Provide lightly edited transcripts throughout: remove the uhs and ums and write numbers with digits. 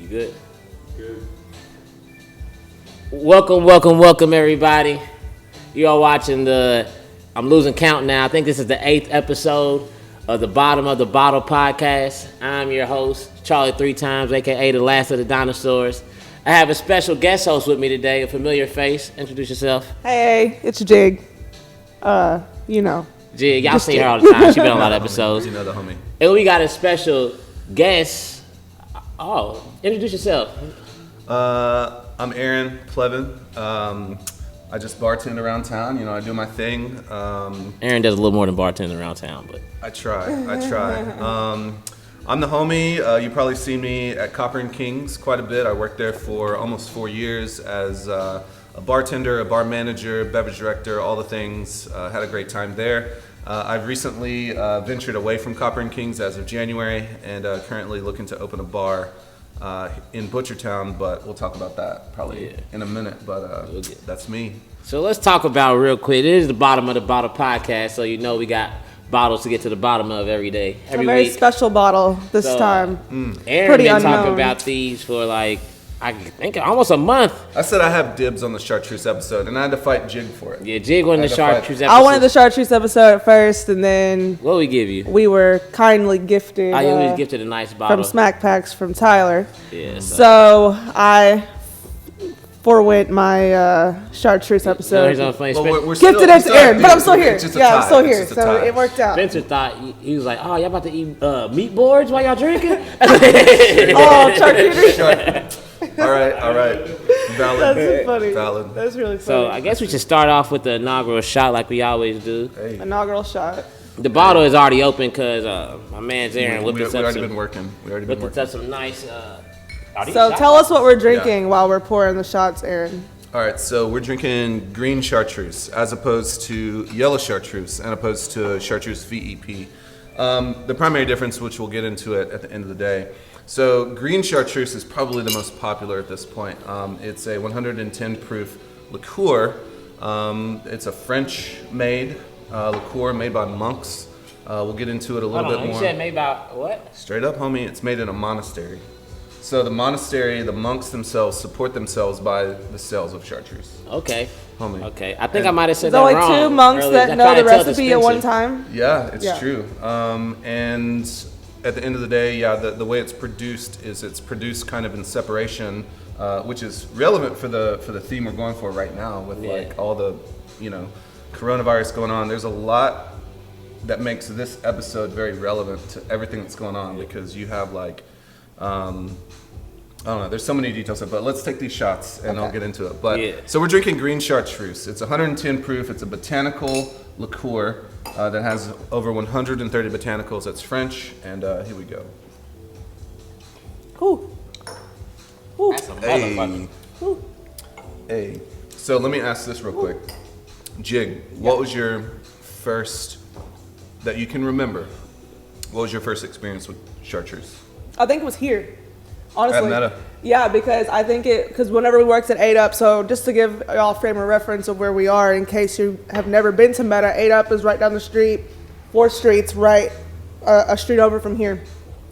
You good? Good. Welcome, everybody. You are watching I'm losing count now. I think this is the 8th episode of the Bottom of the Bottle podcast. I'm your host, Charlie 3 times, a.k.a. the last of the dinosaurs. I have a special guest host with me today, a familiar face. Introduce yourself. Hey, it's Jigg. Jigg, y'all see her all the time. She's been on a lot of episodes. You know the homie. And we got a special guest. Oh, introduce yourself. I'm Eron, Plevan. I just bartend around town. I do my thing. Eron does a little more than bartending around town, but I try. I'm the homie. You probably see me at Copper and Kings quite a bit. I worked there for almost 4 years as a bartender, a bar manager, beverage director, all the things. Had a great time there. I've recently ventured away from Copper and Kings as of January and currently looking to open a bar in Butchertown, but we'll talk about that probably in a minute, but that's me. So let's talk about real quick. It is the Bottom of the Bottle podcast, so we got bottles to get to the bottom of every day. Every a very week. Special bottle this time. Eron Pretty been unknown. Talking about these for I think almost a month. I said I have dibs on the chartreuse episode, and I had to fight Jigg for it. Yeah, Jigg wanted the chartreuse episode. I wanted the chartreuse episode at first, and then... What did we give you? We were kindly gifted... you was gifted a nice bottle. From Smack Packs from Tyler. Yeah. So I forwent my chartreuse episode. We're gifted it to Eron, but I'm still here. I'm still here, so it worked out. Spencer thought, he was like, oh, y'all about to eat meat boards while y'all drinking? Oh, charcuterie. All right. Valid. That's funny. Valid. That's really funny. So I guess we should start off with the inaugural shot like we always do. Hey. Inaugural shot. The bottle is already open because my man's Eron whipped us up. We already been working. Whipped us up some nice... So tell us what we're drinking while we're pouring the shots, Eron. All right, so we're drinking green chartreuse as opposed to yellow chartreuse and opposed to chartreuse VEP. The primary difference, which we'll get into it at the end of the day. So green chartreuse is probably the most popular at this point. It's a 110 proof liqueur. It's a French-made liqueur made by monks. We'll get into it a little bit more. You said made by what? Straight up, homie, it's made in a monastery. So the monastery, the monks themselves support themselves by the sales of chartreuse. Okay. Homie. Okay. I think I might have said that wrong. There's only 2 monks earlier. that know the recipe at one time. Yeah, it's true. And at the end of the day, the way it's produced is it's produced kind of in separation, which is relevant for the theme we're going for right now with like all the, coronavirus going on. There's a lot that makes this episode very relevant to everything that's going on because you have like, I don't know, there's so many details, but let's take these shots and I'll get into it. But so we're drinking green chartreuse. It's 110 proof. It's a botanical liqueur that has over 130 botanicals. It's French, and here we go. Ooh. That's a motherfucker. Hey. So let me ask this real quick. Jigg, what was your first, that you can remember, what was your first experience with chartreuse? I think it was here. Honestly. At Meta? Yeah, because whenever we worked at 8 Up, so just to give y'all a frame of reference of where we are in case you have never been to Meta, 8 Up is right down the street, 4 streets right, a street over from here.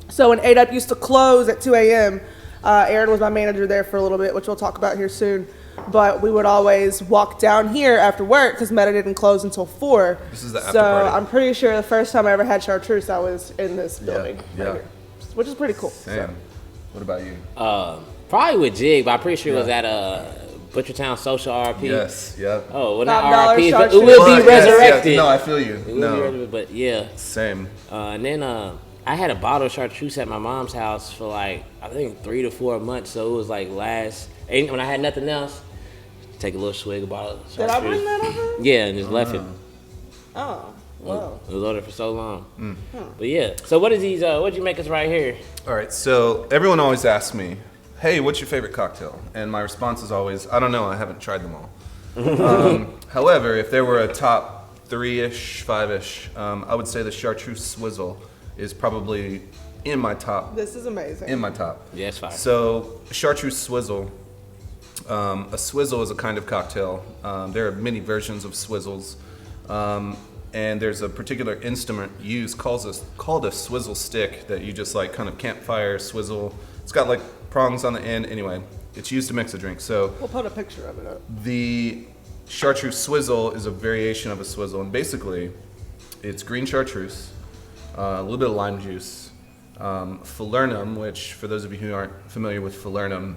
So when 8 Up used to close at 2 a.m., Eron was my manager there for a little bit, which we'll talk about here soon. But we would always walk down here after work because Meta didn't close until 4. This is the after so party. I'm pretty sure the first time I ever had chartreuse, I was in this building right here, which is pretty cool. Damn. So. What about you? Probably with Jigg, but I'm pretty sure it was at Butchertown Social RP. Yes, yep. Oh, well, not RP, $5 it will be resurrected. Yes. No, I feel you. But yeah. Same. And then I had a bottle of chartreuse at my mom's house for I think 3 to 4 months. So it was when I had nothing else, take a little swig of bottle of chartreuse. Did I bring that over? Yeah, and just left it. Oh. Wow. It was ordered for so long. But yeah, so what is these, what'd you make us right here? All right, so everyone always asks me, hey, what's your favorite cocktail? And my response is always, I don't know, I haven't tried them all. However, if there were a top 3-ish, 5-ish, I would say the chartreuse swizzle is probably in my top. This is amazing. In my top. Yeah, it's fine. So chartreuse swizzle, a swizzle is a kind of cocktail. There are many versions of swizzles. And there's a particular instrument used called a swizzle stick that you just kind of campfire swizzle. It's got prongs on the end. Anyway, it's used to mix a drink. So We'll put a picture of it up. the chartreuse swizzle is a variation of a swizzle, and basically, it's green chartreuse, a little bit of lime juice, falernum, which for those of you who aren't familiar with falernum,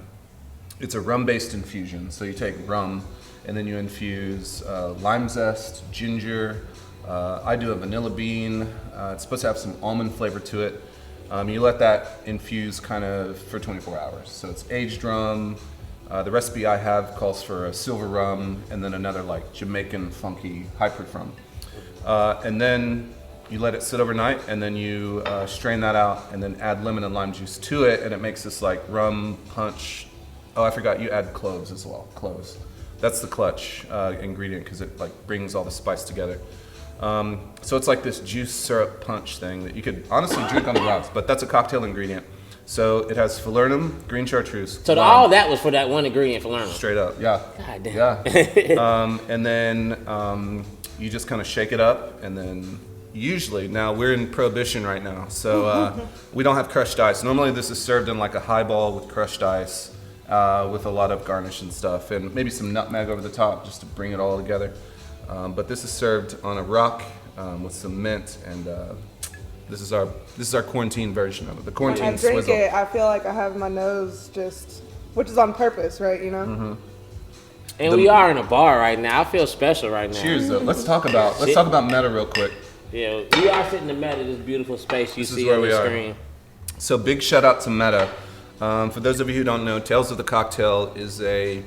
it's a rum-based infusion. So you take rum, and then you infuse lime zest, ginger. I do a vanilla bean. It's supposed to have some almond flavor to it. You let that infuse kind of for 24 hours. So it's aged rum. The recipe I have calls for a silver rum and then another like Jamaican funky hybrid rum. And then you let it sit overnight, and then you strain that out and then add lemon and lime juice to it, and it makes this like rum punch. Oh, I forgot, you add cloves as well. Cloves. That's the clutch ingredient because it like brings all the spice together. So it's like this juice syrup punch thing that you could honestly drink on the rocks, but that's a cocktail ingredient. So it has falernum, green chartreuse. So all that was for that one ingredient, falernum. Straight up, yeah. God damn. Yeah. And then you just kind of shake it up, and then usually, now we're in Prohibition right now, so we don't have crushed ice. Normally this is served in like a highball with crushed ice, with a lot of garnish and stuff, and maybe some nutmeg over the top just to bring it all together. But this is served on a rock with some mint, and this is our quarantine version of it. The quarantine When I drink swizzle. it, I feel like I have my nose just, which is on purpose, right? You know. Mm-hmm. And we are in a bar right now. I feel special right now. Cheers, though. Let's talk about meta real quick. Yeah, we are sitting in Meta, this beautiful space you see on the screen. So big shout out to Meta. For those of you who don't know, Tales of the Cocktail is a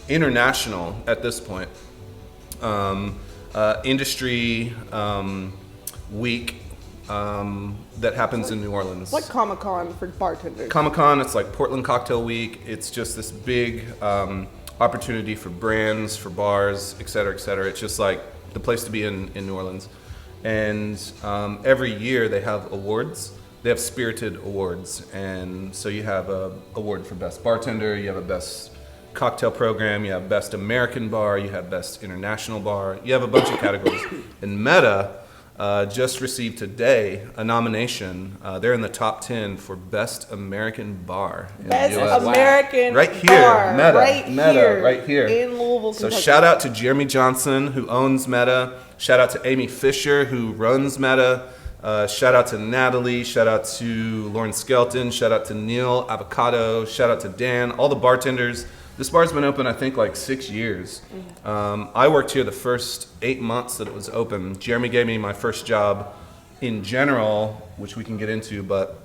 international, at this point, industry week that happens in New Orleans. It's like Comic-Con for bartenders. Comic-Con, it's like Portland Cocktail Week. It's just this big opportunity for brands, for bars, et cetera, et cetera. It's just like the place to be in New Orleans. And every year they have awards. They have spirited awards. And so you have a award for best bartender, you have a best cocktail program, you have best American bar, you have best international bar, you have a bunch of categories. And Meta just received today a nomination. They're in the top 10 for best American bar in Best the US. American Right here, bar, Meta, right here. in Louisville, So Kentucky. shout out to Jeremy Johnson, who owns Meta. Shout out to Amy Fisher, who runs Meta. Shout out to Natalie. Shout out to Lauren Skelton. Shout out to Neil Avocado. Shout out to Dan. All the bartenders. This bar's been open, I think, like 6 years. I worked here the first 8 months that it was open. Jeremy gave me my first job in general, which we can get into, but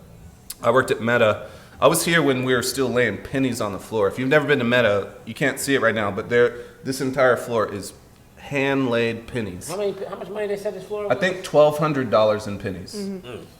I worked at Meta. I was here when we were still laying pennies on the floor. If you've never been to Meta, you can't see it right now, but this entire floor is hand-laid pennies. How much money they set this floor? I think $1,200 in pennies.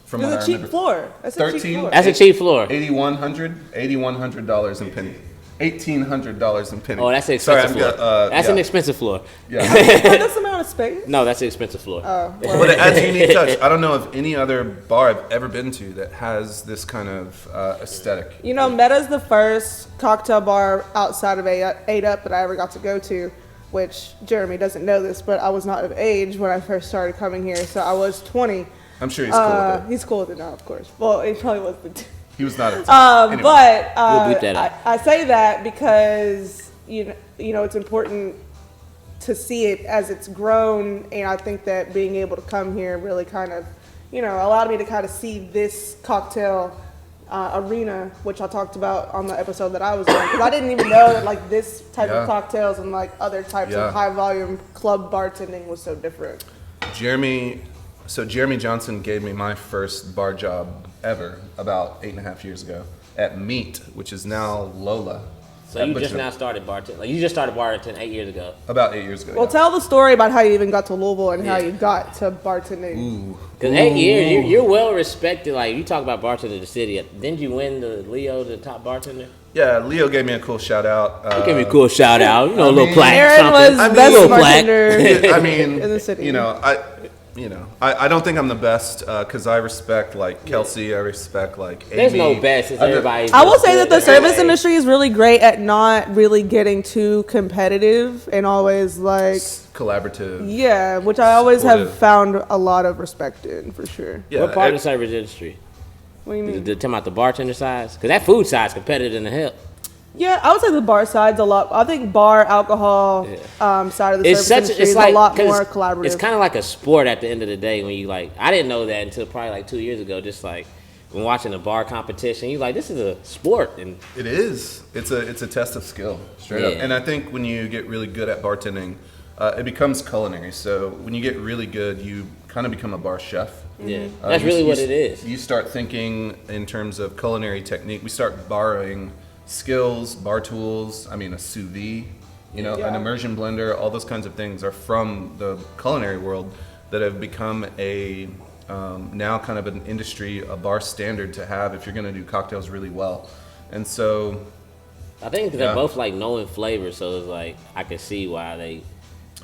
From what I It's a cheap remember. floor. That's a cheap 13? floor. That's a cheap floor. $8,100 in pennies. $1,800 in pennies. Oh, that's an Sorry, expensive floor. That's yeah. an expensive floor. Yeah. This amount of space. No, that's an expensive floor. But it adds a unique touch. I don't know of any other bar I've ever been to that has this kind of aesthetic. You know, Meta's the first cocktail bar outside of 8 Up that I ever got to go to, which Jeremy doesn't know this, but I was not of age when I first started coming here, so I was 20. I'm sure he's cool with it. He's cool with it now, of course. Well, he probably wasn't. He was not a anyway. But We'll beat that up. I say that because you know it's important to see it as it's grown, and I think that being able to come here really kind of, allowed me to kind of see this cocktail arena, which I talked about on the episode that I was on, because I didn't even know that like this type of cocktails and like other types of high volume club bartending was so different. Jeremy Johnson gave me my first bar job ever about 8.5 years ago at Meat, which is now Lola. So you just now started bartending. Like you just started bartending 8 years ago. About 8 years ago. Well, tell the story about how you even got to Louisville and how you got to bartending. Because 8 years, you're well respected. Like you talk about bartender in the city. Didn't you win the Leo, the top bartender? Yeah, Leo gave me a cool shout out. Give me a cool shout out. A little plaque. Eron was something. best little bartender I mean, in the city. I don't think I'm the best because I respect like Kelsey. I respect like Amy. There's no best. It's everybody. I will say that the service industry is really great at not really getting too competitive and always like collaborative. Which I always supportive. have found a lot of respect in for sure. Yeah, What part of the service industry? What do you mean? Talking about the bartender size? Because that food side's competitive in the hell. Yeah, I would say the bar side's a lot. I think bar alcohol side of the service industry is a lot more collaborative. It's kind of like a sport at the end of the day when you like. I didn't know that until probably like 2 years ago. Just like when watching a bar competition, you like this is a sport, and it is. It's a test of skill, straight up. And I think when you get really good at bartending, it becomes culinary. So when you get really good, you kind of become a bar chef. Yeah, that's really what it is. You start thinking in terms of culinary technique. We start borrowing skills, bar tools. I mean, a sous vide, an immersion blender. All those kinds of things are from the culinary world that have become a now kind of an industry, a bar standard to have if you're going to do cocktails really well. And so, I think they're both like knowing flavors, so it's like I can see why they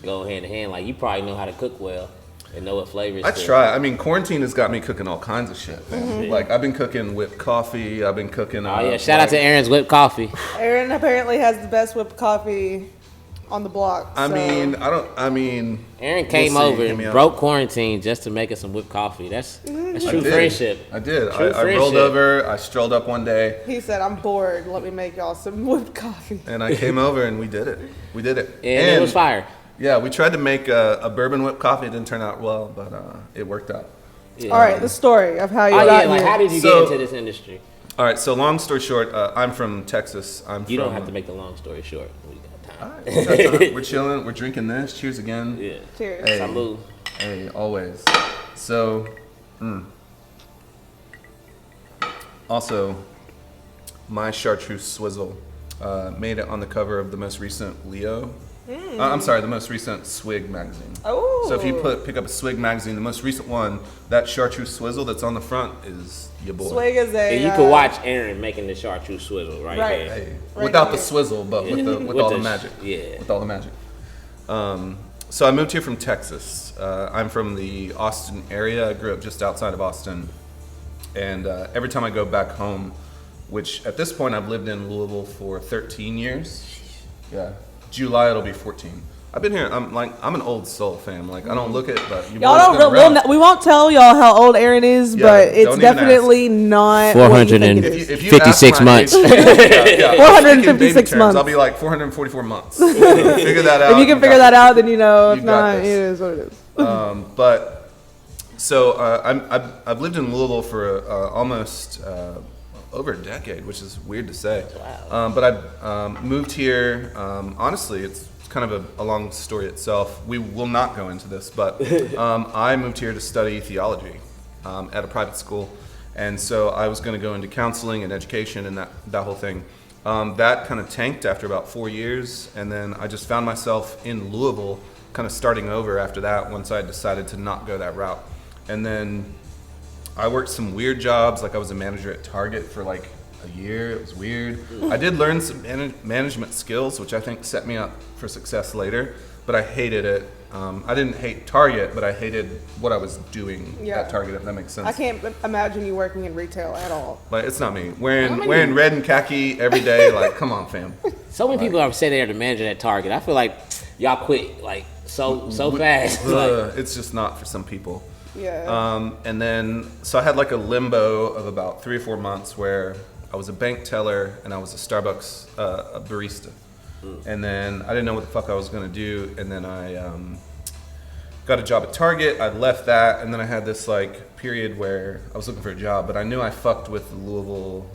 go hand in hand. Like you probably know how to cook well. And know what flavors. I try. I mean, quarantine has got me cooking all kinds of shit. Like I've been cooking whipped coffee. I've been cooking. Shout out to Eron's whipped coffee. Eron apparently has the best whipped coffee on the block. I mean, Eron came over and broke quarantine just to make us some whipped coffee. That's true friendship. I did. I rolled over. I strolled up one day. He said, "I'm bored. Let me make y'all some whipped coffee." And I came over and we did it. And it was fire. Yeah, we tried to make a bourbon whipped coffee. It didn't turn out well, but it worked out. Yeah. All right, the story of how you got here. How did you get into this industry? All right, so long story short, I'm from Texas. You don't have to make the long story short. We got time. All right, we got time. We're chilling. We're drinking this. Cheers again. Yeah. Cheers. Hey, salud. Hey, always. So, also, my chartreuse swizzle made it on the cover of the most recent Leo. I'm sorry, the most recent Swig magazine. Oh. So if you pick up a Swig magazine, the most recent one, that chartreuse swizzle that's on the front is your boy. Swig is and you can watch Eron making the chartreuse swizzle right there. Hey, without the swizzle, but with all the magic. Yeah. With all the magic. So I moved here from Texas. I'm from the Austin area. I grew up just outside of Austin. And every time I go back home, which at this point I've lived in Louisville for 13 years. Yeah. July it'll be 14. I've been here. I'm an old soul, fam. Like I don't look it, but y'all don't. We won't tell y'all how old Eron is, but it's definitely not 456 months. 456 months. I'll be like 444 months. Figure that out. If you can figure that out, then you know. If not, it is what it is. But so I've lived in Louisville for almost. Over a decade, which is weird to say. Wow. But I moved here. Honestly, it's kind of a long story itself. We will not go into this, but I moved here to study theology at a private school. And so I was going to go into counseling and education and that whole thing. That kind of tanked after about 4 years. And then I just found myself in Louisville kind of starting over after that once I decided to not go that route. And then I worked some weird jobs, like I was a manager at Target for like a year. It was weird. I did learn some management skills, which I think set me up for success later, but I hated it. I didn't hate Target, but I hated what I was doing at Target, if that makes sense. I can't imagine you working in retail at all. Like, it's not me. Wearing red and khaki every day, like, come on, fam. So many people have said they're the manager at Target. I feel like y'all quit like so fast. It's just not for some people. Yeah. And then, so I had like a limbo of about 3 or 4 months where I was a bank teller and I was a Starbucks a barista. And then I didn't know what the fuck I was going to do. And then I got a job at Target. I left that. And then I had this like period where I was looking for a job, but I knew I fucked with the Louisville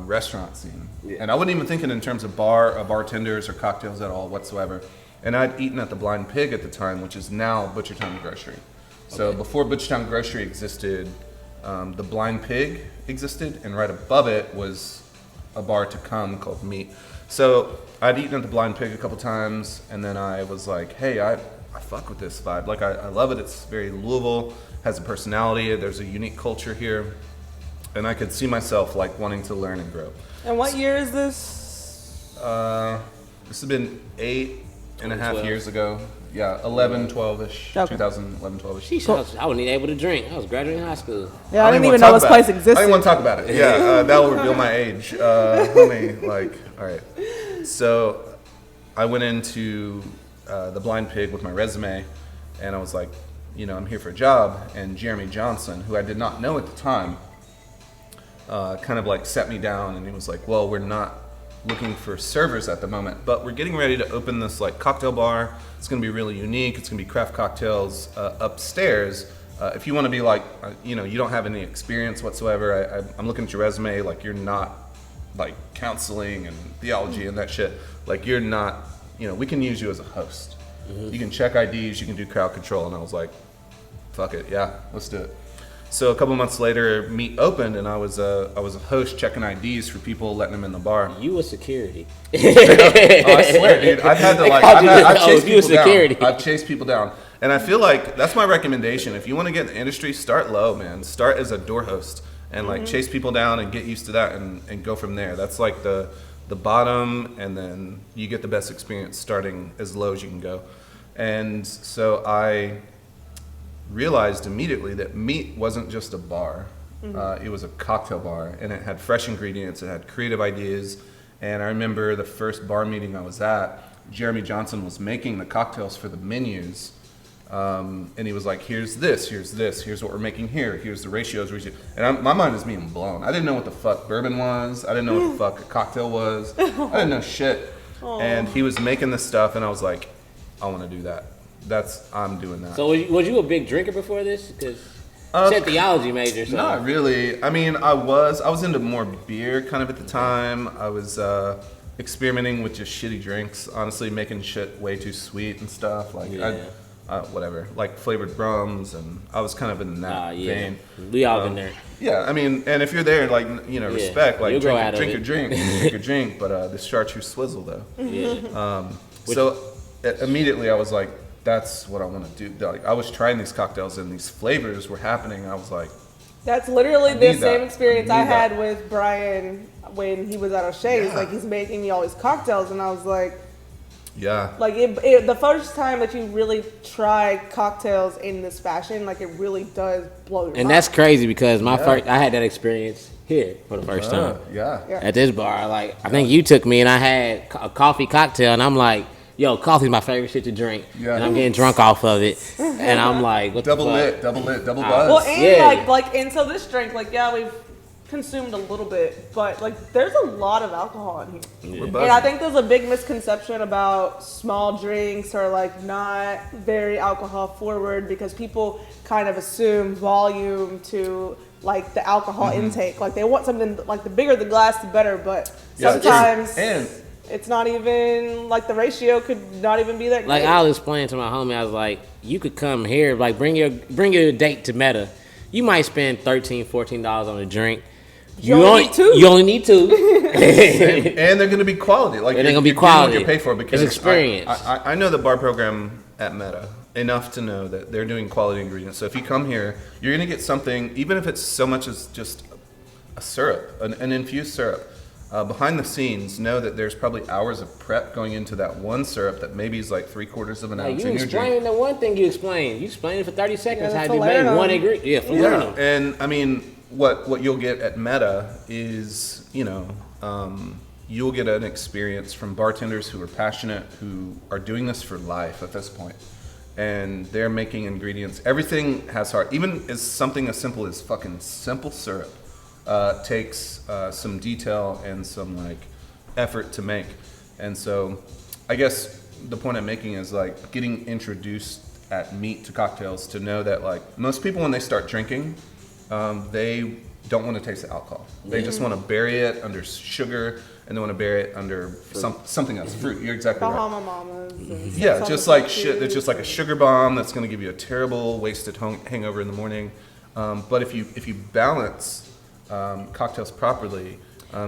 restaurant scene. Yeah. And I wasn't even thinking in terms of bartenders or cocktails at all whatsoever. And I'd eaten at the Blind Pig at the time, which is now Butchertown Grocery. So before Butchertown Grocery existed, the Blind Pig existed, and right above it was a bar to come called Meat. So I'd eaten at the Blind Pig a couple times, and then I was like, hey, I fuck with this vibe. Like, I love it. It's very Louisville, has a personality. There's a unique culture here. And I could see myself, like, wanting to learn and grow. And what year is this? This has been 8.5 years ago. Yeah, 11, 12-ish, okay. 2011, 12-ish. I wasn't even able to drink. I was graduating high school. Yeah, I didn't even know this place existed. I didn't want to talk about it. Yeah, that will reveal my age. All right. So I went into the Blind Pig with my resume, and I was like, I'm here for a job. And Jeremy Johnson, who I did not know at the time, kind of like sat me down, and he was like, well, we're not looking for servers at the moment, but we're getting ready to open this like cocktail bar. It's going to be really unique. It's going to be craft cocktails upstairs. If you want to be like, you don't have any experience whatsoever, I'm looking at your resume, like you're not like counseling and theology and that shit. Like you're not, we can use you as a host. Mm-hmm. You can check IDs, you can do crowd control. And I was like, fuck it, yeah, let's do it. So a couple months later, Meat opened, and I was a host checking IDs for people, letting them in the bar. You were security. I swear, dude. I've had to I've chased people down. I've chased people down, and I feel like that's my recommendation. If you want to get in the industry, start low, man. Start as a door host and like chase people down and get used to that, and go from there. That's like the bottom, and then you get the best experience starting as low as you can go. And so I realized immediately that Meat wasn't just a bar. It was a cocktail bar, and it had fresh ingredients, it had creative ideas. And I remember the first bar meeting I was at, Jeremy Johnson was making the cocktails for the menus, and he was like, here's what we're making here, here's the ratios. And my mind is being blown. I didn't know what the fuck bourbon was, I didn't know what the fuck a cocktail was, I didn't know shit. Aww. And he was making this stuff, and I was like, I want to do that. I'm doing that. So was you a big drinker before this? Because you said theology major. So. Not really. I mean, I was into more beer kind of at the time. I was experimenting with just shitty drinks, honestly, making shit way too sweet and stuff. Like, whatever, like flavored rums, and I was kind of in that vein. We all been there. Yeah, I mean, and if you're there, like, respect, like, drink your drink, but this chartreuse swizzle, though. Yeah. So immediately I was like, that's what I want to do. Like, I was trying these cocktails, and these flavors were happening, and I was like, that's literally the same experience I had with Brian when he was at O'Shea's. Like, he's making me all these cocktails, and I was like, like the first time that you really try cocktails in this fashion, like, it really does blow your mind. And that's crazy, because I had that experience here for the first time. At this bar, like, I think you took me, and I had a coffee cocktail, and I'm like, yo, coffee's my favorite shit to drink, and I'm getting drunk off of it, and I'm like, what double the fuck? double buzz. Well, and and so this drink, like, we've consumed a little bit, but like, there's a lot of alcohol in here, and I think there's a big misconception about small drinks or like not very alcohol forward, because people kind of assume volume to like the alcohol intake, like they want something like the bigger the glass the better, but sometimes it's not even, like, the ratio could not even be that great. Like, I was explaining to my homie, I was like, you could come here, like, bring your date to Meta. You might spend $13, $14 on a drink. You only need two. You only need two. and they're going to be quality. Like, they're going to be quality. You're pay for, because it's experience. I know the bar program at Meta enough to know that they're doing quality ingredients. So if you come here, you're going to get something, even if it's so much as just a syrup, an infused syrup. Behind the scenes, know that there's probably hours of prep going into that one syrup that maybe is like 3/4 of an ounce in your drink. You explained the one thing you explained. You explained it for 30 seconds how you made one ingredient. Yeah, and I mean, what you'll get at Meta is, you'll get an experience from bartenders who are passionate, who are doing this for life at this point. And they're making ingredients. Everything has heart. Even as something as simple as fucking simple syrup. Takes some detail and some like effort to make. And so I guess the point I'm making is like getting introduced at Meat to cocktails to know that like most people when they start drinking, they don't want to taste the alcohol. They just want to bury it under sugar, and they want to bury it under something else, fruit. You're exactly Bahama right. Mamas. Yeah, just like shit. It's just like a sugar bomb that's going to give you a terrible wasted hangover in the morning. But if you balance cocktails properly,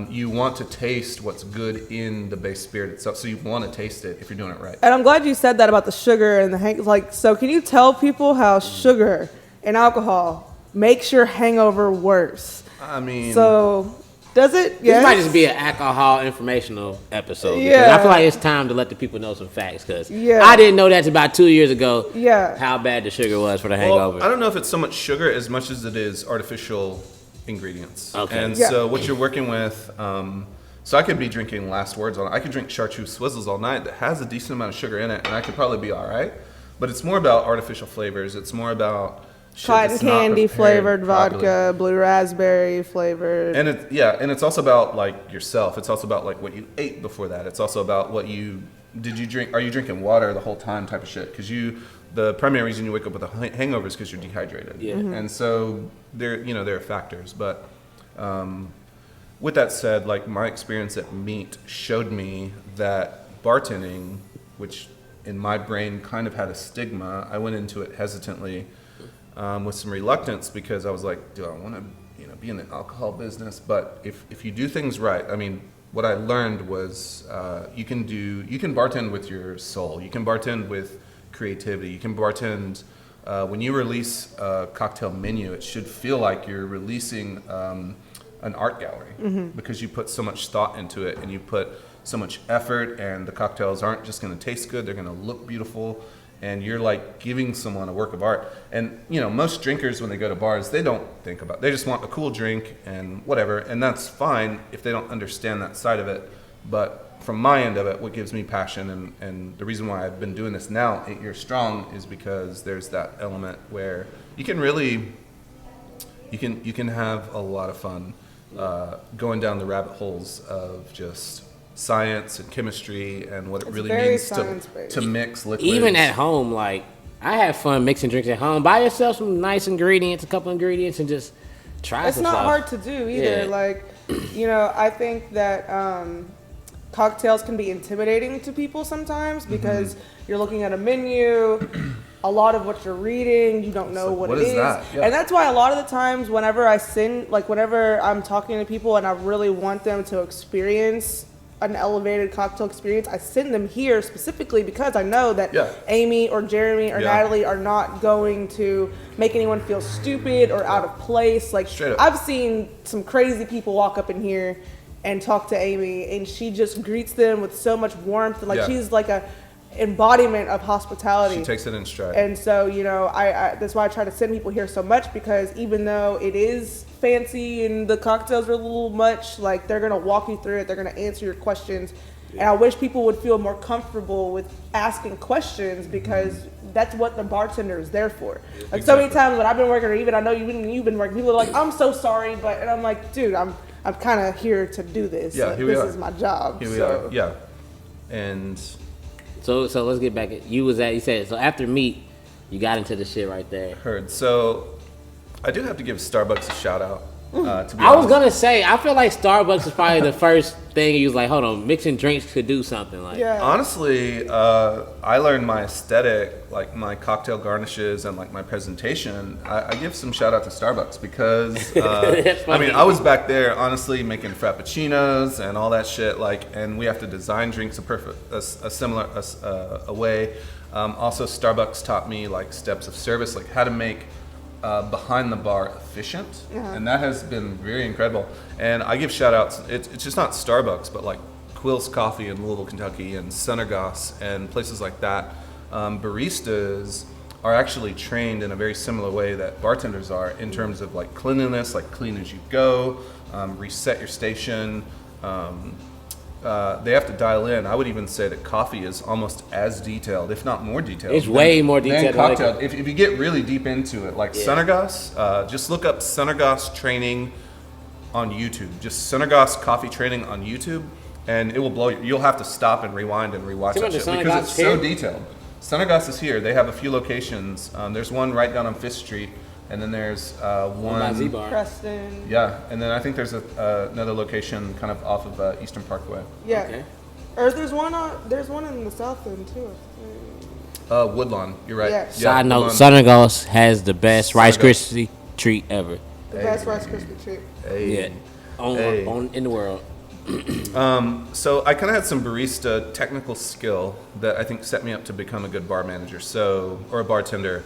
you want to taste what's good in the base spirit itself. So you want to taste it if you're doing it right. And I'm glad you said that about the sugar and the so can you tell people how sugar and alcohol makes your hangover worse? I mean, so does it? This might just be an alcohol informational episode. Yeah. I feel like it's time to let the people know some facts, because I didn't know that about 2 years ago. Yeah. How bad the sugar was for the hangover. I don't know if it's so much sugar as much as it is artificial ingredients. Okay. And so what you're working with, so I could be drinking Last Words I could drink chartreuse swizzles all night that has a decent amount of sugar in it, and I could probably be all right. But it's more about artificial flavors. It's more about cotton that's not candy prepared flavored properly. vodka, blue raspberry flavored. And it's also about like yourself. It's also about like what you ate before that. It's also about what you drink. Are you drinking water the whole time type of shit? Because the primary reason you wake up with a hangover is because you're dehydrated. Yeah. And so there are factors. But with that said, like my experience at Meat showed me that bartending, which in my brain kind of had a stigma, I went into it hesitantly with some reluctance because I was like, do I want to be in the alcohol business? But if you do things right, I mean, what I learned was you can bartend with your soul. You can bartend with creativity. You can bartend when you release a cocktail menu. It should feel like you're releasing an art gallery because you put so much thought into it and you put so much effort, and the cocktails aren't just going to taste good. They're going to look beautiful. And you're like giving someone a work of art. And most drinkers when they go to bars, they don't think about it. They just want a cool drink and whatever, and that's fine if they don't understand that side of it. But from my end of it, what gives me passion and the reason why I've been doing this now 8 years strong is because there's that element where you can really you can have a lot of fun going down the rabbit holes of just science and chemistry and what it really means to mix liquids. Even at home, like I have fun mixing drinks at home. Buy yourself some nice ingredients, a couple ingredients, and just try It's some not stuff. hard to do either. Yeah. Like, I think that cocktails can be intimidating to people sometimes because you're looking at a menu. A lot of what you're reading, you don't know what it is. That? Yeah. And that's why a lot of the times whenever whenever I'm talking to people and I really want them to experience an elevated cocktail experience, I send them here specifically because I know that Amy or Jeremy or Natalie are not going to make anyone feel stupid or out of place. Like, I've seen some crazy people walk up in here and talk to Amy, and she just greets them with so much warmth. Like, she's like a embodiment of hospitality. She takes it in stride. And so, I that's why I try to send people here so much, because even though it is fancy and the cocktails are a little much, like, they're gonna walk you through it, they're gonna answer your questions. And I wish people would feel more comfortable with asking questions, because that's what the bartender is there for. Like, so many times when I've been working, or even I know you've been working, people are like, I'm so sorry, and I'm like, dude, I'm kind of here to do this. Yeah, here we this are. is my job. Here we are. Yeah. And So let's get back. You said so after Meat, you got into the shit right there. Heard. So I do have to give Starbucks a shout out. To be I was honest. gonna say, I feel like Starbucks is probably the first thing you was like, hold on, mixing drinks could do something. Like, Yeah. Honestly, I learned my aesthetic, like my cocktail garnishes and like my presentation. I give some shout out to Starbucks because That's funny. I was back there honestly making frappuccinos and all that shit. Like, and we have to design drinks a similar way. Also, Starbucks taught me like steps of service, like how to make behind the bar efficient, and that has been very incredible. And I give shout outs. It's just not Starbucks, but like Quill's Coffee in Louisville, Kentucky, and Sunnergoss and places like that. Baristas are actually trained in a very similar way that bartenders are in terms of like cleanliness, like clean as you go, reset your station. They have to dial in. I would even say that coffee is almost as detailed, if not more detailed. It's way more than detailed. cocktail. If you get really deep into it, like Sunnergoss, just look up Sunnergoss training on YouTube. Just Sunnergoss coffee training on YouTube, and it will blow you. You'll have to stop and rewind and rewatch that shit because it's so detailed. Sunnergoss is here. They have a few locations. There's one right down on 5th Street. And then there's one by Z-Bar. Preston. Yeah, and then I think there's another location kind of off of Eastern Parkway. Yeah. Okay. Or there's one in the south end too. Woodlawn, you're right. Yeah. Side note, Woodlawn. Sunnergoss has the best Rice Sunnergoss. Krispie treat ever. The best Rice Krispie treat. Hey. Yeah, in the world. So I kind of had some barista technical skill that I think set me up to become a good bar manager, or a bartender.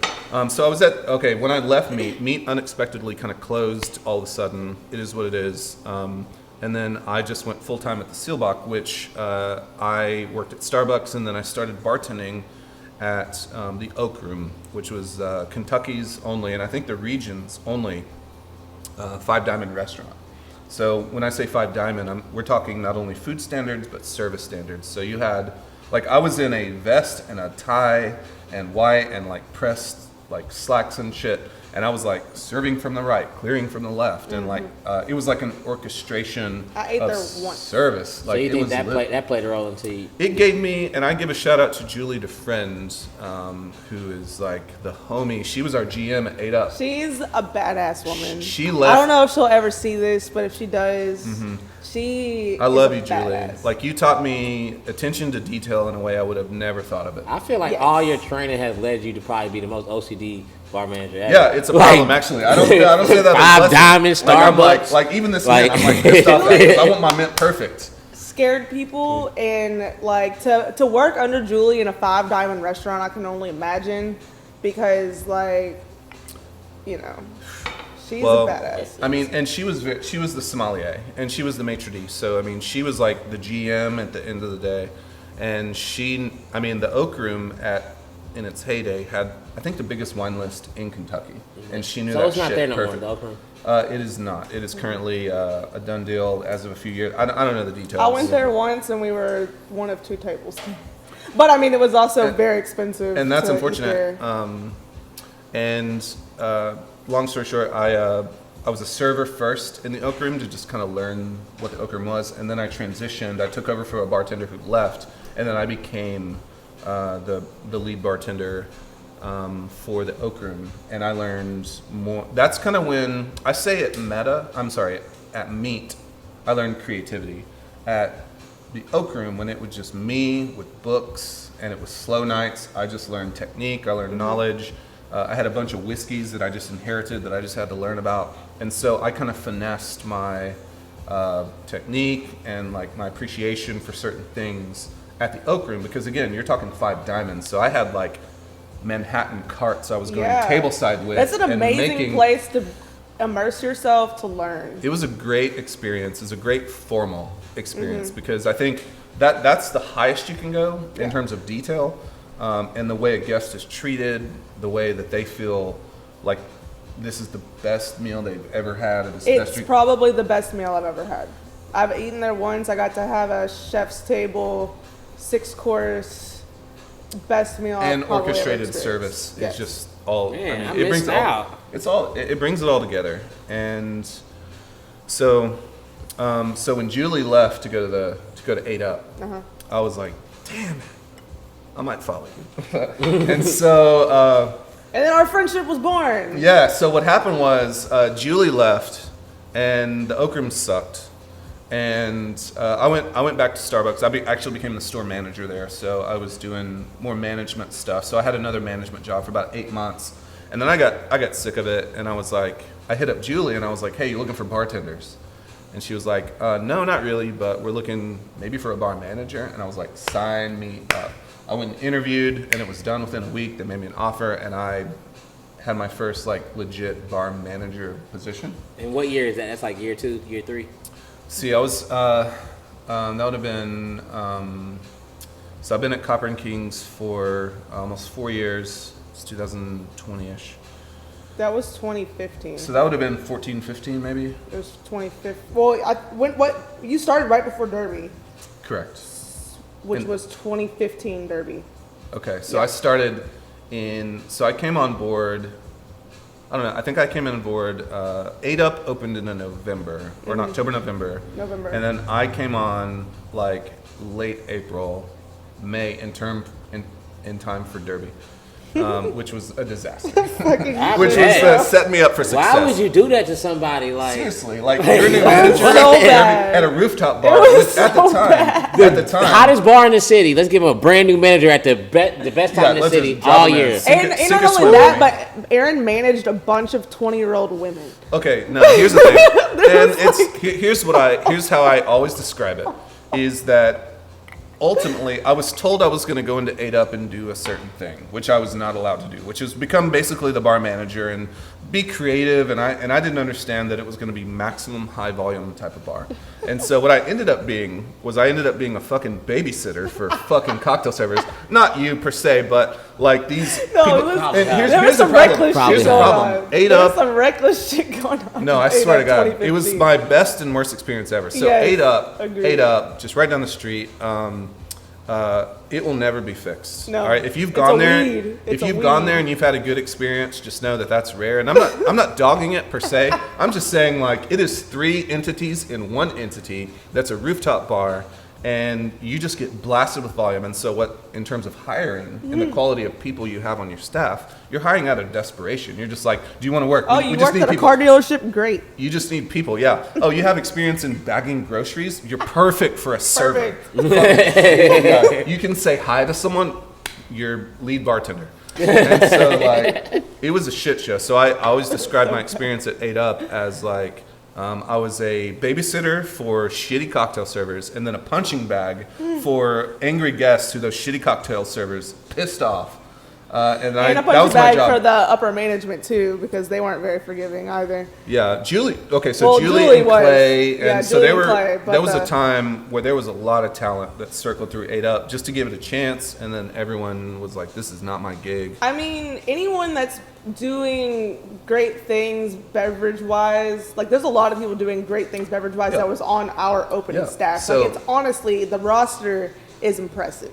So I was when I left Meat unexpectedly kind of closed all of a sudden. It is what it is. And then I just went full time at the Seelbach, which I worked at Starbucks, and then I started bartending at the Oak Room, which was Kentucky's only, and I think the region's only 5 Diamond restaurant. So when I say 5 Diamond, we're talking not only food standards, but service standards. So you had, like, I was in a vest and a tie and white and like pressed like slacks and shit. and I was like serving from the right, clearing from the left, and like it was like an orchestration I ate of there once. service. Like So you it think was that played a role into you? it gave me, and I give a shout out to Julie DeFriend, who is like the homie. She was our GM at 8 Up. She's a badass woman. She left. I don't know if she'll ever see this, but if she does, I love you, is a Julie. badass. Like you taught me attention to detail in a way I would have never thought of it. I feel like Yes. all your training has led you to probably be the most OCD bar manager ever. Yeah, it's a problem actually. I don't say that. As a Five blessing. diamonds, Like, I'm Starbucks. like even this Like- mint, I'm like pissed off at it 'cause I want my mint perfect. Scared people, and like to work under Julie in a 5-diamond restaurant, I can only imagine, because like, you know, she's Well, a badass. I mean, and she was the sommelier, and she was the maitre d'. So I mean, she was like the GM at the end of the day, and the Oak Room in its heyday had, I think, the biggest wine list in Kentucky, and she knew So that it's not shit there no more, perfect. the Oak Room? It is not. It is currently a done deal as of a few years. I don't know the details. I went there once, and we were one of 2 tables. But I mean, it was also very expensive. and that's to eat unfortunate. there. Long story short, I was a server first in the Oak Room to just kind of learn what the Oak Room was, and then I transitioned. I took over for a bartender who left, and then I became the lead bartender for the Oak Room, and I learned more. That's kind of when I say at Meat, I learned creativity. At the Oak Room, when it was just me with books and it was slow nights, I just learned technique, I learned knowledge. I had a bunch of whiskeys that I just inherited that I just had to learn about. And so I kind of finessed my technique and like my appreciation for certain things at the Oak Room, because again, you're talking 5 diamonds. So I had like Manhattan carts I was going tableside with. That's an and amazing making, place to immerse yourself to learn. It was a great experience. It was a great formal experience because I think that's the highest you can go in terms of detail, and the way a guest is treated, the way that they feel like this is the best meal they've ever had. It's probably the best meal I've ever had. I've eaten there once. I got to have a chef's table, 6-course, best meal I've and probably ever orchestrated experienced. service Yes. is just all. Man, I it brings missed it all. out. It brings it all together. And so when Julie left to go to 8 Up, I was like, damn it, I might follow you. And so And then our friendship was born. yeah, so what happened was Julie left, and the Oak Room sucked. And I went back to Starbucks. I actually became the store manager there, so I was doing more management stuff. So I had another management job for about 8 months, and then I got sick of it, and I was like, I hit up Julie, and I was like, hey, you looking for bartenders? And she was like, no, not really, but we're looking maybe for a bar manager. And I was like, sign me up. I went and interviewed, and it was done within a week. They made me an offer, and I had my first like legit bar manager position. And what year is that? That's like year 2, year 3? See, I was, that would have been, so I've been at Copper and Kings for almost 4 years. It's 2020-ish. That was 2015. So that would have been 14, 15 maybe? It was 2015. Well, you started right before Derby, Correct. which And- was 2015 Derby. Okay, so Yeah. I started so I came on board, I don't know, I think I came on board, 8 Up opened in November, or in October, November. November. And then I came on like late April, May, in time for Derby, which was a disaster. Which was set me up for success. Why would you do that to somebody? Like, Seriously, like you're a new manager so bad. at a rooftop bar. was At so the time, bad. at the time, hottest bar in the city. Let's give him a brand new manager at the best time in the let's city just drop all him in. year. Sink And it- not sink or only swim that, with me. but Eron managed a bunch of 20-year-old women. Okay, now here's the thing, and here's how I always describe it, is that ultimately I was told I was going to go into 8 Up and do a certain thing, which I was not allowed to do, which is become basically the bar manager and be creative, and I didn't understand that it was going to be maximum high volume type of bar. And so what I ended up being a fucking babysitter for fucking cocktail servers. Not you per se, but like these No, people. it was- And there here's was the some problem. reckless Here's shit the going problem. on. 8 There was Up. some reckless shit going on. No, I 8 swear to Up God, it 2015. was my best and worst experience ever. So Yes, 8 Up, agreed. 8 Up, just right down the street. it will never be fixed. No, all right. If you've it's gone a there, weed. if It's a you've gone weed. there and you've had a good experience, just know that that's rare. And I'm not dogging it per se. I'm just saying like it is 3 entities in one entity. That's a rooftop bar, and you just get blasted with volume. And so what, in terms of hiring and the quality of people you have on your staff, you're hiring out of desperation. You're just like, do you want to work? Oh, We you just worked need at a people. car dealership? Great. You just need people, yeah. Oh, you have experience in bagging groceries? You're perfect for a server. Yeah, you can say hi to someone, your lead bartender. And so, like, it was a shit show. So I always describe my experience at 8 Up as, like, I was a babysitter for shitty cocktail servers and then a punching bag for angry guests who those shitty cocktail servers pissed off. And And a that punch was my bag job. for the upper management too, because they weren't very forgiving either. Yeah, Julie. Okay, so Well, Julie Julie and was. Clay, and Yeah, so Julie they and were. Clay, but there was the- a time where there was a lot of talent that circled through 8 Up just to give it a chance, and then everyone was like, "This is not my gig." I mean, anyone that's doing great things beverage-wise, like there's a lot of people doing great things beverage-wise Yeah. that was on our opening Yeah. staff. So- Like it's honestly, the roster is impressive.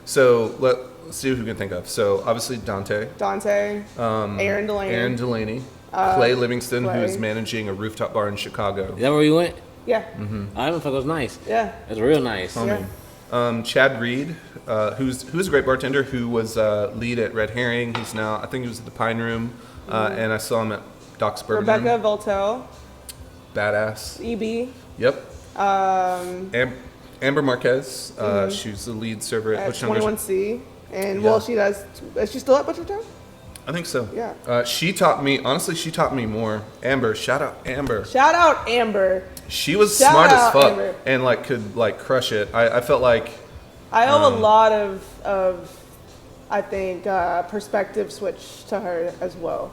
So let's see who we can think of. So obviously Dante, Dante, Aaron Delaney. Aaron Delaney, Clay Livingston, Clay. who's managing a rooftop bar in Chicago. Is that where we went? Yeah, Oh, that motherfucker was nice. yeah. That's real nice. Yeah. Chad Reed, who's a great bartender, who was lead at Red Herring. He's now, I think he was at the Pine Room, and I saw him at Doc's Bourbon Rebecca Room. Voltel, Badass. EB, Yep. Amber Marquez, she's the lead server at at Butcher Numbers. 21C. And Yeah. well, she does. Is she still at Butchertown? I think so. Yeah. She taught me, honestly, she taught me more. Amber, shout out Amber. Shout out Amber. She was Shout smart as out fuck Amber. and like could like crush it. I felt like I owe a lot of I think, perspective switch to her as well.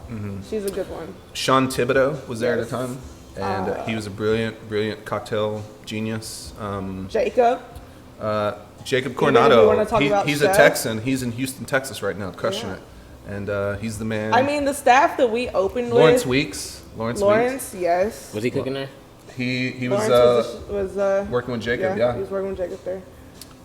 She's a good one. Sean Thibodeau was there Yes. at the time, and he was a brilliant cocktail genius. Jacob. Jacob Even if we Coronado, wanna talk about he's a chefs. Texan. He's in Houston, Texas right now, crushing Yeah. it. And he's the man. I mean, the staff that we opened Lawrence with. Weeks. Lawrence Lawrence, yes. Was he cooking there? Weeks. He was Lawrence working with Jacob. Yeah. he was working with Jacob there.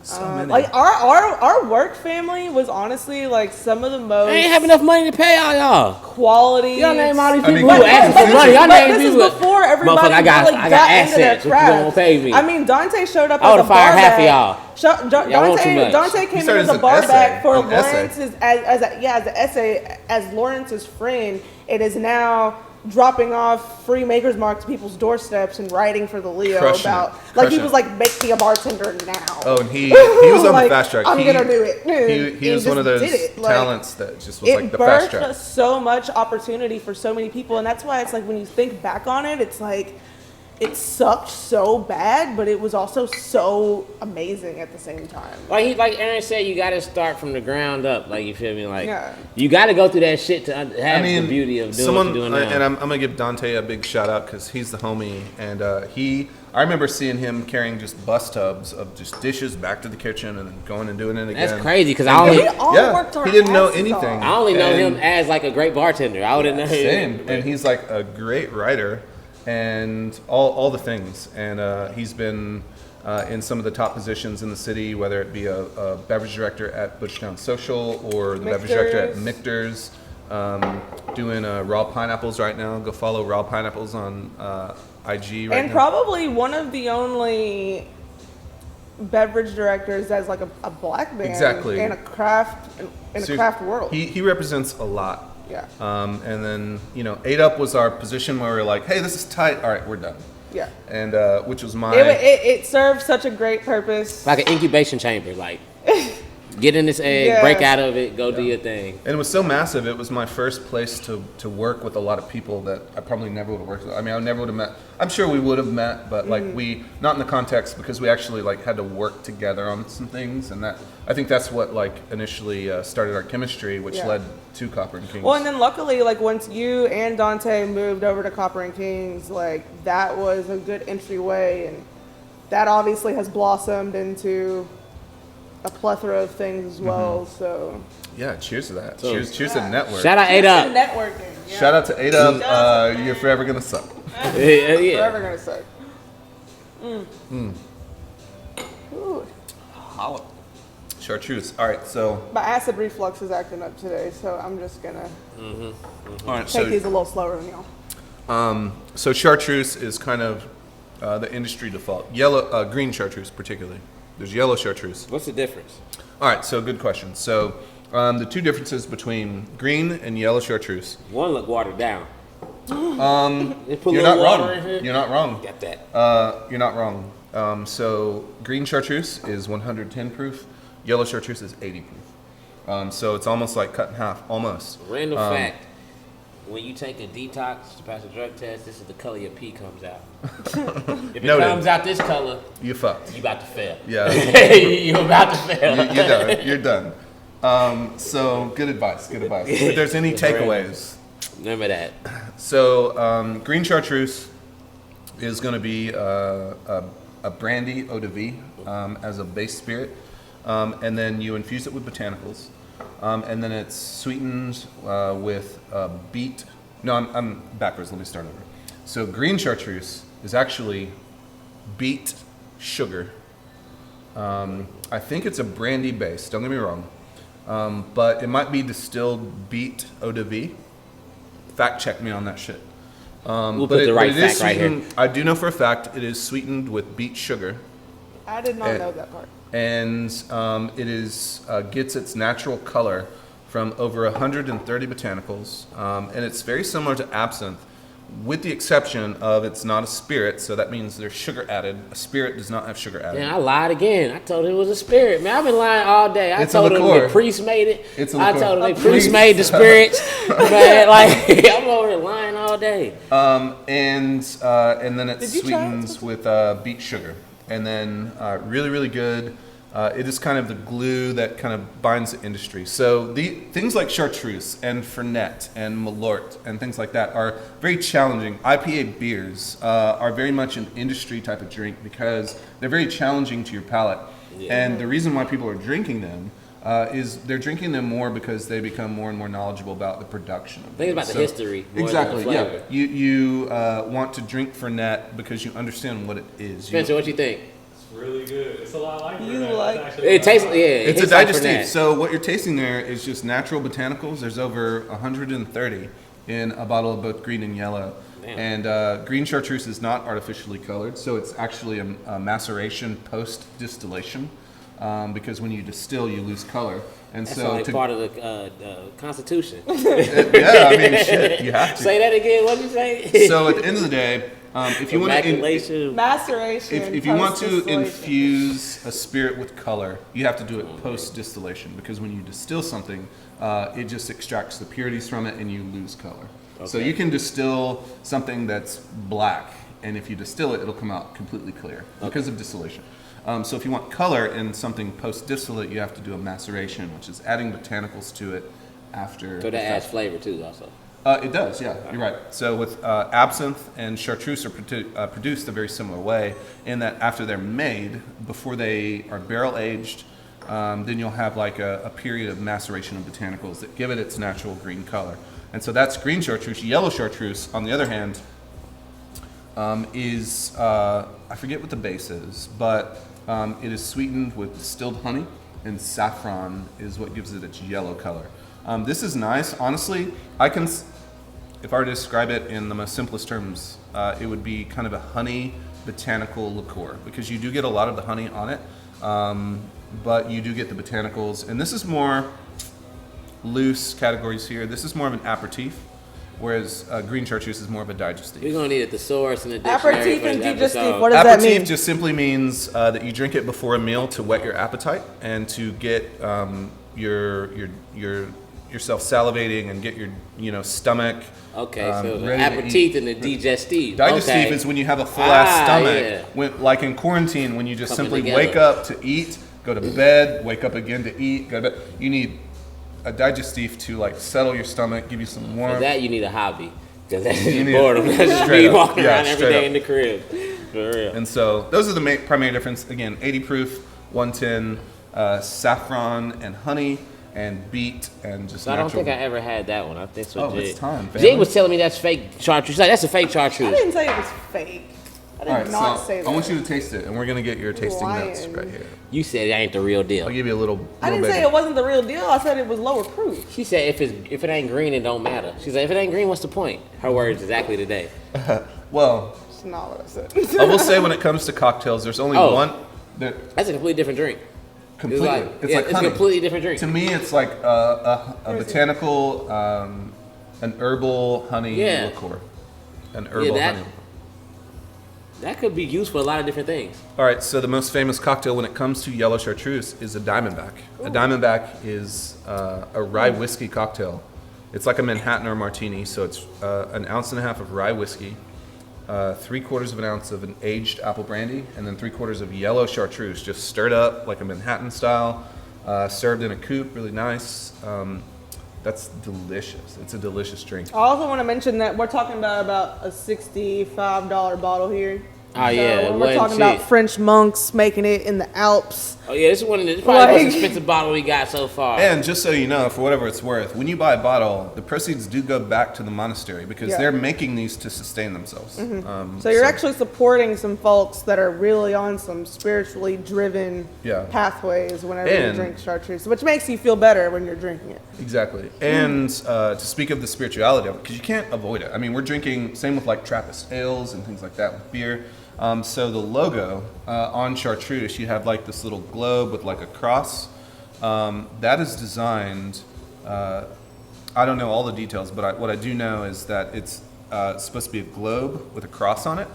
So many. Like our work family was honestly like some of the most I ain't have enough money to pay all y'all. quality. Y'all name all these I people mean, who asking for money. Y'all But name this is people. before everybody Motherfucker, I got really assets. got into their What you craft. gonna pay me? I mean, Dante showed up I as a would've fired bar half of back. y'all. Y'all want too much. Dante came in started as as a an bar essay, back for an essay. Lawrence's as an essay as Lawrence's friend. It is now dropping off free Maker's Mark to people's doorsteps and writing for the Leo Crushing about it. like he Crushing was it. like make me a bartender now. Oh, and he was on Like, the fast track. I'm gonna do it. He was one of just those did it. Like, talents that just was it like the fast track. birthed so much opportunity for so many people, and that's why it's like when you think back on it, it's like it sucked so bad, but it was also so amazing at the same time. Like Aaron said, you got to start from the ground up. Like, you feel me? Like, Yeah. you got to go through that shit to have the beauty of doing what you're doing now. And I'm gonna give Dante a big shout out because he's the homie, and I remember seeing him carrying just bus tubs of just dishes back to the kitchen and then going and doing it again. That's crazy because And I only We all worked our he didn't know asses anything. off. I only know And- him as like a great bartender. I wouldn't know him. Same. And he's like a great writer and all the things. And he's been in some of the top positions in the city, whether it be a beverage director at Butchtown Social or the beverage director at Michter's. Doing raw pineapples right now. Go follow Raw Pineapples on IG right And now. probably one of the only beverage directors that's like a black man Exactly. in a craft in a So craft world. He represents a lot. Yeah. And then 8 Up was our position where we were like, hey, this is tight. All right, we're done. Yeah. And which was my It served such a great purpose. Like an incubation chamber. Like, get in this egg, Yes. break out of it, go do your thing. and it was so massive. It was my first place to work with a lot of people that I probably never would have worked with. I mean, I never would have met. I'm sure we would have met, but like we not in the context because we actually like had to work together on some things, and that I think that's what like initially started our chemistry, which Yeah. led to Copper and Kings. Well, and then luckily, like once you and Dante moved over to Copper and Kings, like that was a good entryway, and that obviously has blossomed into a plethora of things as well. So yeah, cheers to that. So- cheers to the network. Shout out 8 Up. networking. Yeah. Shout out to 8 Up. Shout out to You're forever gonna suck. Yeah. Forever gonna suck. Ooh. Chartreuse. All right, so My acid reflux is acting up today, so I'm just gonna all right, take these a little slower than y'all. so chartreuse is kind of the industry default. Green chartreuse particularly. There's yellow chartreuse. What's the difference? All right, so good question. So the two differences between green and yellow chartreuse. One look watered down. They put a You're little not water wrong. in here. You're not wrong. Got that. You're not wrong. So green chartreuse is 110 proof. Yellow chartreuse is 80 proof. So it's almost like cut in half, almost. Random fact: when you take a detox to pass a drug test, this is the color your pee comes out. If it Noted. comes out this color, You fucked. you about to fail. Yeah. you about to fail. You're done. You're done. So good advice. Good advice. If there's any takeaways, Remember that. so green chartreuse is going to be a brandy eau de vie as a base spirit, and then you infuse it with botanicals, and then it's sweetened with beet. No, I'm backwards. Let me start over. So green chartreuse is actually beet sugar. I think it's a brandy base. Don't get me wrong. But it might be distilled beet eau de vie. Fact check me on that shit. We'll put the right it is fact right here. sweetened- I do know for a fact it is sweetened with beet sugar, I did not know that part. and it is gets its natural color from over 130 botanicals, and it's very similar to absinthe, with the exception of it's not a spirit, so that means there's sugar added. A spirit does not have sugar added. Man, I lied again. I told him it was a spirit. Man, I've been lying all day. I It's a told him liqueur. the priest made it. It's a I liqueur. told him A the priest priest. made the spirits. Man, like I'm over here lying all day. And then it Did you try it? sweetens with beet sugar, and then really, really good. It is kind of the glue that kind of binds the industry. So the things like chartreuse and fernet and malort and things like that are very challenging. IPA beers are very much an industry type of drink because they're very challenging to your palate. And the reason why people are drinking them is they're drinking them more because they become more and more knowledgeable about the production of them. Think about the history more Exactly, than the yeah. flavor. You want to drink fernet because you understand what it is. Spencer, what you think? Really good. It's a lot like You Fernet. like- It's actually It tastes, yeah. It's a tastes like digestive. Fernet. So what you're tasting there is just natural botanicals. There's over 130 in a bottle of both green and yellow. Damn. And green chartreuse is not artificially colored, so it's actually a maceration post distillation. Because when you distill, you lose color. And That's so like part of the Constitution. yeah, I mean, shit, you have to. Say that again. What did you say? So at the end of the day, if you want to Immaculation. Maceration. if you want to post-distillation. infuse a spirit with color, you have to do it post distillation, because when you distill something, it just extracts the purities from it and you lose color. So Okay. you can distill something that's black, and if you distill it, it'll come out completely clear because of distillation. So if you want color in something post distillate, you have to do a maceration, which is adding botanicals to it after. So that adds flavor too, also. It does, yeah, you're right. So with absinthe and chartreuse are produced a very similar way, in that after they're made, before they are barrel aged, then you'll have like a period of maceration of botanicals that give it its natural green color. And so that's green chartreuse. Yellow chartreuse, on the other hand, is, I forget what the base is, but it is sweetened with distilled honey, and saffron is what gives it its yellow color. This is nice. Honestly, if I were to describe it in the most simplest terms, it would be kind of a honey botanical liqueur, because you do get a lot of the honey on it, but you do get the botanicals. And this is more loose categories here. This is more of an aperitif, whereas green chartreuse is more of a digestive. We're gonna need a thesaurus and a dictionary Aperitif for and this digestive. episode. What does that mean? Aperitif just simply means that you drink it before a meal to whet your appetite and to get yourself salivating and get your stomach. Okay, so the ready to aperitif and the digestive. Digestive Okay. is when you have a full ass stomach. yeah. When, like in quarantine, when you just Coming simply together. wake up to eat, go to bed, wake up again to eat, go to bed. You need a digestive to like settle your stomach, give you some For warmth. that, you need a hobby. Because that's You just need- boredom. That's just straight me up. walking Yeah, around every straight day up. in the crib. For real. And so those are the primary difference. Again, 80 proof, 110, saffron and honey and beet and just So I don't natural. think I ever had that one. I think so. Oh, Jig. it's time, Jig family. was telling me that's fake chartreuse. She's like, that's a fake I chartreuse. didn't say it was fake. I did not say that. I want you to taste it, and we're gonna get your tasting notes Lying. right here. You said it ain't the real deal. I'll give you a little. I didn't say it wasn't the real deal. I said it was lower proof. She said if it ain't green, it don't matter. She said if it ain't green, what's the point? Her words exactly today. Well, That's not what I said. I will say when it comes to cocktails, there's only one. That's a completely different drink. Completely, it's like it's honey. a completely different drink. To me, it's like a botanical, an herbal honey liqueur. An herbal honey. That could be used for a lot of different things. All right, so the most famous cocktail when it comes to yellow chartreuse is a Diamondback. Ooh. A Diamondback is a rye whiskey cocktail. It's like a Manhattan or martini, so it's 1.5 ounces of rye whiskey, 3/4 of an ounce of an aged apple brandy, and then 3/4 of yellow chartreuse, just stirred up like a Manhattan style, served in a coupe, really nice. That's delicious. It's a delicious drink. I also want to mention that we're talking about a $65 bottle here. Oh, yeah. We're talking about French monks making it in the Alps. Oh, yeah, this is one of the probably the most expensive bottle we got so far. And just so you know, for whatever it's worth, when you buy a bottle, the proceeds do go back to the monastery because they're making these to sustain themselves. Mm-hmm. So you're actually supporting some folks that are really on some spiritually driven pathways whenever you drink chartreuse, which makes you feel better when you're drinking it. Exactly. And to speak of the spirituality of it, because you can't avoid it. I mean, we're drinking, same with like Trappist ales and things like that with beer. So the logo on chartreuse, you have like this little globe with like a cross. That is designed, I don't know all the details, but what I do know is that it's supposed to be a globe with a cross on it.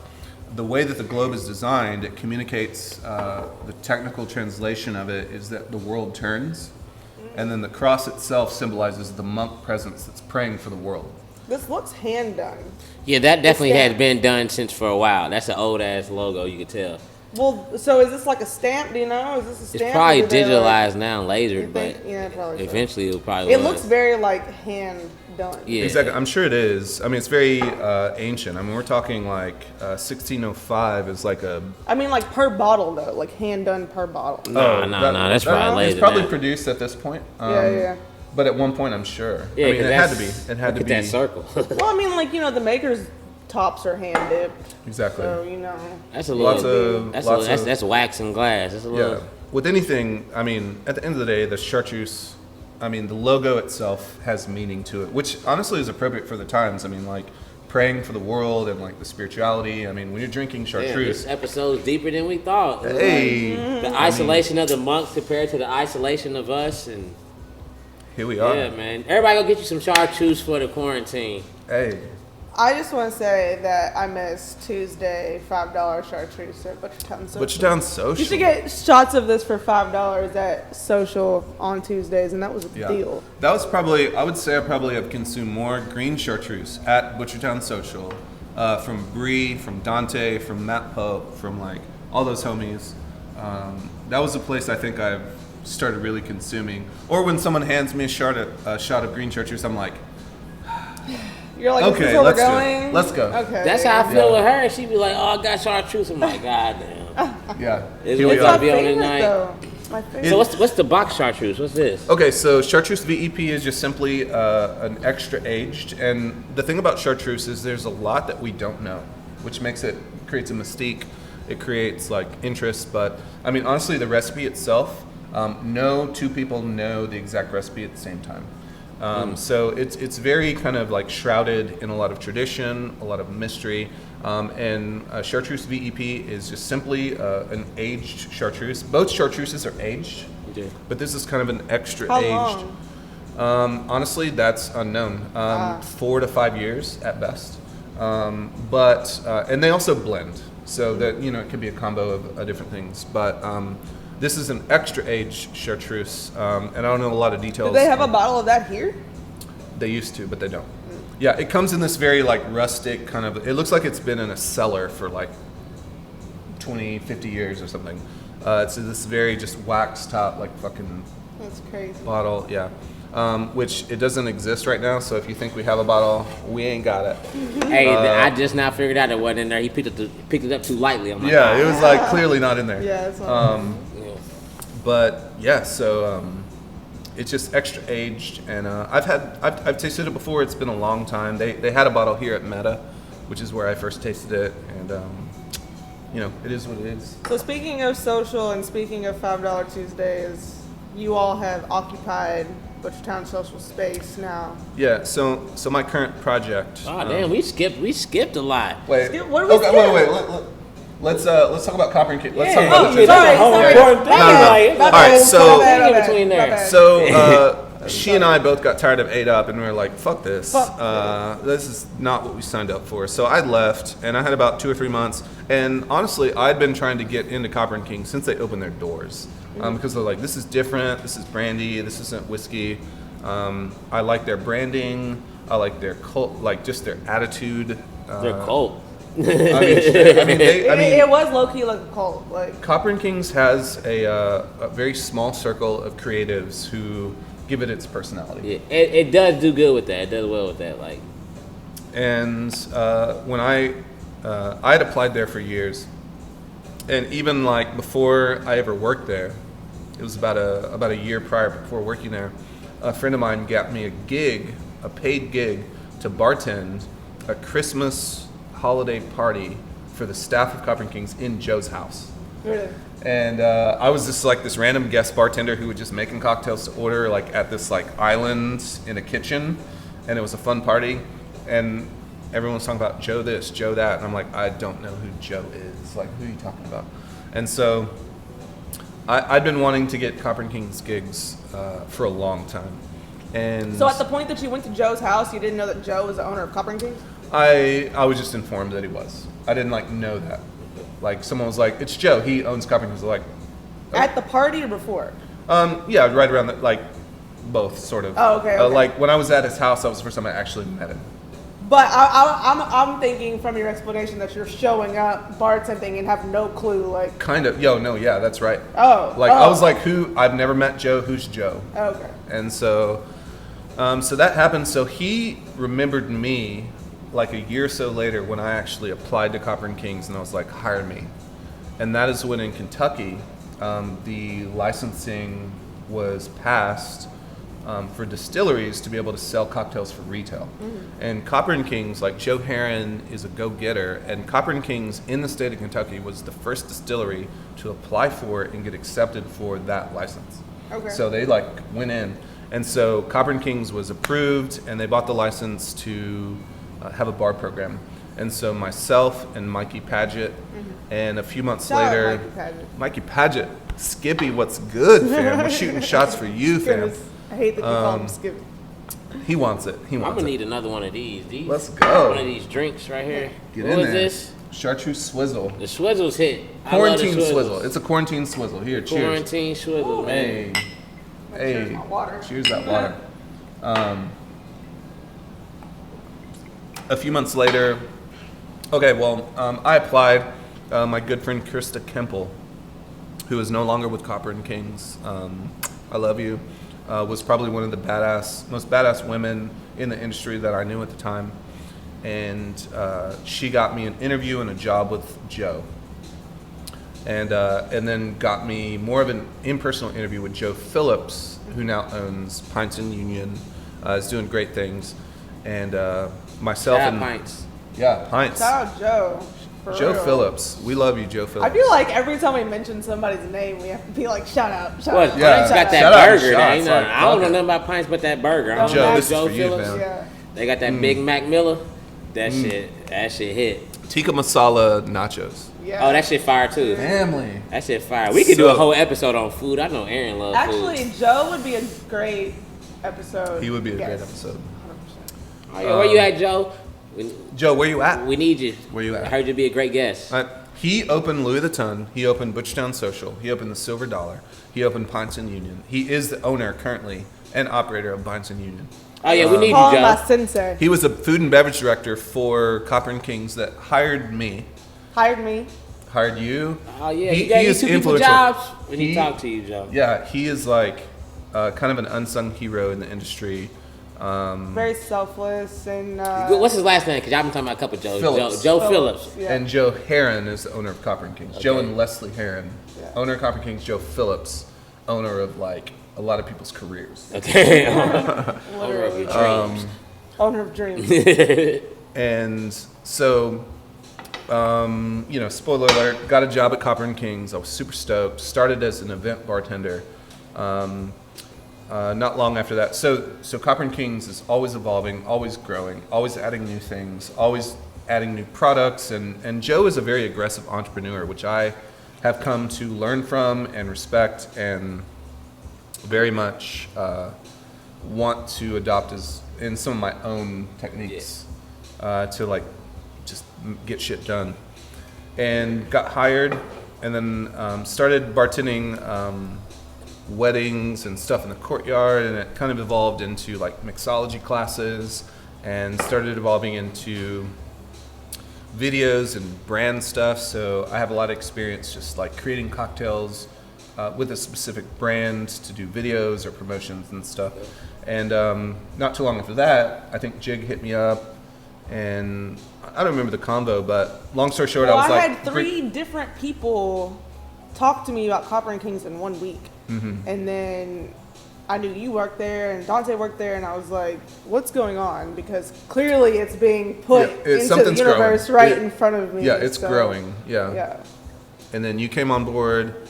The way that the globe is designed, it communicates, the technical translation of it is that the world turns, and then the cross itself symbolizes the monk presence that's praying for the world. This looks hand done. Yeah, that definitely has been done since for a while. That's an old ass logo, you can tell. Well, so is this like a stamp? Do you know? Is this a stamp? It's probably digitalized now, lasered, but probably eventually it'll probably. It looks very like hand done. Yeah, exactly. I'm sure it is. I mean, it's very ancient. I mean, we're talking like 1605 is like a. I mean, like per bottle though, like hand done per bottle. No, that's probably lasered. It's probably produced at this point. Yeah. But at one point, I'm sure. Yeah, I mean, it had to be. It had to be that circle. Well, I mean, like the maker's tops are hand dipped. Exactly. So that's a little. That's wax and glass. That's a little. Yeah. With anything, I mean, at the end of the day, the chartreuse. I mean, the logo itself has meaning to it, which honestly is appropriate for the times. I mean, like praying for the world and like the spirituality. I mean, when you're drinking chartreuse, this episode's deeper than we thought. Hey, the isolation of the monks compared to the isolation of us, and here we are. Yeah, man. Everybody go get you some chartreuse for the quarantine. Hey. I just want to say that I missed Tuesday $5 chartreuse at Butchertown Social. Butchertown Social. You should get shots of this for $5 at Social on Tuesdays, and that was a deal. That was probably, I would say I probably have consumed more green chartreuse at Butchertown Social from Bree, from Dante, from Matt Pope, from like all those homies. That was a place I think I've started really consuming. Or when someone hands me a shot of green chartreuse, I'm like, you're like, okay, this is where we're going? Let's go. Okay. That's how I feel with her. She'd be like, oh, I got chartreuse. I'm like, God damn. Yeah. It's gonna be on tonight. My favorite. So what's the box chartreuse? What's this? Okay, so chartreuse VEP is just simply an extra aged. And the thing about chartreuse is there's a lot that we don't know, which creates a mystique. It creates like interest. But I mean, honestly, the recipe itself, no two people know the exact recipe at the same time. So it's very kind of like shrouded in a lot of tradition, a lot of mystery, and chartreuse VEP is just simply an aged chartreuse. Both chartreuses are aged, but this is kind of an extra How aged. Long? Honestly, that's unknown. 4 to 5 years at best, but and they also blend, so that it could be a combo of different things, but. This is an extra aged chartreuse, and I don't know a lot of details. Do they have a bottle of that here? They used to, but they don't. Yeah, it comes in this very like rustic kind of. It looks like it's been in a cellar for like 20, 50 years or something. It's this very just wax top like fucking. That's crazy. Bottle, yeah. Which it doesn't exist right now. So if you think we have a bottle, we ain't got it. Hey, I just now figured out it wasn't in there. He picked it up too lightly. I'm like, yeah, it was like clearly not in there. Yeah, that's But yeah, so it's just extra aged, and I've tasted it before. It's been a long time. They had a bottle here at Meta, which is where I first tasted it, and it is what it is. So speaking of social and speaking of $5 Tuesdays, you all have occupied Butchertown social space now. Yeah. So my current project. Oh damn, we skipped a lot. Wait. What did we skip? Wait. Let's talk about Copper and King. Let's talk Yeah. about Oh, the sorry, That's a whole sorry. important thing. No. Like, My All right, bad, so- my bad, my in bad, between my there. bad. So she and I both got tired of 8 Up, and we were like, "Fuck this! Fuck. This is not what we signed up for." So I left, and I had about 2 or 3 months. And honestly, I'd been trying to get into Copper and King since they opened their doors, because they're like, "This is different. This is brandy. This isn't whiskey." I like their branding. I like their cult, like just their attitude. they're cold. It was low key like a cult. Like Copper and Kings has a very small circle of creatives who give it its personality. Yeah, it does do good with that. It does well with that. Like, And when I had applied there for years, and even like before I ever worked there, it was about a year prior before working there, a friend of mine got me a paid gig to bartend a Christmas holiday party for the staff of Copper and Kings in Joe's house. really. And I was just like this random guest bartender who was just making cocktails to order like at this like island in a kitchen, and it was a fun party. And everyone was talking about Joe this, Joe that, and I'm like, I don't know who Joe is. Like, who are you talking about? And so I'd been wanting to get Copper and Kings gigs for a long time. And So at the point that you went to Joe's house, you didn't know that Joe was the owner of Copper and Kings? I was just informed that he was. I didn't like know that. Like someone was like, "It's Joe. He owns Copper and Kings." I was like, At the party or before? yeah, right around that, like both sort of. Oh, okay, okay. Like when I was at his house, that was the first time I actually met him. But I'm thinking from your explanation that you're showing up bartending and have no clue. Like, Kind of. Yeah, that's right. oh, Like oh. I was like, "Who? I've never met Joe. Who's Joe?" Okay. And so that happened. So he remembered me like a year or so later when I actually applied to Copper and Kings, and I was like, "Hire me." And that is when in Kentucky, the licensing was passed for distilleries to be able to sell cocktails for retail. And Copper and Kings, like Joe Heron is a go-getter, and Copper and Kings in the state of Kentucky was the first distillery to apply for it and get accepted for that license. Okay. So they like went in, and so Copper and Kings was approved, and they bought the license to have a bar program. And so myself and Mikey Paget, and a few months Shout out later, Mikey Paget. Mikey Paget, Skippy, what's good, fam? We're shooting shots for you, fam. Goodness, I hate that you call him Skippy. He wants it. He I'm wants gonna it. need another one of these. Let's go. One of these drinks right here. Get What in is there. this? Chartreuse swizzle. The Swizzles hit. I love the Quarantine Swizzles. swizzle. It's a quarantine swizzle. Here, cheers. Quarantine Swizzle, man. Hey. Hey. Cheers my water. Cheers that water. A few months later, I applied. My good friend Krista Kemple, who is no longer with Copper and Kings, I love you, was probably one of the most badass women in the industry that I knew at the time. And she got me an interview and a job with Joe. And then got me more of an impersonal interview with Joe Phillips, who now owns Pints and Union, is doing great things. And myself Shout out and Pints. yeah, Pints. Shout out Joe. For Joe real. Phillips, we love you, Joe Phillips. I feel like every time we mention somebody's name, we have to be like, shout out, shout What? out. Yeah. Pints got that Shout out burger. shots, They ain't like, I don't know fuck it. nothing about Pints but that burger. I don't Joe, know this is Joe for you, Phillips. fam. Yeah. They got that Big Mac Miller. That shit hit. Tikka masala nachos. Yeah. Oh, that shit fire too. Family. That shit fire. We could do a So- whole episode on food. I know Aaron loves Actually, food. Joe would be a great episode. He would be a great guest. episode. 100%. Oh, yeah, where you at, Joe? Joe, where you at? We need you. Where you at? I heard you'd be a great guest. He opened Louis the Ton. He opened Butchertown Social. He opened the Silver Dollar. He opened Pints and Union. He is the owner currently and operator of Pints and Union. Oh yeah, we need you, Call him my Joe. sensei. He was the food and beverage director for Copper and Kings that hired me, Hired me. hired you. Oh yeah, He he gave you is 2 people influential. jobs when he He- talked to you, Joe. Yeah, he is like kind of an unsung hero in the industry. Very selfless and. What's his last name? Because y'all been talking about a couple Joes. Phillips. Joe Phillips. Yeah. And Joe Heron is the owner of Copper and Kings. Joe Okay. and Leslie Heron, Yeah. owner of Copper and Kings. Joe Phillips, owner of like a lot of people's careers. Okay. Owner of your dreams. Owner of dreams. And so Spoiler alert, got a job at Copper and Kings. I was super stoked. Started as an event bartender. Not long after that. So Copper and Kings is always evolving, always growing, always adding new things, always adding new products. And Joe is a very aggressive entrepreneur, which I have come to learn from and respect and very much want to adopt in some of my own techniques to like just get shit done. And got hired and then started bartending weddings and stuff in the courtyard, and it kind of evolved into like mixology classes and started evolving into videos and brand stuff. So I have a lot of experience just like creating cocktails with a specific brand to do videos or promotions and stuff. And not too long after that, I think Jigg hit me up, and I don't remember the convo, but long story short, I was like... I had 3 different people talk to me about Copper and Kings in 1 week. Mm-hmm. And then I knew you worked there and Dante worked there, and I was like, what's going on? Because clearly it's being put into the universe in front of me. Yeah, it's growing. Yeah. And then you came on board,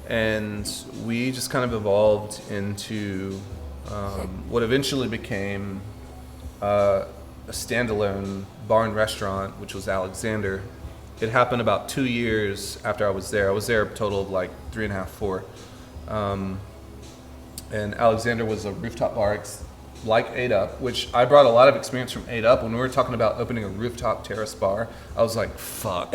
and we just kind of evolved into what eventually became a standalone bar and restaurant, which was Alexander. It happened about 2 years after I was there. I was there a total of like 3.5, 4. And Alexander was a rooftop bar like 8 Up, which I brought a lot of experience from 8 Up. When we were talking about opening a rooftop terrace bar, I was like, fuck.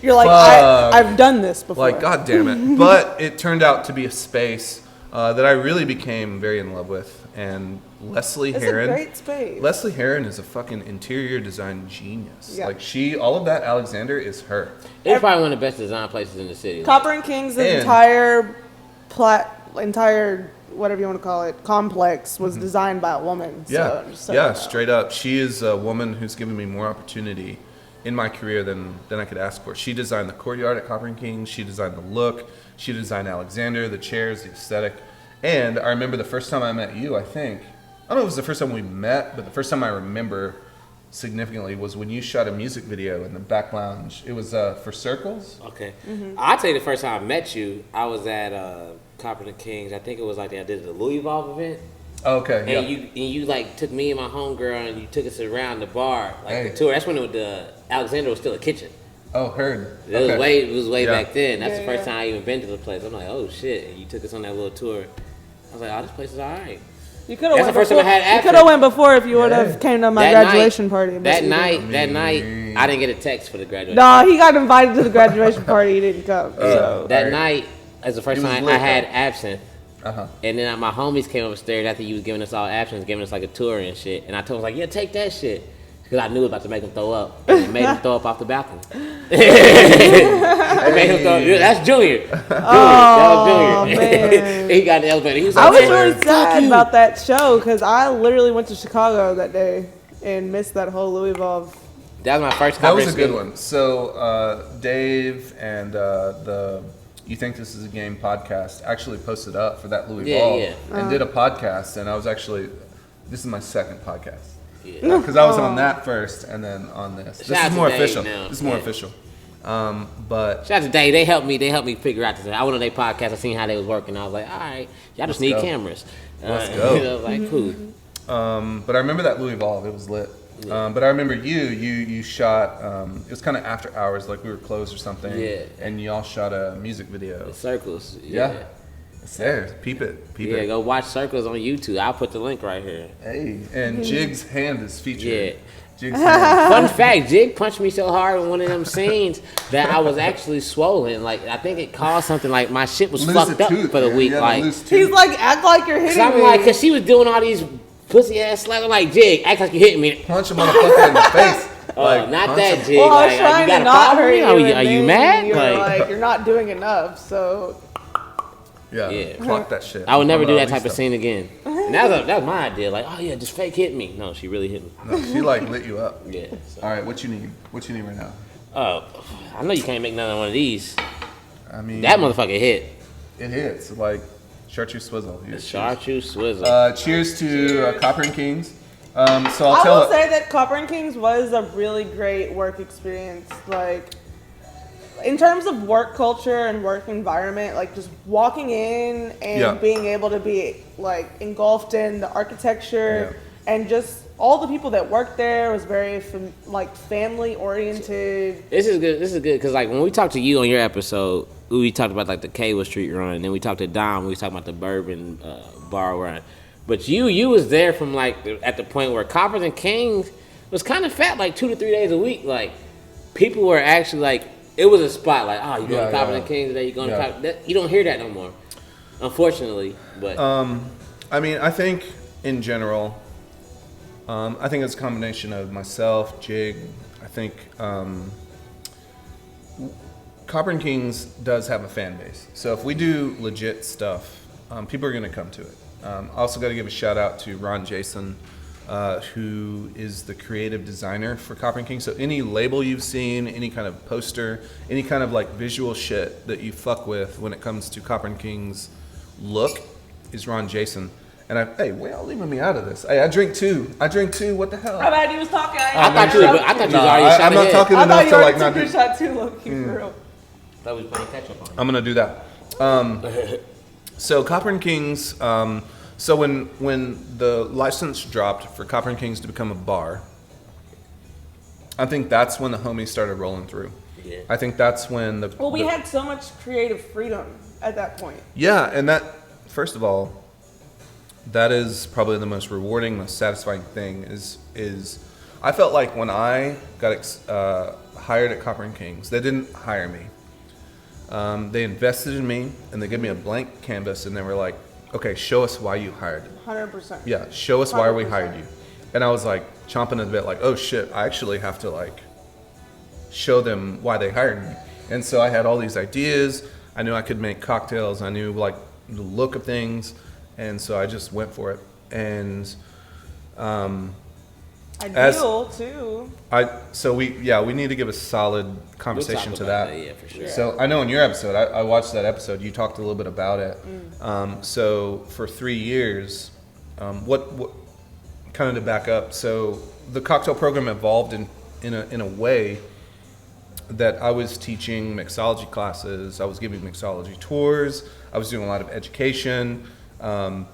You're like, I've done this before. Like, God damn it. But it turned out to be a space that I really became very in love with. And Leslie Heron. It's a great space. Leslie Heron is a fucking interior design genius. Yeah. Like all of that Alexander is her. It's probably one of the best design places in the city. Copper and Kings, the entire whatever you want to call it, complex was designed by a woman. Yeah, so straight up. She is a woman who's given me more opportunity in my career than I could ask for. She designed the courtyard at Copper and Kings. She designed the look. She designed Alexander, the chairs, the aesthetic. And I remember the first time I met you, I don't know if it was the first time we met, but the first time I remember significantly was when you shot a music video in the back lounge. It was for Circles. Okay. Mm-hmm. I'll tell you the first time I met you, I was at Copper and Kings. I think it was like I did the Louisville event. Okay, and you like took me and my homegirl and you took us around the bar, like the tour. That's when Alexander was still a kitchen. Oh, heard. It was way back then. That's the first time I even been to the place. I'm like, oh shit. And you took us on that little tour. I was like, oh, this place is all right. You could have went before if you would have came to my graduation party. That night, I didn't get a text for the graduation. No, he got invited to the graduation party. He didn't come. That night, as the first time I had absinthe. Uh-huh. And then my homies came upstairs after you was giving us all absinthe, giving us like a tour and shit. And I told him, like, yeah, take that shit. Because I knew it was about to make him throw up. And it made him throw up off the balcony. It made him throw up. That's Junior. That was Junior. Man. He got in the elevator. He was like, I was really sad about that show because I literally went to Chicago that day and missed that whole Louisville. That was my first time. That was a good one. So Dave and the You Think This Is a Game podcast actually posted up for that Louisville and did a podcast. And I was actually, this is my second podcast. Because I was on that first and then on this. This is more official. This is more official. But shout out to Dave. They helped me figure out this. I went on their podcast. I seen how they was working. I was like, all right, y'all just need cameras. Let's go. I was like, cool. But I remember that Louisville. It was lit. But I remember you shot. It was kind of after hours, like we were closed or something. Yeah. And y'all shot a music video. The Circles. Yeah. It's there. Peep it. Yeah, go watch Circles on YouTube. I'll put the link right here. Hey, and Jigg's hand is featured. Yeah. Jigg's hand. Fun fact, Jigg punched me so hard in one of them scenes that I was actually swollen. Like, I think it caused something like my shit was fucked up for the week. Like, he's like, act like you're hitting me. I'm like, because she was doing all these pussy ass slaps. I'm like, Jigg, act like you're hitting me. Punch him motherfucker in the face. Like, not that, Jigg. Well, I was trying to not hurt you. Are you mad? You're like, you're not doing enough, so... Yeah, clock that shit. I would never do that type of scene again. And that was my idea. Like, oh yeah, just fake hit me. No, she really hit me. No, she like lit you up. Yeah. So. All right, what you need? What you need right now? I know you can't make none of one of these. I mean, that motherfucker hit. It hits like chartreuse swizzle. Chartreuse swizzle. Cheers to Copper and Kings. So I'll I tell will say that Copper and Kings was a really great work experience. Like, in terms of work culture and work environment, like just walking in and being able to be like engulfed in the architecture and just all the people that worked there was very family oriented. This is good. This is good because like when we talked to you on your episode, we talked about like the Kayla Street run, and then we talked to Dom. We was talking about the Bourbon bar run. But you was there from like at the point where Coppers and Kings was kind of fat, like 2 to 3 days a week. Like people were actually like, it was a spot. Like, oh, you going to Coppers and Kings today? You going to Coppers? You don't hear that no more, unfortunately. But I mean, I think in general, I think it's a combination of myself, Jigg. I think Copper and Kings does have a fan base. So if we do legit stuff, people are going to come to it. Also got to give a shout out to Ron Jason, who is the creative designer for Copper and Kings. So any label you've seen, any kind of poster, any kind of like visual shit that you fuck with when it comes to Copper and Kings look is Ron Jason. And hey, why y'all leaving me out of this? Hey, I drink too. What the hell? How bad he was talking? I thought you was already shot I'm not ahead. talking I enough thought you to like already not took do. your shot too, Loki, for real. That was playing catch up on. I'm gonna do that. So Copper and Kings. So when the license dropped for Copper and Kings to become a bar, I think that's when the homies started rolling through. Yeah. I think that's when we had so much creative freedom at that point. Yeah, and that, first of all, that is probably the most rewarding, most satisfying thing is I felt like when I got hired at Copper and Kings, they didn't hire me. They invested in me, and they gave me a blank canvas, and they were like, okay, show us why you hired. 100%. Yeah, show us why 100%. we hired you. And I was like chomping at the bit, like, oh shit, I actually have to like show them why they hired me. And so I had all these ideas. I knew I could make cocktails. I knew like the look of things. And so I just went for it. And Ideal too. we need to give a solid conversation We'll to talk about that. yeah, for sure. So I know in your episode, I watched that episode. You talked a little bit about it. So for 3 years, what kind of to back up? So the cocktail program evolved in a way that I was teaching mixology classes. I was giving mixology tours. I was doing a lot of education, and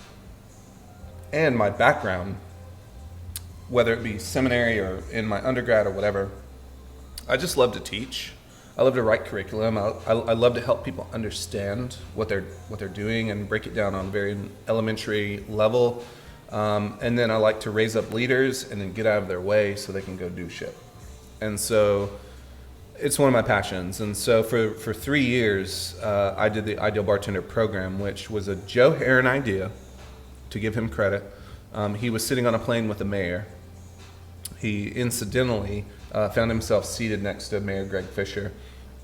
my background, whether it be seminary or in my undergrad or whatever, I just love to teach. I love to write curriculum. I love to help people understand what they're doing and break it down on a very elementary level. And then I like to raise up leaders and then get out of their way so they can go do shit. And so it's one of my passions. And so for 3 years, I did the Ideal Bartender program, which was a Joe Heron idea, to give him credit. He was sitting on a plane with the mayor. He incidentally found himself seated next to Mayor Greg Fisher.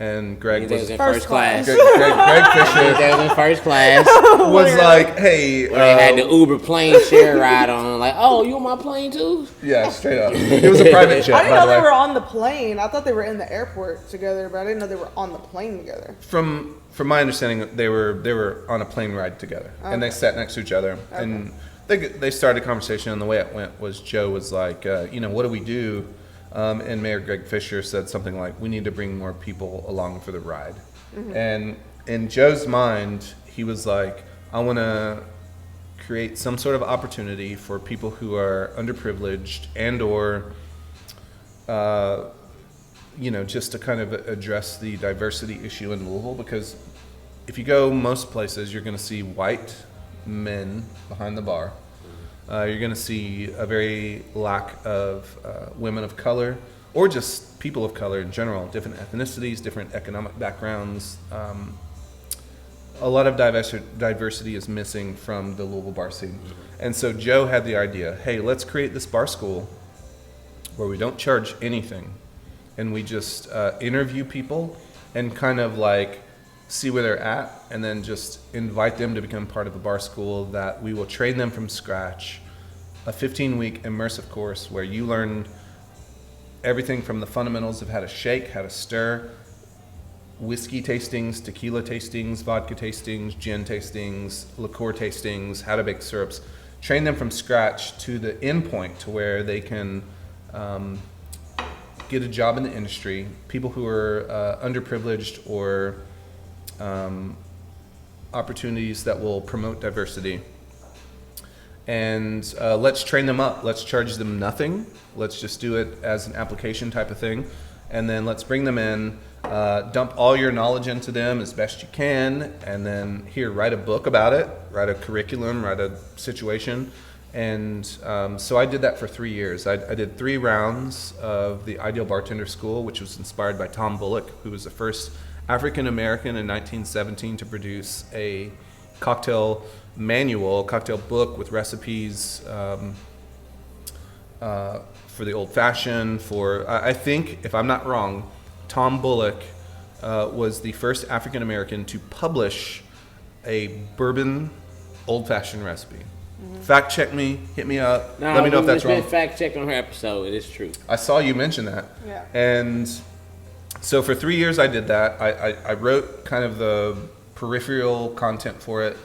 And Greg was in first class. Greg Fisher That was in first class. was like, hey. They had the Uber plane share ride on. Like, oh, you on my plane too? Yeah, straight up. It was a private jet, I didn't by know the they way. were on the plane. I thought they were in the airport together, but I didn't know they were on the plane together. From my understanding, they were on a plane ride together, and they sat next to each other. Okay. And they started a conversation, and the way it went was Joe was like, what do we do? And Mayor Greg Fisher said something like, we need to bring more people along for the ride. And in Joe's mind, he was like, I want to create some sort of opportunity for people who are underprivileged and or, just to kind of address the diversity issue in Louisville. Because if you go most places, you're going to see white men behind the bar. You're going to see a very lack of women of color, or just people of color in general, different ethnicities, different economic backgrounds. A lot of diversity is missing from the Louisville bar scene. And so Joe had the idea, hey, let's create this bar school where we don't charge anything, and we just interview people and kind of like see where they're at, and then just invite them to become part of a bar school that we will train them from scratch. A 15-week immersive course where you learn everything from the fundamentals of how to shake, how to stir, whiskey tastings, tequila tastings, vodka tastings, gin tastings, liqueur tastings, how to bake syrups, train them from scratch to the end point to where they can get a job in the industry. People who are underprivileged or opportunities that will promote diversity. And let's train them up. Let's charge them nothing. Let's just do it as an application type of thing. And then let's bring them in, dump all your knowledge into them as best you can, and then here, write a book about it, write a curriculum, write a situation. And so I did that for 3 years. I did 3 rounds of the Ideal Bartender School, which was inspired by Tom Bullock, who was the first African American in 1917 to produce a cocktail manual, cocktail book with recipes for the old fashioned. For I think, if I'm not wrong, Tom Bullock was the first African American to publish a bourbon old fashioned recipe. Fact check me, hit me up, let me know if that's wrong. It's been fact checked on her episode. It is true. I saw you mention that. Yeah. And so for 3 years I did that. I wrote kind of the peripheral content for it.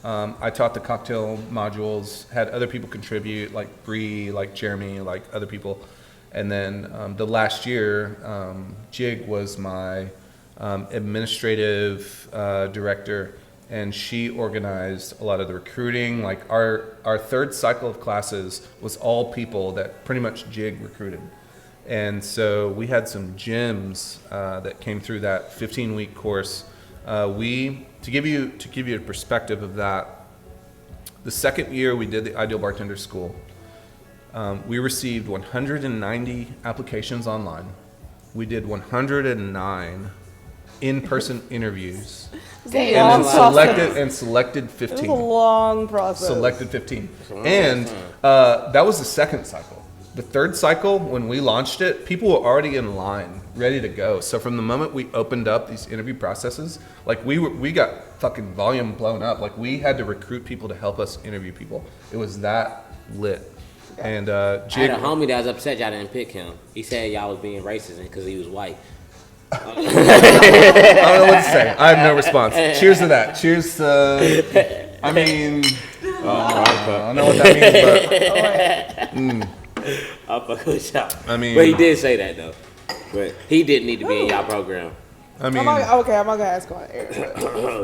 I taught the cocktail modules, had other people contribute, like Bree, like Jeremy, like other people. And then the last year, Jigg was my administrative director, and she organized a lot of the recruiting. Like our third cycle of classes was all people that pretty much Jigg recruited. And so we had some gems that came through that 15-week course. To give you a perspective of that, the second year we did the Ideal Bartender School, we received 190 applications online. We did 109 in-person interviews. Damn. And selected 15. It was a long process. Selected 15. And that was the second cycle. The third cycle, when we launched it, people were already in line, ready to go. So from the moment we opened up these interview processes, like we got fucking volume blown up. Like we had to recruit people to help us interview people. It was that lit. And I Jigg, had a homie that was upset y'all didn't pick him. He said y'all was being racist because he was white. I don't know what to say. I have no response. Cheers to that. Cheers to, I mean, I don't know what that means, but. I'll fuck with y'all. I mean, but he did say that though. But he didn't need to be in y'all program. I mean, I'm not gonna ask on air.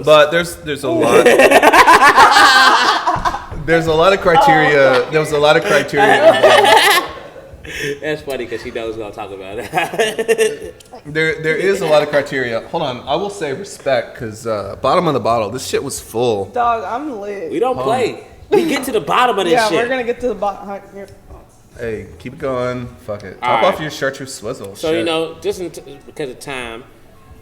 but there's a lot. There's a lot of criteria. There was a lot of criteria. That's funny because he knows we're gonna talk about it. There is a lot of criteria. Hold on, I will say respect because bottom of the bottle. This shit was full. Dog, I'm lit. We don't play. We get to the bottom of this shit. Yeah, we're gonna get to the bottom. Hey, keep it going. Fuck it. All Top right. off your chartreuse swizzle. So Shit. you know, just because of time,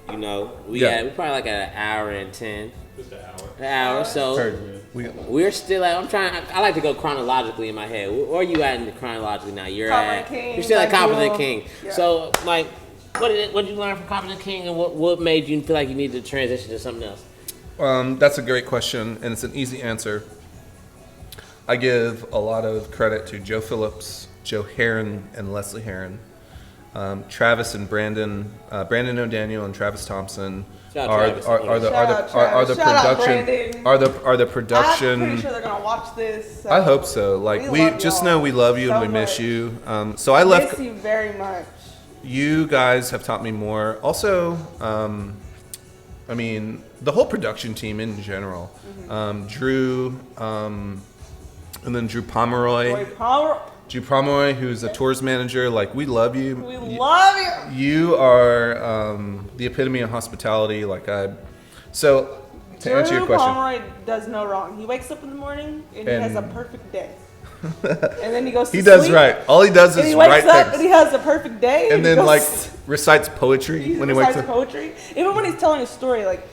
you know, we probably like at 1 hour and 10. Just an hour. An hour. So Heard. we're still at. I like to go chronologically in my head. Where are you at in the chronologically now? You're Competent at. King, You're still at Competent Ideal. King. Yeah. So like, what did you learn from Competent King, and what made you feel like you needed to transition to something else? That's a great question, and it's an easy answer. I give a lot of credit to Joe Phillips, Joe Heron, and Leslie Heron. Travis and Brandon O'Daniel and Travis Thompson are the production. I'm pretty sure they're gonna watch this. So I hope so. Like we love just y'all know we love you so and we miss much. you. So I left. Miss you very much. You guys have taught me more. Also, I mean the whole production team in general. Drew, and then Drew Pomeroy. Drew Pomeroy, who's a tours manager, like we love you. We love you. You are the epitome of hospitality. So to answer your Drew question, Pomeroy does no wrong. He wakes up in the morning and he has a perfect day. And then he goes to he sleep. does right. All he does And is he wakes write up and things, he has a perfect day. and he then goes- recites poetry he when he wakes recites up. poetry. Even when he's telling a story, like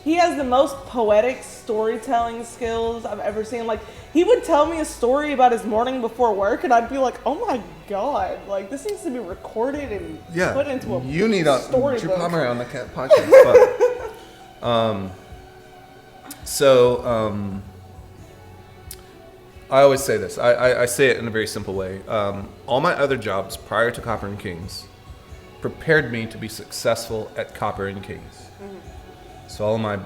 he has the most poetic storytelling skills I've ever seen. Like he would tell me a story about his morning before work, and I'd be like, "Oh my god! Like this needs to be recorded and put into a you need a storybook." Drew Pomeroy on the podcast. I always say this. I say it in a very simple way. All my other jobs prior to Copper and Kings prepared me to be successful at Copper and Kings. So all of my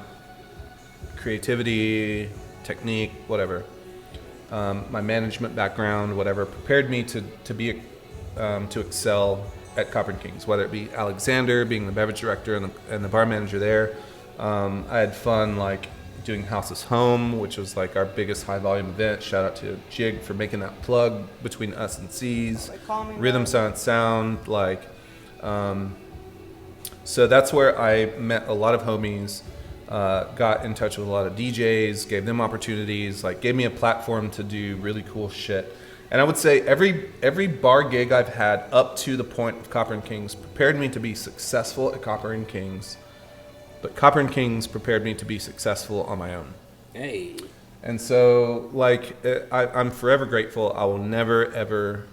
creativity, technique, whatever. my management background, whatever, prepared me to excel at Copper and Kings, whether it be Alexander being the beverage director and the bar manager there. I had fun like doing House's Home, which was like our biggest high volume event. Shout out to Jigg for making that plug between us and C's. Rhythm, Silent Sound, like. So that's where I met a lot of homies, got in touch with a lot of DJs, gave them opportunities, like gave me a platform to do really cool shit. And I would say every bar gig I've had up to the point of Copper and Kings prepared me to be successful at Copper and Kings, but Copper and Kings prepared me to be successful on my own. Hey. And so, like, I'm forever grateful. I will never, ever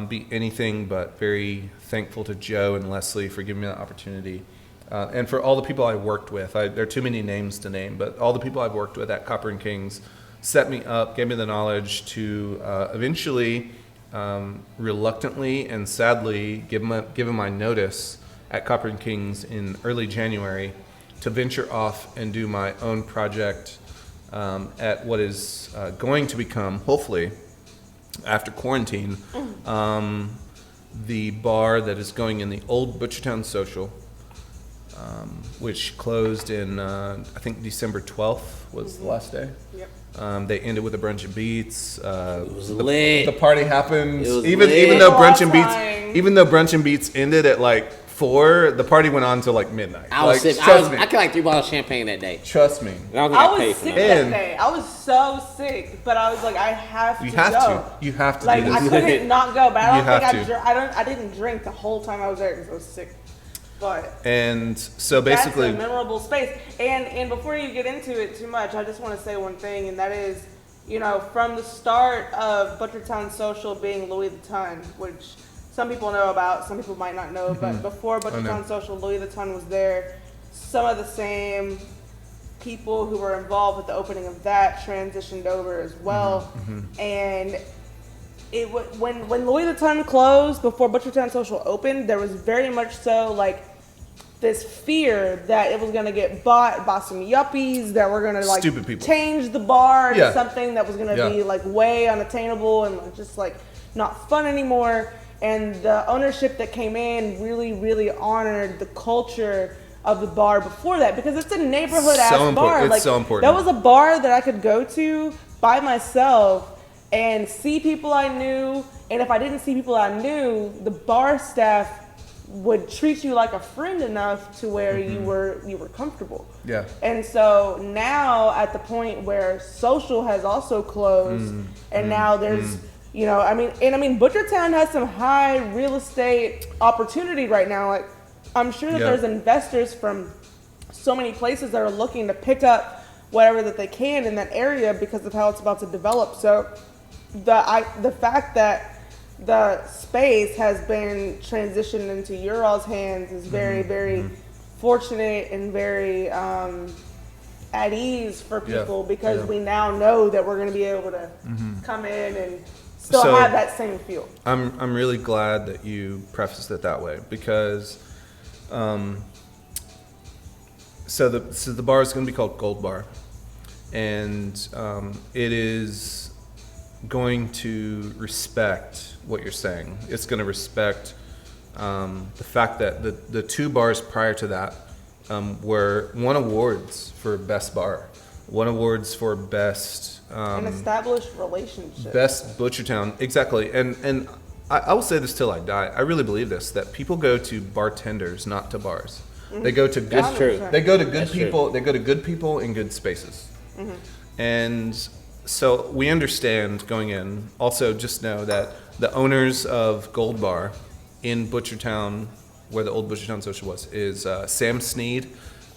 be anything but very thankful to Joe and Leslie for giving me the opportunity. And for all the people I worked with. There are too many names to name, but all the people I've worked with at Copper and Kings set me up, gave me the knowledge to eventually, reluctantly and sadly, give them my notice at Copper and Kings in early January to venture off and do my own project at what is going to become, hopefully, after quarantine, the bar that is going in the old Butchertown Social, which closed in, I think December 12th was the last day. Yep. They ended with a brunch and beats. It was lit. The party happened. It was Even lit. though Crying. brunch and beats ended at like 4, the party went on till like midnight. I was like, sick. trust me. I got like 3 bottles of champagne that day. Trust me. I don't think I I paid was for sick that. And- that day. I was so sick, but I was like, I have to You have go. to. You have to Like do I this. couldn't not go, but You I have don't to. think I didn't drink the whole time I was there because I was sick. But And so basically, that's a memorable space. And before you get into it too much, I just want to say one thing, and that is, from the start of Butchertown Social being Louis Vuitton, which some people know about, some people might not know, but before Butchertown Social, Louis Vuitton was there. Some of the same people who were involved with the opening of that transitioned over as well. And when Louis Vuitton closed before Butchertown Social opened, there was very much so like this fear that it was going to get bought by some yuppies that were going to like Stupid people. change the bar Yeah. to something that was going to Yeah. be like way unattainable and just like not fun anymore. And the ownership that came in really, really honored the culture of the bar before that, because it's a neighborhood ass So important. bar. It's Like, so important. that was a bar that I could go to by myself and see people I knew. And if I didn't see people I knew, the bar staff would treat you like a friend enough to where you were comfortable. Yeah. And so now at the point where Social has also closed, and now there's Butchertown has some high real estate opportunity right now. Like, I'm sure that Yeah. there's investors from so many places that are looking to pick up whatever that they can in that area because of how it's about to develop. So the fact that the space has been transitioned into your all's hands is very, very fortunate and very at ease for people, because we now know that we're going to be able to come in and still So- have that same feel. I'm really glad that you prefaced it that way, because so the bar is going to be called Gold Bar, and it is going to respect what you're saying. It's going to respect the fact that the 2 bars prior to that won awards for best bar, won awards for best An established relationship. best Butchertown, exactly. And I will say this till I die. I really believe this, that people go to bartenders, not to bars. They go to good. That's true. They go to good That's true. people. They go to good people in good spaces. And so we understand going in. Also, just know that the owners of Gold Bar in Butchertown, where the old Butchertown Social was, is Sam Sneed.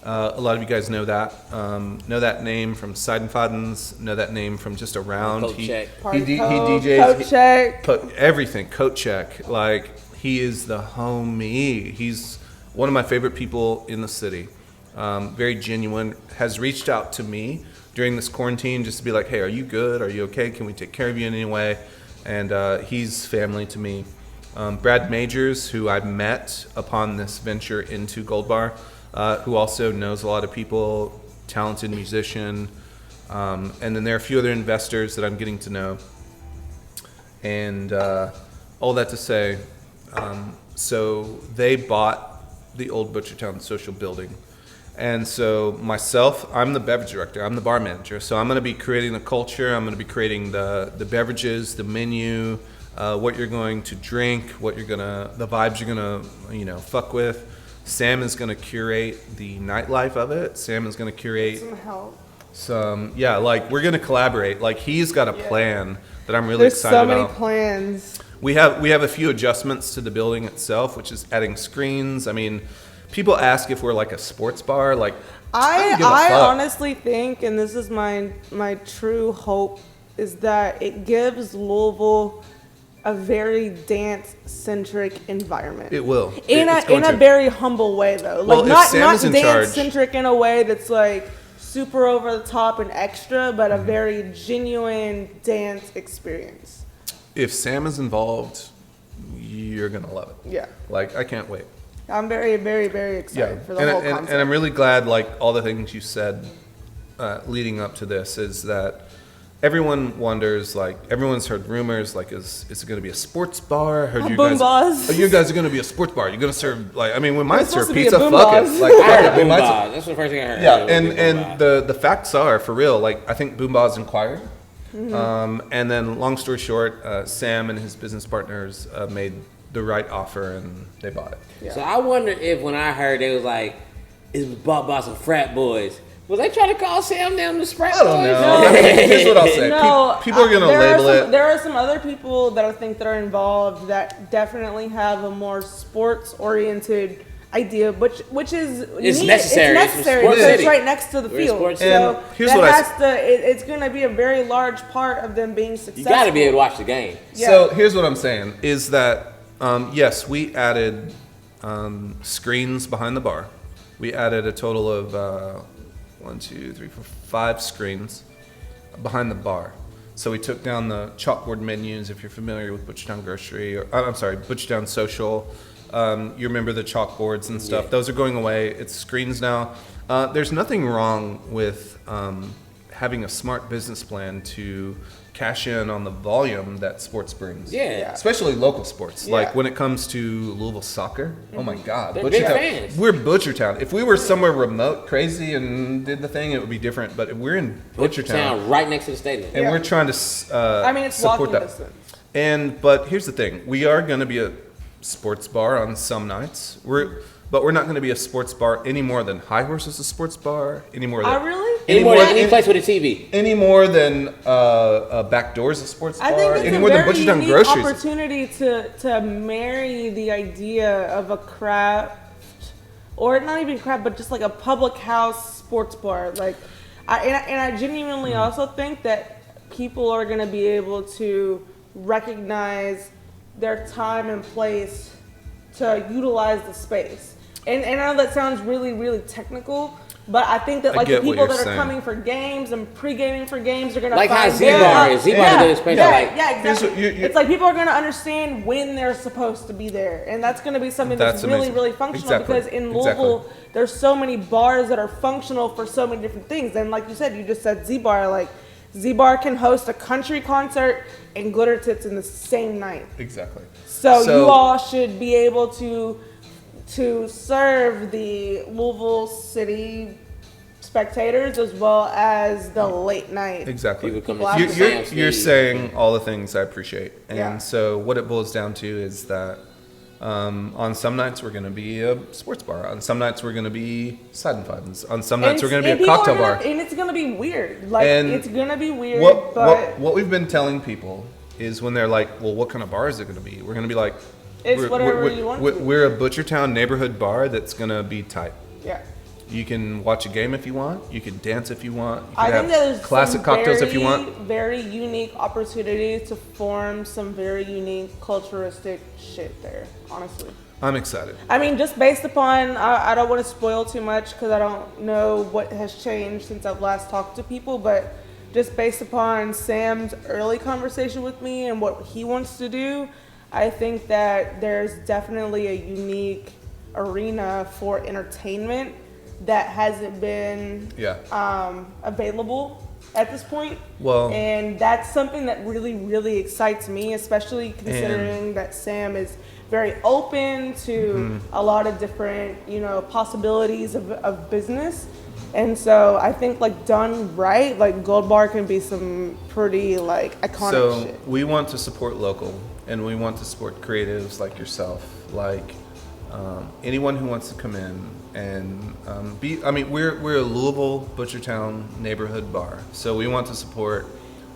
A lot of you guys know that name from Seidenfadens, know that name from just around. Coat check. He Code, DJs Coat check. everything. Coat check. Like, he is the homie. He's one of my favorite people in the city. Very genuine. Has reached out to me during this quarantine just to be like, hey, are you good? Are you okay? Can we take care of you in any way? And he's family to me. Brad Majors, who I met upon this venture into Gold Bar, who also knows a lot of people, talented musician, And then there are a few other investors that I'm getting to know. And all that to say, so they bought the old Butchertown social building. And so myself, I'm the beverage director. I'm the bar manager. So I'm going to be creating the culture. I'm going to be creating the beverages, the menu, what you're going to drink, the vibes you're going to, fuck with. Sam is going to curate the nightlife of it. Sam is going to curate Some help. we're going to collaborate. Like, he's got a plan that I'm really There's excited so many about. plans. We have a few adjustments to the building itself, which is adding screens. I mean, people ask if we're like a sports bar. Like, I don't give a I fuck. honestly think, and this is my true hope, is that it gives Louisville a very dance-centric environment. It will. In It's going a to. very humble way, though. Well, Like, if not Sam is in charge- dance-centric in a way that's like super over the top and extra, but Mm-hmm. a very genuine dance experience. If Sam is involved, you're gonna love it. Yeah. Like, I can't wait. I'm very, very, very excited for the and, whole and, concept. and I'm really glad, like, all the things you said leading up to this is that everyone wonders, like, everyone's heard rumors, like, is it going to be a sports bar? Heard you boom guys, bars. oh, you guys are going to be a sports bar. You're going to serve, like, I mean, we might It's serve supposed to be a pizza. boom Fuck bars. it. Like, I fuck heard it. We Boom might Bar. That's the first thing I heard. yeah, It was Boom and Bar. the facts are, for real, like, I think Boom Bar's inquired. Mm-hmm. And then, long story short, Sam and his business partners made the right offer, and they bought it. So I wonder if when I heard they was like, it was bought by some frat boys. Was they trying to call Sam down the frat boys? I don't know. I mean, here's what I'll say. No, People are going to there label it. There are some other people that I think that are involved that definitely have a more sports-oriented idea, which is It's neat. necessary. It's It's necessary sports because it's city. right next to the We're a field. sports So city. And here's that what I has to. It's going to be a very large part of them being successful. You got to be able to watch the game. Yeah. So here's what I'm saying is that, yes, we added screens behind the bar. We added a total of 5 screens behind the bar. So we took down the chalkboard menus, if you're familiar with Butchertown Grocery, or Butchertown Social. You remember the chalkboards and stuff. Yeah. Those are going away. It's screens now. There's nothing wrong with having a smart business plan to cash in on the volume that sports brings. Yeah. Especially local sports. Yeah. Like when it comes to Louisville soccer, oh my God. They're big fans. We're Butchertown. If we were somewhere remote, crazy, and did the thing, it would be different. But we're in Butchertown, Town right next to the stadium. and Yeah. we're trying to It's support walking that. distance. But here's the thing: we are going to be a sports bar on some nights. But we're not going to be a sports bar any more than High Horse is a sports bar. Any more than Really? Any more than any any- place with a TV. any more than Backdoors a sports bar. I think it's any a more than very Butchertown unique Groceries. opportunity to marry the idea of a craft, or not even craft, but just like a public house sports bar. Like, I genuinely also think that people are going to be able to recognize their time and place to utilize the space. And I know that sounds really, really technical, but I think that I like the get what people you're that are saying. coming for games and pre-gaming for games are gonna Like how find Z-Bar is. Z-Bar is doing special, like- yeah, Here's exactly. what you- It's like people are gonna understand when they're supposed to be there, and that's gonna be something that's That's really, amazing. really functional. Exactly. Because in Louisville, there's so many bars that are functional for so many different things. And like you said, you just said Z-Bar. Like Z-Bar can host a country concert and Glitter Tits in the same night. Exactly. So you all should be able to serve the Louisville City spectators as well as the late night. Exactly. People come Well, to You- see You're, Sam you're Steve. saying all the things I appreciate. And Yeah. so what it boils down to is that on some nights we're going to be a sports bar. On some nights we're going to be side and fives. On some nights we're going to And be a people cocktail are gonna- bar. And it's gonna be weird. Like And it's gonna be weird. What, but what we've been telling people is when they're like, well, what kind of bar is it going to be? We're going to be like, It's we're, whatever we're, you want we're, to be. we're a Butchertown neighborhood bar that's going to be tight. yeah. You can watch a game if you want. You can dance if you want. You I can think that have there's classic some cocktails if you want. Very unique opportunity to form some very unique culturistic shit there. Honestly. I'm excited. I mean, just based upon, I don't want to spoil too much because I don't know what has changed since I've last talked to people, but just based upon Sam's early conversation with me and what he wants to do, I think that there's definitely a unique arena for entertainment that hasn't been Yeah. available at this point. Well, And that's something that really, really excites me, especially considering that Sam is very open to a lot of different, possibilities of business. And so I think like done right, like Gold Bar can be some pretty like iconic shit. So we want to support local, and we want to support creatives like yourself, like anyone who wants to come in and be. I mean, we're a Louisville Butchertown neighborhood bar, so we want to support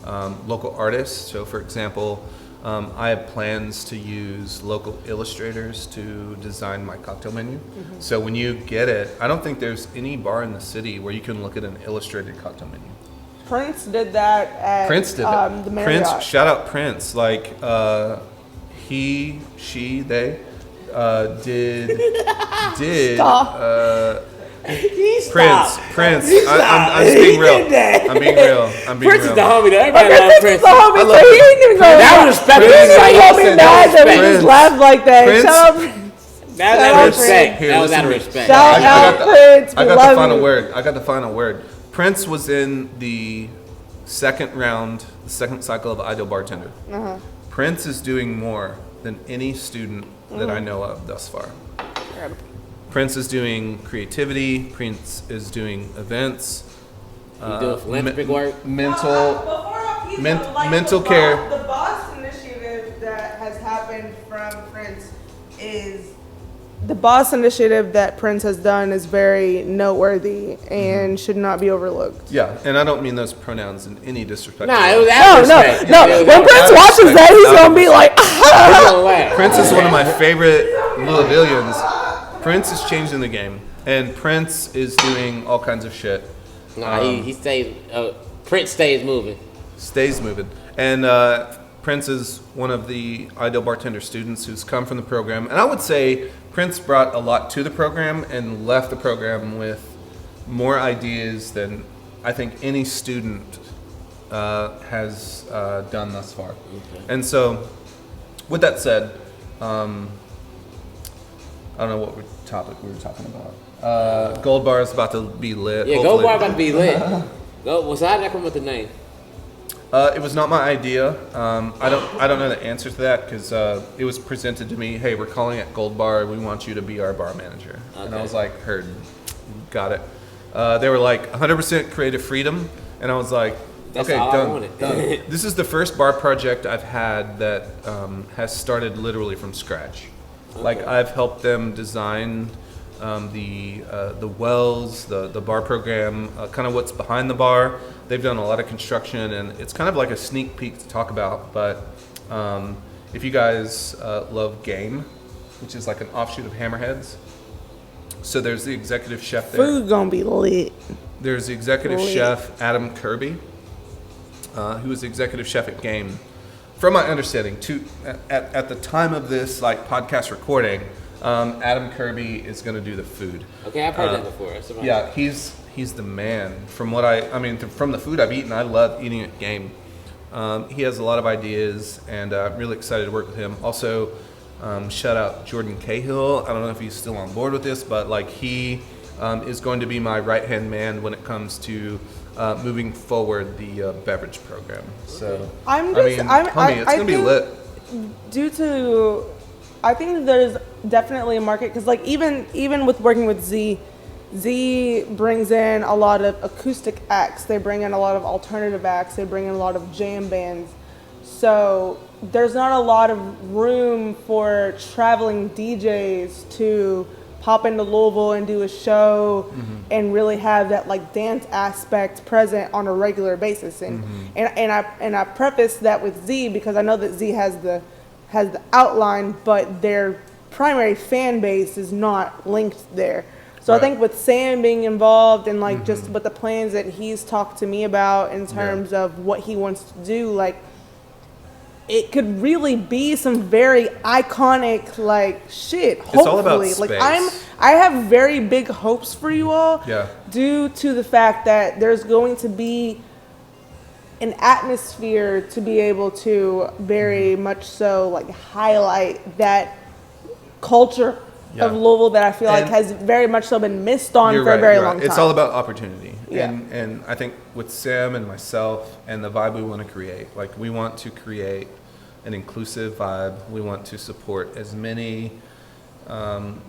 local artists. So, for example, I have plans to use local illustrators to design my cocktail menu. So when you get it, I don't think there's any bar in the city where you can look at an illustrated cocktail menu. Prince did that at the Marriott. Prince, shout out Prince. Like he, she, they did. Stop. Prince. I'm just being real. I'm being real. Prince is the homie that everybody Okay, loves. Prince Prince. is the homie, so he ain't even gonna That was respect. He ain't even gonna be mad that we just laughed like that. Prince. Shout out Prince. That was out of respect. That was out of respect. Shout out Prince. I We got love the final you. word. I got the final word. Prince was in the second round, the second cycle of Ideal Bartender. Prince is doing more than any student that I know of thus far. Prince is doing creativity. Prince is doing events. You doing philanthropic work? Mental care. The boss initiative that has happened from Prince is the boss initiative that Prince has done is very noteworthy and should not be overlooked. Yeah, and I don't mean those pronouns in any disrespect. Nah, it was out of respect. No. When Prince watches that, he's gonna be like, Prince is one of my favorite Louisvillians. Prince is changing the game, and Prince is doing all kinds of shit. Nah, he stays. Prince stays moving. Stays moving. And Prince is one of the Ideal Bartender students who's come from the program. And I would say Prince brought a lot to the program and left the program with more ideas than I think any student has done thus far. Okay. And so, with that said, I don't know what topic we were talking about. Gold Bar is about to be lit. Yeah, Gold Bar about to be lit. So how did that come with the name? It was not my idea. I don't know the answer to that because it was presented to me. Hey, we're calling it Gold Bar. We want you to be our bar manager. Okay. And I was like, heard, got it. They were like 100% creative freedom, and I was like, that's okay, all done. I wanted. This is the first bar project I've had that has started literally from scratch. Okay. Like I've helped them design the wells, the bar program, kind of what's behind the bar. They've done a lot of construction, and it's kind of like a sneak peek to talk about. But if you guys love Game, which is like an offshoot of Hammerheads, so there's the executive chef there. Food gonna be lit. There's the executive chef Adam Kirby, who is the executive chef at Game. From my understanding, at the time of this like podcast recording, Adam Kirby is going to do the food. Okay, I've heard that before. Yeah, he's the man. From what from the food I've eaten, I love eating at Game. He has a lot of ideas, and I'm really excited to work with him. Also, shout out Jordan Cahill. I don't know if he's still on board with this, but like he is going to be my right-hand man when it comes to moving forward the beverage program. So it's gonna be lit. I think there's definitely a market because like even with working with Z brings in a lot of acoustic acts. They bring in a lot of alternative acts. They bring in a lot of jam bands. So there's not a lot of room for traveling DJs to pop into Louisville and do a show and really have that like dance aspect present on a regular basis. And I preface that with Z because I know that Z has the outline, but their primary fan base is not linked there. So I think with Sam being involved and like just with the plans that he's talked to me about in terms of what he wants to do, like it could really be some very iconic like shit. Hopefully, it's all about space. Like I have very big hopes for you all. Yeah. Due to the fact that there's going to be an atmosphere to be able to very much so like highlight that culture of Louisville that I feel like has very much so been missed on for a very long time. It's all about opportunity. Yeah. And I think with Sam and myself and the vibe we want to create, like we want to create an inclusive vibe. We want to support as many.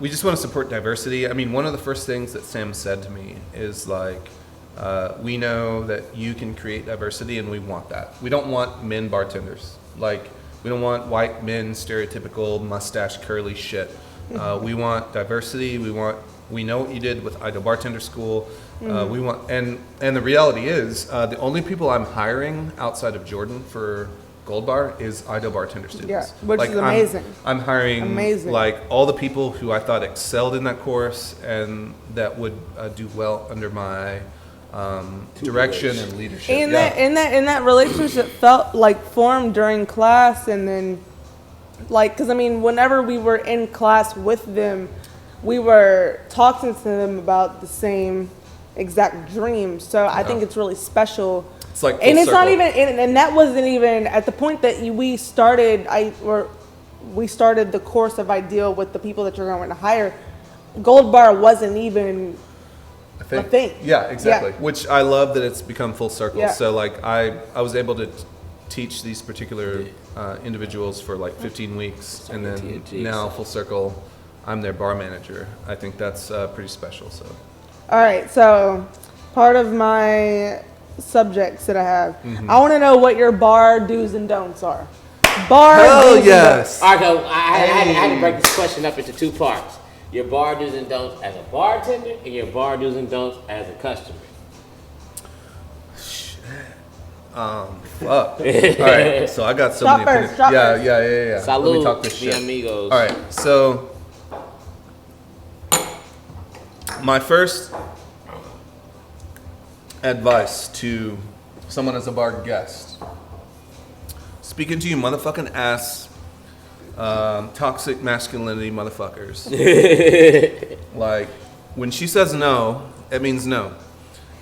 We just want to support diversity. I mean, one of the first things that Sam said to me is like, we know that you can create diversity and we want that. We don't want men bartenders. Like, we don't want white men, stereotypical mustache curly shit. We want diversity. We know what you did with Idaho Bartender School. We want, and the reality is, the only people I'm hiring outside of Jordan for Gold Bar is Idaho Bartender students. Yeah, which like, is amazing. I'm hiring like all the people who I thought excelled in that course and that would do well under my direction and leadership. And that relationship felt like formed during class, and then like, because I mean, whenever we were in class with them, we were talking to them about the same exact dream. So I think it's really special. It's like, and it's circle. not even, and that wasn't even at the point that we started. We started the course of Ideal with the people that you're going to hire. Gold Bar wasn't even a thing. Yeah, exactly. Yeah. Which I love that it's become full circle. Yeah. So like I was able to teach these particular individuals for like 15 weeks, and then now full circle, I'm their bar manager. I think that's pretty special. So. All right, so part of my subjects that I have, I want to know what your bar do's and don'ts are. Hell yes. All right, so I had to break this question up into two parts. Your bar do's and don'ts as a bartender and your bar do's and don'ts as a customer. Fuck. All right, so I got so Stop many first, opinions. stop Yeah, first. yeah, yeah, yeah. Salud, Let me talk this mi shit. amigos. All right, so my first advice to someone as a bar guest: speaking to you motherfucking ass, toxic masculinity motherfuckers. Like, when she says no, it means no.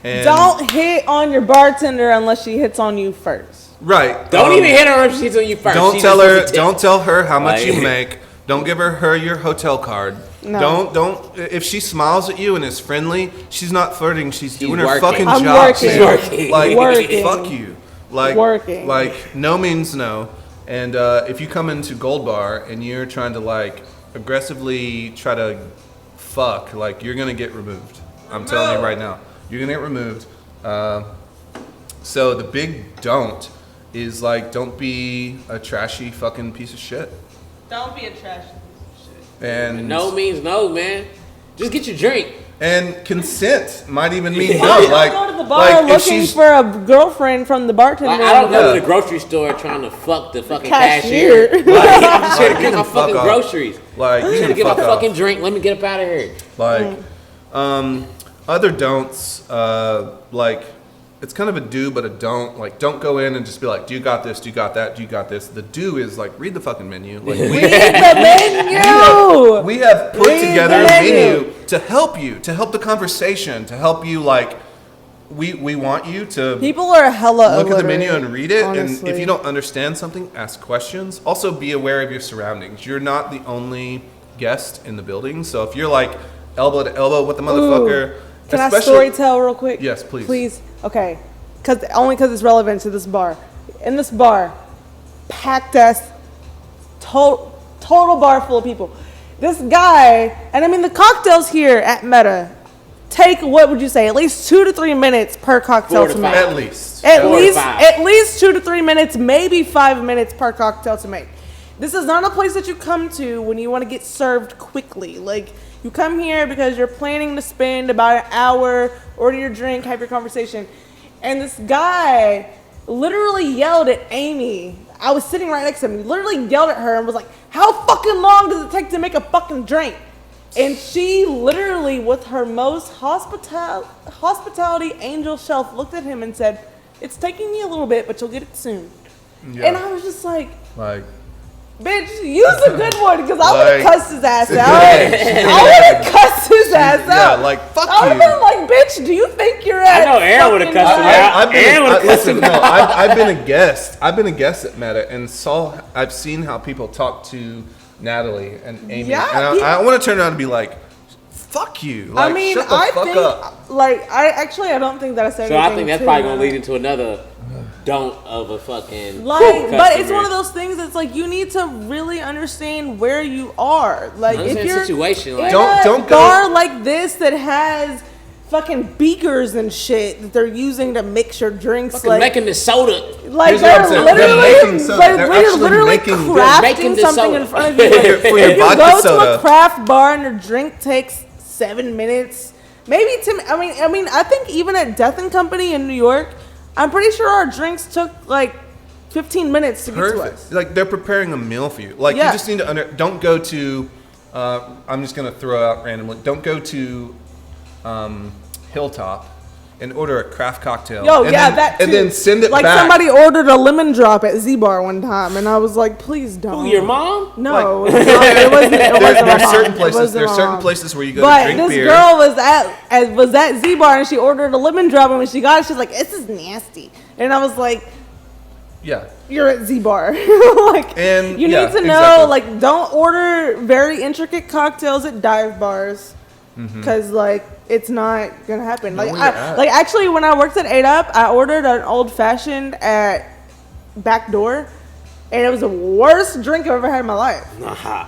And Don't hit on your bartender unless she hits on you first. right. Don't even hit her if she's on you first. Don't She's tell just her. supposed to tip. Don't tell her how much you Like- make. Don't give her your hotel card. No. Don't. If she smiles at you and is friendly, she's not flirting. She's doing her working. fucking I'm job. working. man. She's working. Like, Working. fuck you. Like, Working. Like, no means no. And if you come into Gold Bar and you're trying to like aggressively try to fuck, like, you're gonna get removed. I'm telling you right now, you're gonna get removed. So the big don't is like, don't be a trashy fucking piece of shit. Don't be a trash. And No means no, man. Just get your drink. and consent might even mean Why no. you Like, don't go to the bar like if looking she's for a girlfriend from the bartender? Like, I don't go Yeah. to the grocery store trying to fuck the fucking cashier. cashier. Like, I'm just here to You get my can fuck fucking off. groceries. like, I'm you just here can to get my fuck off. fucking drink. Let me get up out of here. Like, other don'ts, like, it's kind of a do but a don't. Like, don't go in and just be like, do you got this? Do you got that? Do you got this? The do is like, read the fucking menu. Like, Read the menu. we have put Read together the a menu. menu to help you, to help the conversation, to help you. Like, we want you to People are hella look at the illiterate, menu and read it. And honestly. if you don't understand something, ask questions. Also, be aware of your surroundings. You're not the only guest in the building. So if you're like elbow to elbow with the motherfucker, Can I especially- story tell real quick? Yes, please. Please. Okay. Only because it's relevant to this bar. In this bar, packed ass, total bar full of people. This guy, and I mean the cocktails here at Meta take, what would you say, at least 2 to 3 minutes per cocktail 4 to to 5. make. At least. At 4 to least 5. at least 2 to 3 minutes, maybe 5 minutes per cocktail to make. This is not a place that you come to when you want to get served quickly. Like, you come here because you're planning to spend about an hour, order your drink, have your conversation. And this guy literally yelled at Amy. I was sitting right next to him. He literally yelled at her and was like, how fucking long does it take to make a fucking drink? And she literally, with her most hospitality angel self, looked at him and said, it's taking me a little bit, but you'll get it soon. Yeah. And I was just like, Like, bitch, use a good one, because I would have Like- cussed his ass out. I would have cussed his ass yeah, out. like, fuck I would you. have been like, bitch, do you think you're at know Eron would've fucking, cussed him out. I've been, Aaron would've cussed listen, him no, out. I've been a guest. I've been a guest at Meta and I've seen how people talk to Natalie and Amy. Yeah, and I want to turn around and be like, fuck you. Like, I mean, shut the I fuck think, up. like, I don't think that I said So I anything think that's too probably gonna much. lead into another don't of a fucking Like, but it's customer. one of those things that's like you need to really understand where you are. Like, if Understand you're situation, in like- Don't a go- bar like this that has fucking beakers and shit that they're using to mix your drinks, fucking like, making the soda. like Here's what I'm they're saying. literally, They're making soda. like, They're they're actually literally making- crafting making the something soda. in front of you. Like, For your if you vodka go to soda. a craft bar and your drink takes 7 minutes, maybe I think even at Death and Company in New York, I'm pretty sure our drinks took like 15 minutes to get to us. Perfect. Like they're preparing a meal for you. Like Yeah. you just need to don't go to. I'm just gonna throw out randomly. Don't go to Hilltop and order a craft cocktail. Yo, and yeah, then, that too. and then send it like back. somebody ordered a lemon drop at Z Bar one time, and I was like, please don't. Who, your mom? No, Like- it wasn't. It wasn't my There's mom. certain It places. wasn't There's my certain mom. places where you go But to drink this beer. girl was at Z Bar and she ordered a lemon drop, and when she got it, she's like, "This is nasty," and I was like, Yeah. "You're at Z Bar, like, And- you yeah, need to know, exactly. like, don't order very intricate cocktails at dive bars, because like it's not gonna happen." Like, where you at? like actually, when I worked at 8 Up, I ordered an old fashioned at Backdoor, and it was the worst drink I've ever had in my life.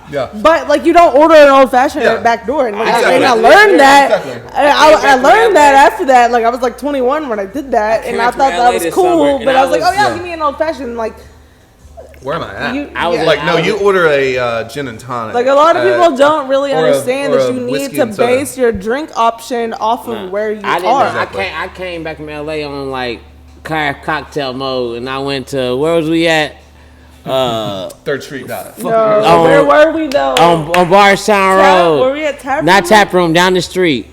Yeah. But like, you don't order an old fashioned Yeah. at Backdoor, and, like, Exactly. and I learned that. Exactly. I learned that after that. Like, I was like 21 when I did that, and came I back from thought that LA was this cool. summer, and But I I was like, was- oh yeah, yeah. give me an old fashioned. Like, Where am I at? you, I was yeah. Like no, you order a gin and tonic. Like, a lot of people don't really or a- understand or that a you need whiskey to and soda. base your drink option off of where you I didn't. are. Exactly. I came back from LA on like craft cocktail mode, and I went to where was we at? 3rd Street Dive. No, on- where were we though? On Bardstown Road. Were we at Tap Not Room? tap room, down the street.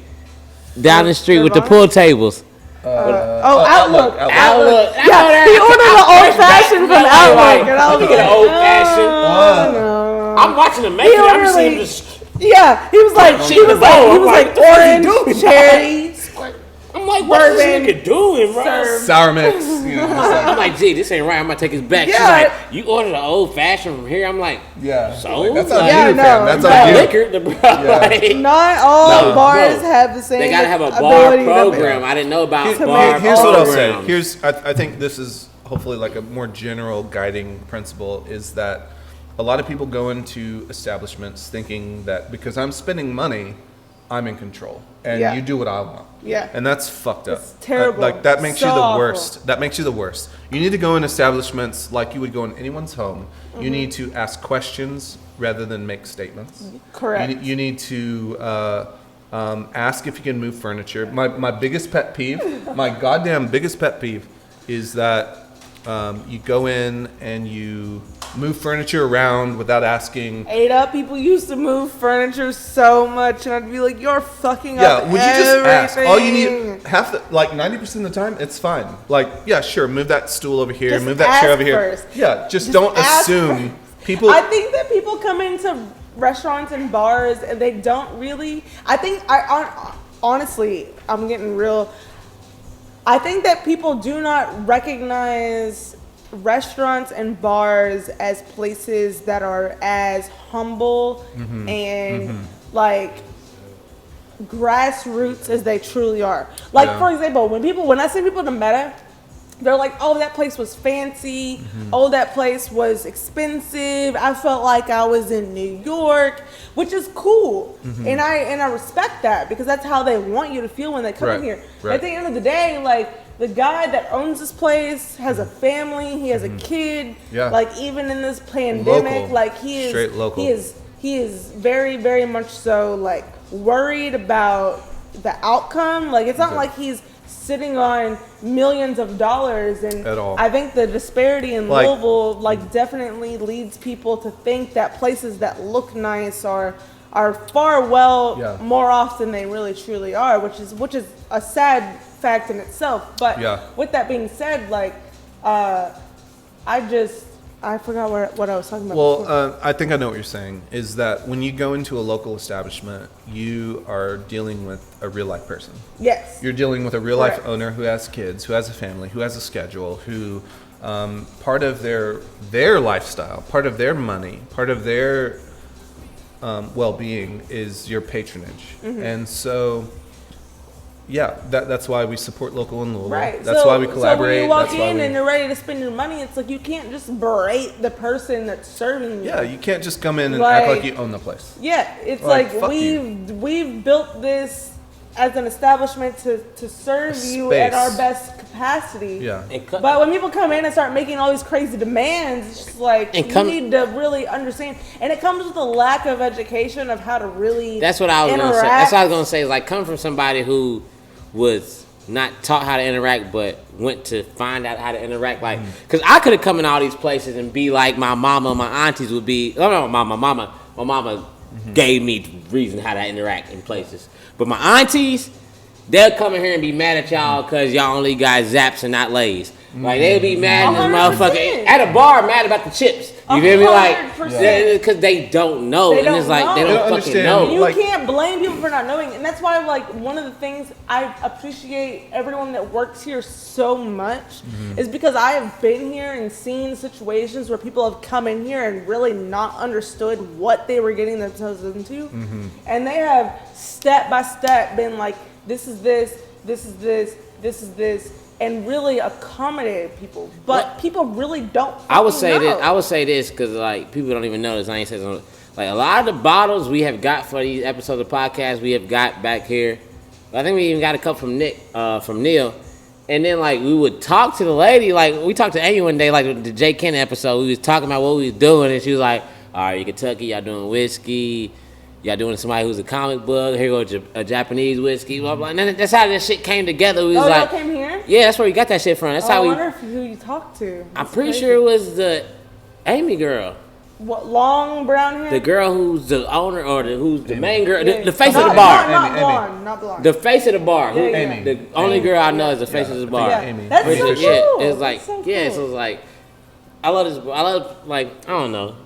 Down the street with the Nirvana? pool tables. Oh, Outlook. Outlook. Yeah, he ordered an old fashioned from Outlook, and I was Let me get an like, old fashioned. oh, no. I'm watching the make it. I'm ordered, seeing like, this. Yeah, he was like, Shit in the bowl. I'm like, orange, what the fuck you doing? cherry. I'm like, what's Bourbon. this nigga doing, bro? Serve. Sour mix. You know, just like- I'm like, gee, this ain't right. I'm gonna take his back. Yeah. She's like, you ordered an old fashioned from here. I'm like, yeah. So? Like, that's on Yeah, you, no, fam. That's but- on you. liquor, the bro. Like, Not all No, bars bro. have the same. they gotta have a bar ability to program. I didn't know about To bar make Here's what I'll say. programs. I think this is hopefully like a more general guiding principle is that a lot of people go into establishments thinking that because I'm spending money, I'm in control and Yeah. you do what I want. Yeah. And that's fucked up. It's terrible. Like that makes So you the awful. worst. That makes you the worst. You need to go in establishments like you would go in anyone's home. Mm-hmm. You need to ask questions rather than make statements. Correct. You need to ask if you can move furniture. My biggest pet peeve, my goddamn biggest pet peeve, is that you go in and you move furniture around without asking. 8 Up, people used to move furniture so much, and I'd be like, "You're fucking Yeah, up would you just ask? All you everything." need, half the, like 90% of the time, it's fine. Like, yeah, sure, move that stool over here, Just move that chair ask over here. first. Yeah, just Just don't ask assume. People, I think that people come into restaurants and bars and they don't really. Honestly, I'm getting real. I think that people do not recognize restaurants and bars as places that are as humble and like grassroots as they truly are. Like, Yeah. for example, when I see people to Meta, they're like, "Oh, that place was fancy. Oh, that place was expensive. I felt like I was in New York," which is cool, and I respect that because that's how they want you to feel when they come in Right, here. right. At the end of the day, like, the guy that owns this place has a family. He has a kid. Yeah. Like, even in this pandemic, Local. like he is Straight local. He is very, very much so like worried about the outcome. Like, it's not like he's sitting on millions of dollars, and At all. I think the disparity in Like- Louisville like definitely leads people to think that places that look nice are far Yeah. more often they really truly are, which is a sad fact in itself. But Yeah. with that being said, like I forgot what I was talking about. before. well, I think I know what you're saying. Is that when you go into a local establishment, you are dealing with a real life person. Yes. You're dealing with a real life Correct. owner who has kids, who has a family, who has a schedule, who part of their lifestyle, part of their money, part of their well-being is your patronage. And so, yeah, that's why we support local in Louisville. Right. That's why we collaborate. So when you walk That's why in and you're ready to spend your money, it's like you can't just berate the person that's serving you. Yeah, you can't just come in and act like you own the place. Yeah, it's Like, like fuck we've built this as an establishment to serve you at our best capacity. Yeah. But when people come in and start making all these crazy demands, it's just like you need to really understand. And it comes with a lack of education of how to really That's what I was going to say. That's what I was going to say. Is like, come from somebody who was not taught how to interact, but went to find out how to interact. Like, because I could have come in all these places and be like my mama, my aunties would be. Oh no, my mama gave me reason how to interact in places. But my aunties, they'll come in here and be mad at y'all because y'all only got Zaps and not Lays. Like, they'll be mad at this motherfucker. At a bar, mad about the chips. You feel me? Like, because they don't know. They and it's like, they don't fucking know. You can't blame people for not knowing. And that's why, like, one of the things I appreciate everyone that works here so much is because I have been here and seen situations where people have come in here and really not understood what they were getting themselves into. And they have step by step been like, this is this, this is this, this is this, and really accommodated people. But people really don't I would say know. I would say this because, like, people don't even know this. I ain't saying something. Like, a lot of the bottles we have got for these episodes of the podcast, we have got back here. I think we even got a couple from Neil. And then, like, we would talk to the lady. Like, we talked to Amy one day, like, the Jay Kenny episode. We was talking about what we was doing, and she was like, all right, you Kentucky, y'all doing whiskey. Y'all doing somebody who's a comic book. Here goes a Japanese whiskey, blah, blah. And then that's how this shit came together. We was y'all came here? Yeah, that's where we got that shit from. That's how we. I wonder who you talked to. I'm pretty sure it was the Amy girl. What, long brown hair? The girl who's the owner or who's the main girl, Yeah. the face Not- of the bar. Not blonde. The face of the bar. Yeah, yeah. Amy. The only girl I know is the face of the bar. Yeah. Amy. That's Pretty so sure. cool. It's like, That's so yeah, cool. so it's like, I love, like, I don't know.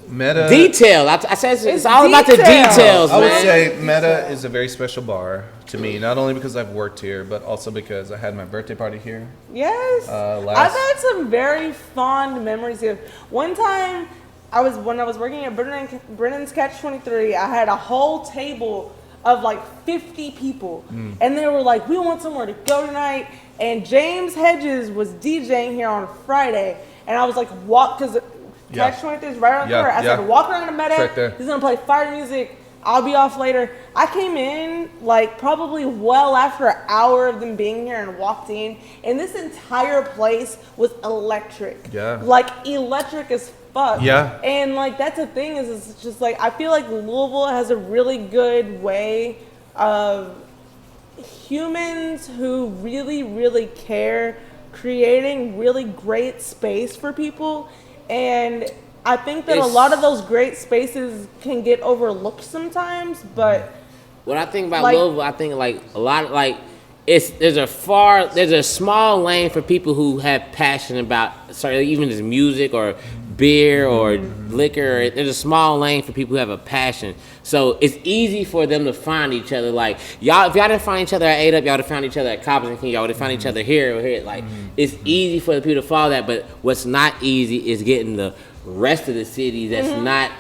Meta. Detail. I said it's It's all about the detail. details, I would man. say Meta is a very special bar to me, not only because I've worked here, but also because I had my birthday party here. Yes. I've had some very fond memories here. One time, when I was working at Brennan's Catch 23, I had a whole table of like 50 people, and they were like, "We want somewhere to go tonight." And James Hedges was DJing here on Friday, and I was like, "Walk," because Catch 23 is right around the corner. I said, "Walk around the Meta. Right there. He's gonna play fire music. I'll be off later." I came in like probably well after an hour of them being here and walked in, and this entire place was electric. Yeah. Like electric as fuck. Yeah. And like that's the thing is it's just like I feel like Louisville has a really good way of humans who really, really care creating really great space for people. And I think that a lot of those great spaces can get overlooked sometimes, but What I think about like- Louisville, I think like a lot of like there's a small lane for people who have passion about even just music or beer or liquor. There's a small lane for people who have a passion. So it's easy for them to find each other. Like y'all, if y'all didn't find each other at 8 Up, y'all would have found each other at Coppers and King. Y'all would have found each other here or here. Like it's easy for the people to follow that. But what's not easy is getting the rest of the city that's not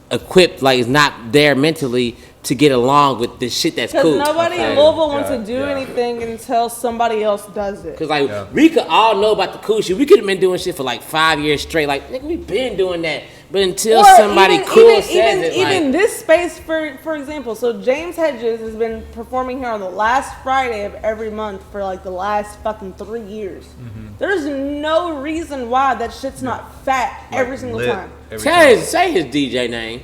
equipped, like it's not there mentally to get along with the shit that's cool. because nobody in Louisville wants to do anything until somebody else does it. Cause like we could all know about the cool shit. We could have been doing shit for like 5 years straight. Like nigga, we been doing that. But until somebody says it, even this space, for example, so James Hedges has been performing here on the last Friday of every month for like the last fucking 3 years. There's no reason why that shit's not fat every single time. say his DJ name.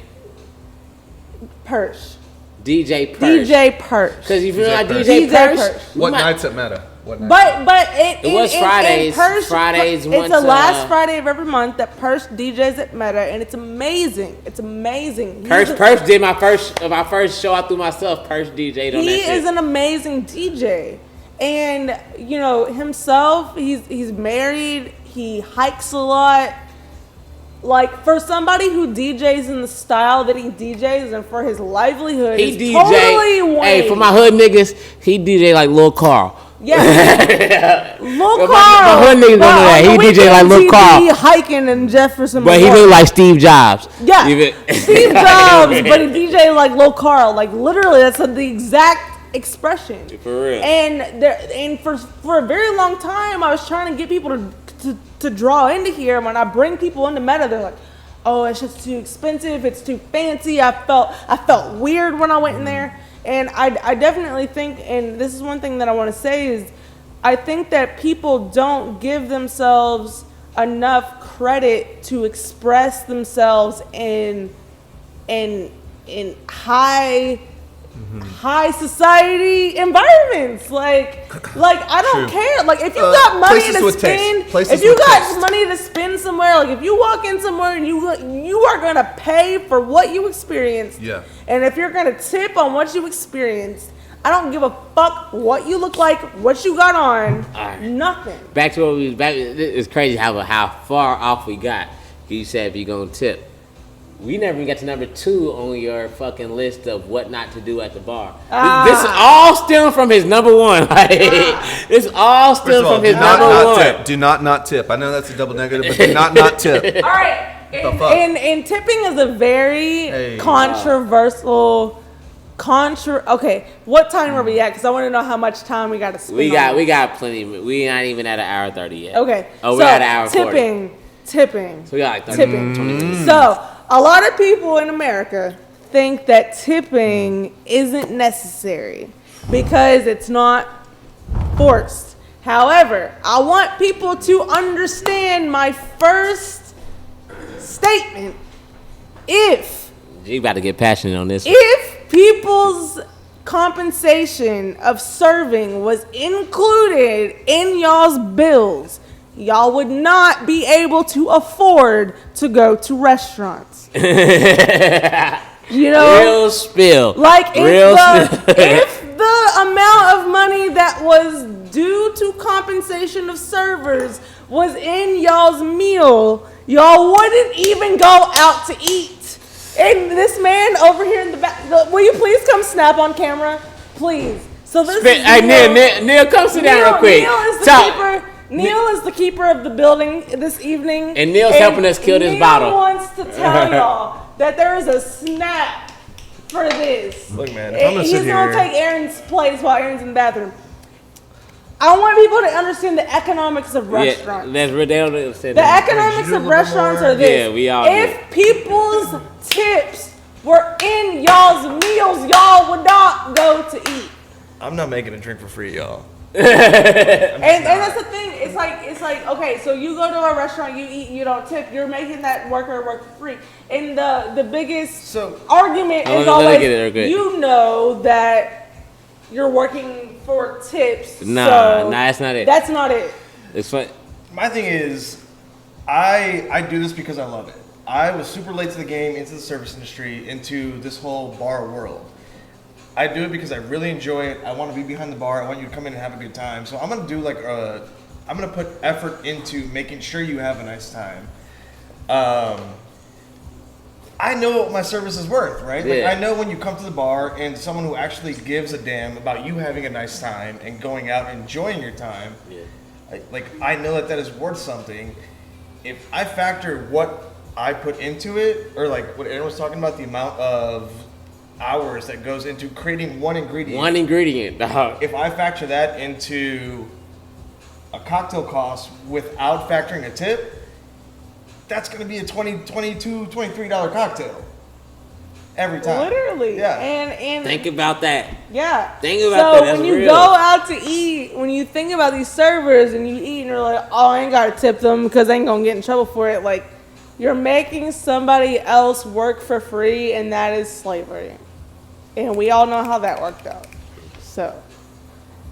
Persh. DJ Persh. DJ Persh. Cause you feel like Persh. DJ DJ Persh. Persh. What might- nights at Meta? What nights? But It was Fridays. Fridays It's once, the last Friday of every month that Persh DJs at Meta, and it's amazing. It's amazing. Persh did my first show out through myself. Persh DJ'd on that He shit. is an amazing DJ, and you know himself. He's married. He hikes a lot. Like for somebody who DJs in the style that he DJs and for his livelihood, He is DJ. totally Wayne. Hey, for my hood niggas, he DJ like Lil Carl. Yeah. Lil Carl. My hood niggas don't know that. He DJ like Lil Carl. Hiking in Jefferson. But he look like Steve Jobs. Yeah. Steve Jobs, but he DJ like Lil Carl. Like literally, that's the exact expression. For real. And for a very long time, I was trying to get people to draw into here. When I bring people into Meta, they're like, "Oh, it's just too expensive. It's too fancy." I felt weird when I went in there. And I definitely think, and this is one thing that I want to say is, I think that people don't give themselves enough credit to express themselves in high society environments. Like I don't care. Like if you got money to spend, if you got money to spend somewhere, like if you walk in somewhere and you are gonna pay for what you experienced. Yeah. And if you're gonna tip on what you experienced, I don't give a fuck what you look like, what you got on, nothing. Back to what we was back. It's crazy how far off we got. You said if you're gonna tip. We never even got to number 2 on your fucking list of what not to do at the bar. This is all stealing from his number 1. Like, this all stealing from his number 1. Tip. Do not tip. I know that's a double negative, but do not tip. All right. And tipping is a very controversial. Okay, what time are we at? Because I want to know how much time we got to spend. We got plenty. We not even at an hour 30 yet. Okay. Oh, we're at an hour 40. Tipping. So we got like 30, 20 minutes. So a lot of people in America think that tipping isn't necessary because it's not forced. However, I want people to understand my first statement. If You about to get passionate on this. If people's compensation of serving was included in y'all's bills, y'all would not be able to afford to go to restaurants. You know? Real spill. Like if the amount of money that was due to compensation of servers was in y'all's meal, y'all wouldn't even go out to eat. And this man over here in the back, will you please come snap on camera? Please. So this is Neil, come sit down real quick. Neil is the keeper of the building this evening. And Neil's helping us kill this bottle. Neil wants to tell y'all that there is a snap for this. Look, man, if I'm gonna sit He's going to take Aaron's place while Aaron's in the bathroom. I want people to understand the economics of restaurants. Yeah, the economics of restaurants are this. Yeah, we all If people's tips were in y'all's meals, y'all would not go to eat. I'm not making a drink for free, y'all. and that's the thing. It's like okay, so you go to a restaurant, you eat, you don't tip. You're making that worker work for free. And the biggest argument is always you know that you're working for tips. Nah, that's not it. That's not it. It's fun. My thing is, I do this because I love it. I was super late to the game, into the service industry, into this whole bar world. I do it because I really enjoy it. I want to be behind the bar. I want you to come in and have a good time. So I'm gonna do I'm gonna put effort into making sure you have a nice time. I know what my service is worth, right? Like, I know when you come to the bar and someone who actually gives a damn about you having a nice time and going out and enjoying your time, I know that is worth something. If I factor what I put into it, or like what Aaron was talking about, the amount of hours that goes into creating one ingredient. Dog. If I factor that into a cocktail cost without factoring a tip, that's going to be a $22, $23 cocktail every time. Literally. Yeah. And think about that. Yeah. Think about that. That's when you real. go out to eat, when you think about these servers and you eat and you're like, oh, I ain't got to tip them because I ain't going to get in trouble for it. Like, you're making somebody else work for free, and that is slavery. And we all know how that worked out. So,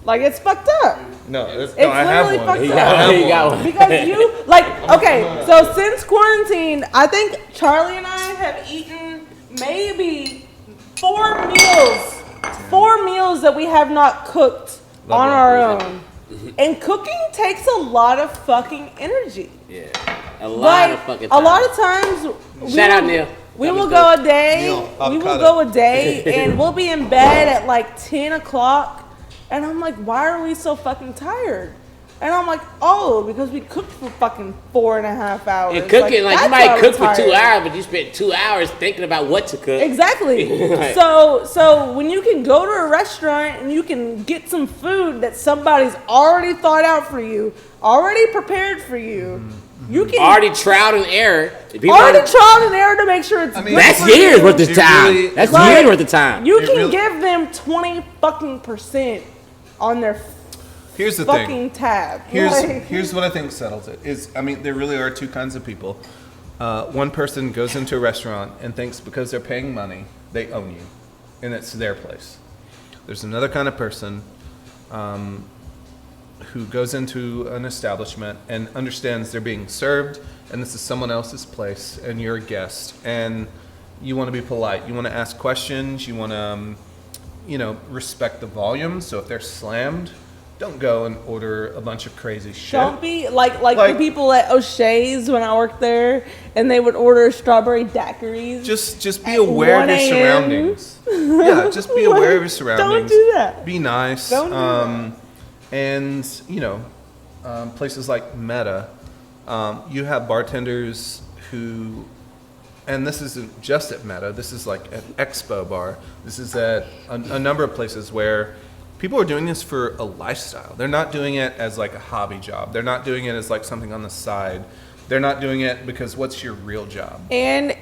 like, it's fucked up. No, it's I have literally one. fucked up. He got one. Because you, okay, so since quarantine, I think Charlie and I have eaten maybe 4 meals that we have not cooked on our own. And cooking takes a lot of fucking energy. Yeah. A lot of fucking time. A lot of times. Shout out, Neil. We will go a day. We will go a day, and we'll be in bed at like 10 o'clock, And I'm like, why are we so fucking tired? And I'm like, oh, because we cooked for fucking 4.5 hours. And cooking, like you that's might why cook we're for 2 tired. hours, but you spent 2 hours thinking about what to cook. Exactly. Right. So when you can go to a restaurant and you can get some food that somebody's already thought out for you, already prepared for you, you can Already trial and error. If you already want- trial and error to make sure it's good That's for years you. worth of It time. really- That's Like, years worth of time. You It can really- give them 20% on their Here's the fucking thing. tab. Here's what I think settles it. There really are two kinds of people. One person goes into a restaurant and thinks because they're paying money, they own you, and it's their place. There's another kind of person who goes into an establishment and understands they're being served, and this is someone else's place, and you're a guest, and you want to be polite. You want to ask questions. You want to, respect the volume. So if they're slammed, don't go and order a bunch of crazy shit. Don't be like the people at O'Shea's when I worked there, and they would order strawberry daiquiris. Just be At aware of 1 your a.m. surroundings. Yeah, just be aware of your surroundings. Don't do that. Be nice. Don't do that. And places like Meta, you have bartenders who, and this isn't just at Meta. This is like at Expo Bar. This is at a number of places where people are doing this for a lifestyle. They're not doing it as like a hobby job. They're not doing it as like something on the side. They're not doing it because what's your real job? And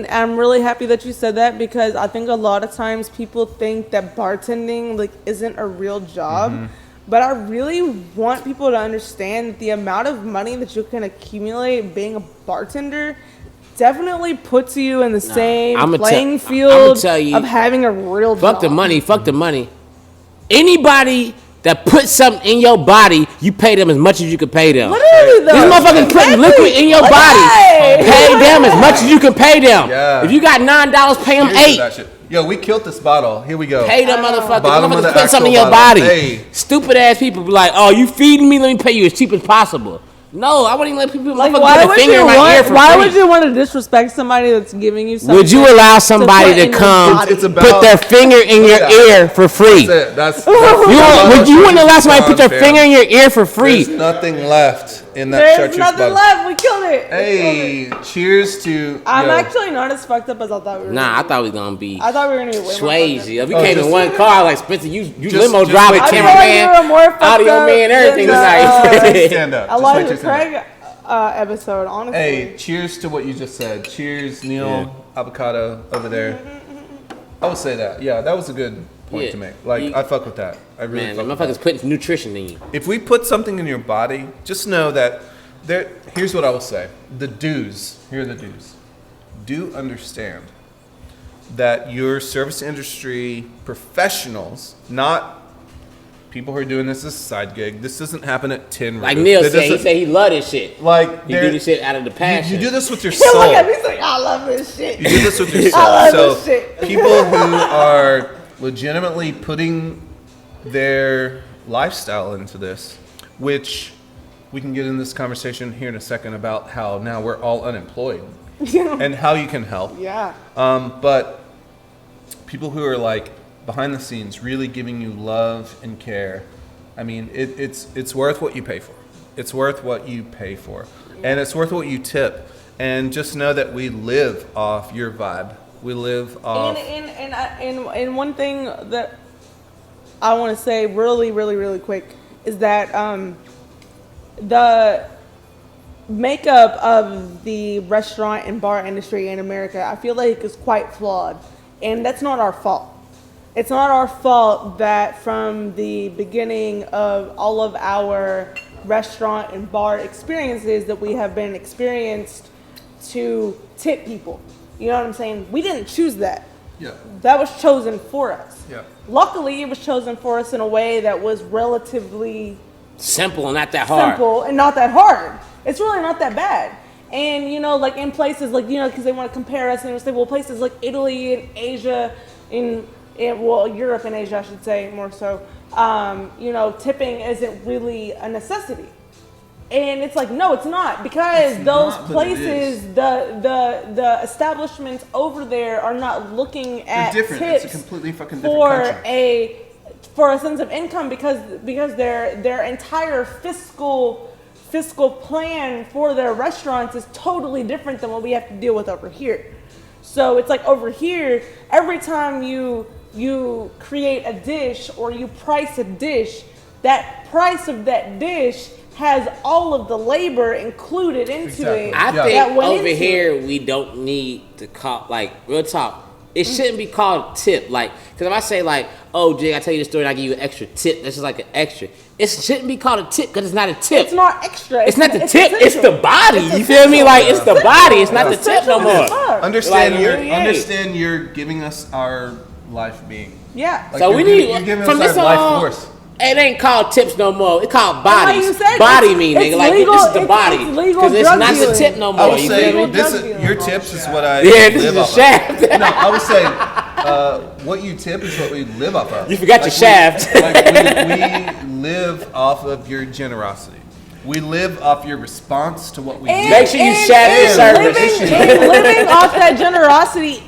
I'm really happy that you said that, because I think a lot of times people think that bartending like isn't a real job. Mm-hmm. But I really want people to understand that the amount of money that you can accumulate being a bartender definitely puts you in the same I'ma playing I'ma field tell you, of having a real job. Fuck the money. Fuck the money. Anybody that puts something in your body, you pay them as much as you can pay them. Literally, though. These motherfuckers putting liquid in your body. Pay them as much as you can pay them. Yeah. If you got $9, pay them Here's that $8. shit. Yo, we killed this bottle. Here we go. Pay them motherfuckers. Bottom of the Motherfuckers putting something in actual your body. bottle. Hey. Stupid ass people be like, oh, you feeding me? Let me pay you as cheap as possible. No, I wouldn't even let people Like, motherfuckers why put a would finger you in my ear want? for Why free. would you want to disrespect somebody that's giving you something? Would you allow somebody put to in your come body? It's put about- their finger in your Yeah. ear for free? That's it. That's You wouldn't allow somebody to put their Fam. finger in your ear for free. There's nothing left in that There's chartreuse nothing bottle. left. We killed it. We killed it. Hey, cheers to. I'm yo, actually not as fucked up as I thought we were. Nah, I gonna thought we was gonna be be. I thought we were gonna be way more swayzy. fucked If up. we Oh, came in just- one car, like Spencer, you Just- limo just driver, wait till- I feel like you cameraman, were more fucked audio up man, everything than, tonight. stand up. I Just like wait till the you stand up. Craig episode, honestly. Hey, cheers to what you just said. Cheers, Neil. Avocado over there. I would say that. Yeah, that was a good point Yeah. to make. Like, You- I fuck with that. I really Man, fuck the with that. motherfuckers putting nutrition in you. If we put something in your body, just know that there. Here's what I will say: the dues. Here are the dues. Do understand that your service industry professionals, not people who are doing this as a side gig. This doesn't happen at 10. Like Roof. Neil That said, he doesn't- said he love this shit. like He there- do this shit out of the passion. You do this with your He look soul. at me like, I love this shit. You do this with your I soul. love So this shit. people who are legitimately putting their lifestyle into this, which we can get in this conversation here in a second about how now we're all unemployed and how you can help. Yeah. But people who are like behind the scenes, really giving you love and care. I mean, it's worth what you pay for. It's worth what you pay for, and it's worth what you tip. And just know that we live off your vibe. We live off. And one thing that I want to say really, really, really quick is that the makeup of the restaurant and bar industry in America, I feel like, is quite flawed, and that's not our fault. It's not our fault that from the beginning of all of our restaurant and bar experiences that we have been experienced to tip people. You know what I'm saying? We didn't choose that. Yeah. That was chosen for us. Yeah. Luckily, it was chosen for us in a way that was relatively Simple and not that hard. simple and not that hard. It's really not that bad. And, you know, like in places like, you know, because they want to compare us and they say, well, places like Italy and Asia, well, Europe and Asia, I should say, more so, you know, tipping isn't really a necessity. And it's like, no, it's not, because It's those not, but it places, is. the establishments over there are not looking at different. tips It's a completely fucking different for country. a for a sense of income because their entire fiscal plan for their restaurants is totally different than what we have to deal with over here. So it's like over here, every time you create a dish or you price a dish, that price of that dish has all of the labor included into it. I think over here we don't need to call, like, real talk. It shouldn't be called tip, like, because if I say like, oh, Jig, I tell you the story and I give you an extra tip, that's just like an extra. It shouldn't be called a tip because it's not a tip. It's not extra. It's not the tip. It's the body. You feel me? Like it's the body. It's not the tip no more. Understand you're giving us our life being. Yeah. Like So we need you're giving from us this our life on. force. It ain't called tips no more. It's called Like bodies. you said, Body it's- mean, it's nigga. Like legal- this is the it's body legal because it's drug not the dealing. tip no I more. would You say feel me? this is, your tips is what I Yeah, this is live a off shaft. of. No, I would say what you tip is what we live off of. You forgot your shaft. We live off of your generosity. We live off your response to what we do. Make sure you shaft your service. Living off that generosity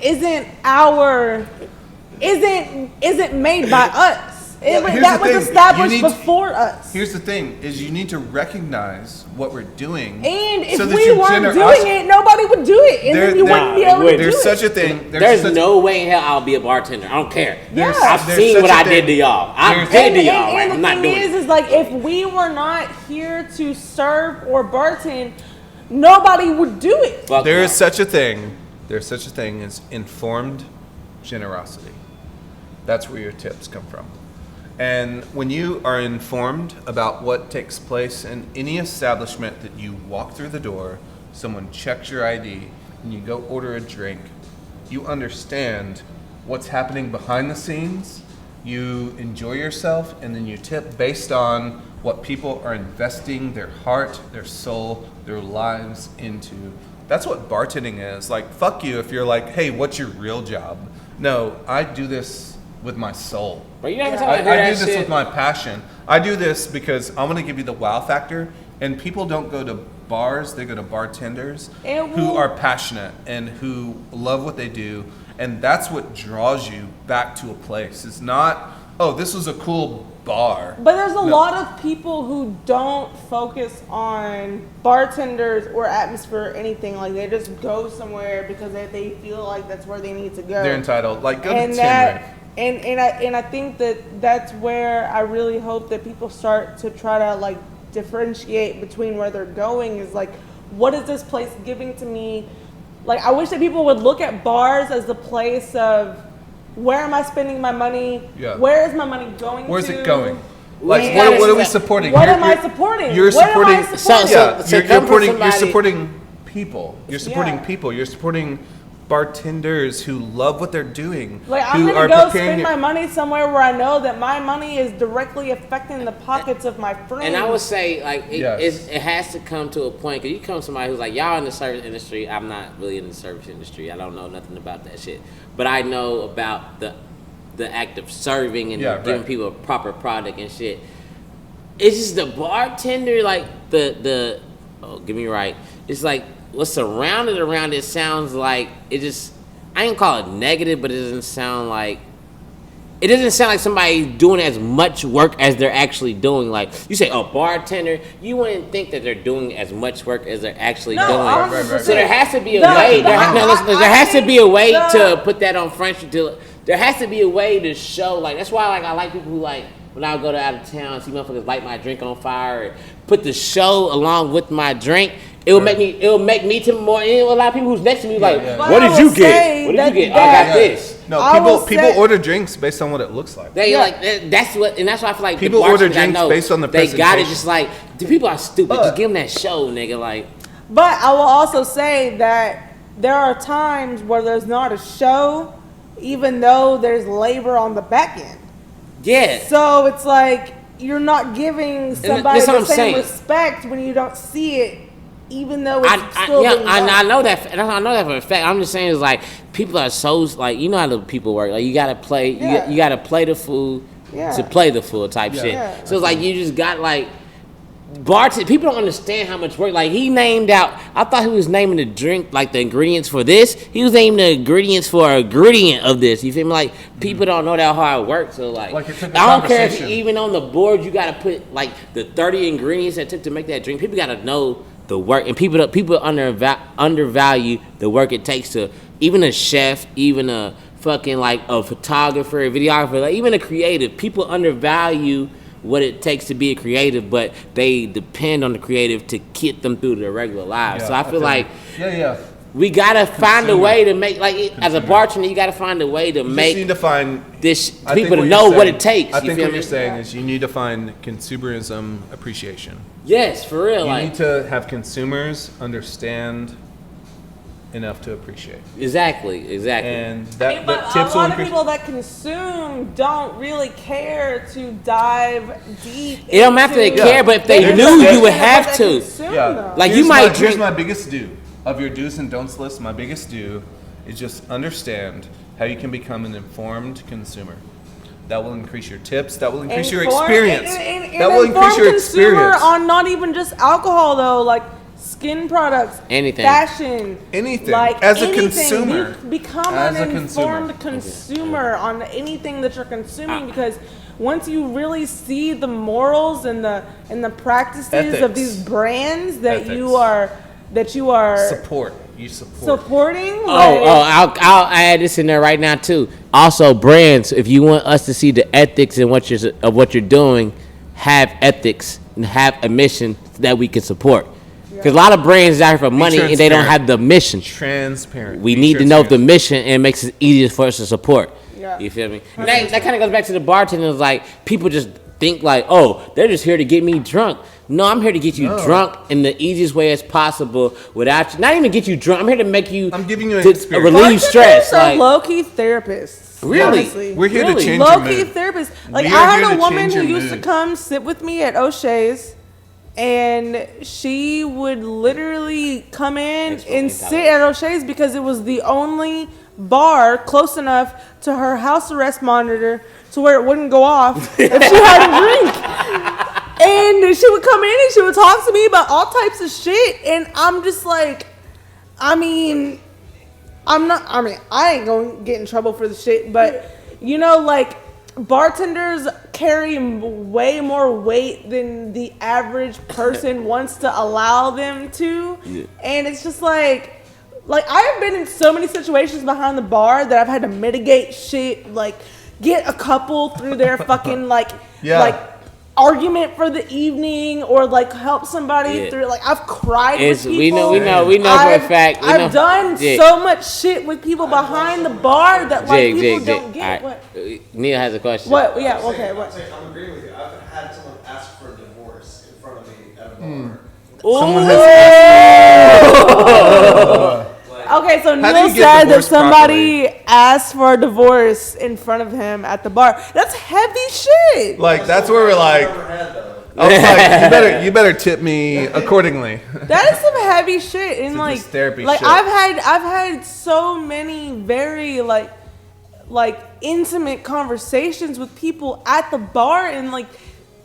isn't made by us. Here's That the was thing. established You need to- before us. Here's the thing: is you need to recognize what we're doing, And if so that we your weren't generosity- doing it, nobody would do it, and then you wouldn't be able to do There's it. such a thing. There's no way in hell I'll be a bartender. I don't care. Yeah. I've there's seen such what a I thing. did to y'all. I There's- did to y'all. And Right? the I'm not thing doing it. is like if we were not here to serve or bartend, nobody would do it. Fuck There no. is such a thing. There's such a thing as informed generosity. That's where your tips come from. And when you are informed about what takes place in any establishment that you walk through the door, someone checks your ID, and you go order a drink, you understand what's happening behind the scenes, you enjoy yourself, and then you tip based on what people are investing their heart, their soul, their lives into. That's what bartending is. Like, fuck you if you're like, hey, what's your real job? No, I do this with my soul. But you never I, tell me I that do this shit. with my passion. I do this because I want to give you the wow factor. And people don't go to bars; they go to bartenders who are passionate and who love what they do. And that's what draws you back to a place. It's not, oh, this was a cool bar. But there's a lot of people who don't focus on bartenders or atmosphere or anything. Like they just go somewhere because they feel like that's where they need to go. They're entitled. Like, go and to that, Tenry. and I think that's where I really hope that people start to try to like differentiate between where they're going is like, what is this place giving to me? Like, I wish that people would look at bars as the place of where am I spending my money? Yeah. Where is my money going to? Where's it going? Like, Yeah. what are we supporting? What am I supporting? You're What am I supporting. supporting? Yeah, So you're come from supporting. You're somebody- supporting people. You're supporting Yeah. people. You're supporting bartenders who love what they're doing. Like, I'm who gonna are go preparing spend my money somewhere where I know that my money is directly affecting the pockets of my friends. And I would say, like, Yes. it has to come to a point, because you come to somebody who's like, y'all in the service industry. I'm not really in the service industry. I don't know nothing about that shit. But I know about the act of serving and giving right. people a proper product and shit. It's just the bartender, like, oh, get me right. It's like, what's surrounded around it sounds like, it just, I ain't call it negative, but it doesn't sound like somebody doing as much work as they're actually doing. Like, you say, oh, bartender, you wouldn't think that they're doing as much work as they're actually No, doing. 100%. So there has to be a The- way. the- There has to be a way the- to put that on French. There has to be a way to show, like, that's why, like, I like people who, like, when I go to out of town, see motherfuckers light my drink on fire, or put the show along with my drink. It will make me to more. A lot of people who's next to me like, yeah. what But I did you will get? say What did you get? that- I got Yeah. this. No, I will people say- order drinks based on what it looks like. They Yeah. like that's what, and that's why I feel like People the order bartenders I drinks know, based on the they got it. presentation. Just like the people are stupid. But- Just give them that show, nigga. Like, But I will also say that there are times where there's not a show, even though there's labor on the back end. yeah. So it's like you're not giving somebody that's what the I'm same saying. respect when you don't see it, even though it's I still being done. I know that. I know that for a fact. I'm just saying, is like people are so like, you know how the people work. Like, you gotta play. Yeah. You gotta play the fool Yeah. to play the fool type Yeah. shit. Yeah. So it's like you just got like people don't understand how much work. Like, he named out, I thought he was naming the drink, like the ingredients for this. He was naming the ingredients for a ingredient of this. You feel me? Like, people don't know that hard work. So, like it took a I don't care if conversation. even on the board you got to put, like, the 30 ingredients that it took to make that drink. People got to know the work. And people undervalue the work it takes to, even a chef, even a fucking, like, a photographer, a videographer, like, even a creative. People undervalue what it takes to be a creative, but they depend on the creative to get them through their regular lives. So I feel like we gotta find a way to make, like, as a bartender, you gotta find a way to You make just need to find this I think people to what know you're what saying- it takes. I You think feel what me? you're saying is you need to find consumerism appreciation. Yes, for real. You Like, need to have consumers understand enough to appreciate, exactly. and that But tips a will lot of increase. people that consume don't really care to dive deep. It don't have to into- care, but if they They knew, understand you would what have they to. consume, Yeah, though. Like, you Here's might my, drink- Here's my biggest do of your do's and don'ts list. My biggest do is just understand how you can become an informed consumer. That will increase your tips. That will increase your Informed- experience. and That will increase informed your consumer experience. on not even just alcohol though, like skin products, Anything. fashion, Anything. like As a anything. consumer. Become As a an consumer. informed consumer on anything that you're consuming because once you really see the morals and the practices of Ethics. these brands that Ethics. you are Support. You support. supporting, I'll add this in there right now too. Also, brands, if you want us to see the ethics in what you're doing, have ethics and have a mission that we can support. Because a lot of brands is out here for money and they don't transparent. have the mission. Transparent. We Be need to know the transparent. mission, and it makes it easier for us to support. Yeah. You feel me? And that kind of goes back to the bartenders. Like, people just think like, oh, they're just here to get me drunk. No, I'm here to get you drunk in the easiest way as possible without you. Not even get you drunk. I'm here to make you. I'm giving you an to experience. relieve Bartenders stress. are Like, low-key therapists. Really? Honestly. We're here Really? to change your Low-key mood. therapist. Like, We I are had here a to woman change who your used to mood. come sit with me at O'Shea's, and she would literally come in Thanks for and being sit at O'Shea's because it was the only bar close enough to her house arrest monitor to where it wouldn't go off if she had a drink. And she would come in and she would talk to me about all types of shit, and I'm just like, I mean, I ain't gonna get in trouble for the shit, but you know, like, bartenders carry way more weight than the average person wants to allow them to. Yeah. And it's just like I've been in so many situations behind the bar that I've had to mitigate shit, like get a couple through their fucking like argument for the evening, or like help somebody through. Like, I've cried with people. we know for a fact. I've done so much shit with people behind the bar that like people don't get. All What? right. Neil has a question. What? Yeah. Okay. What? I'm agreeing with you. I've had someone ask for a divorce in front of me at a bar. Someone has Okay, so How do Neil you get said that divorced somebody asked for a divorce in front of him at the bar. That's heavy shit. like that's where we're like. Never had though. I was like, you better tip me accordingly. That is some heavy shit, and So like, just therapy like shit. I've had so many very like intimate conversations with people at the bar, and like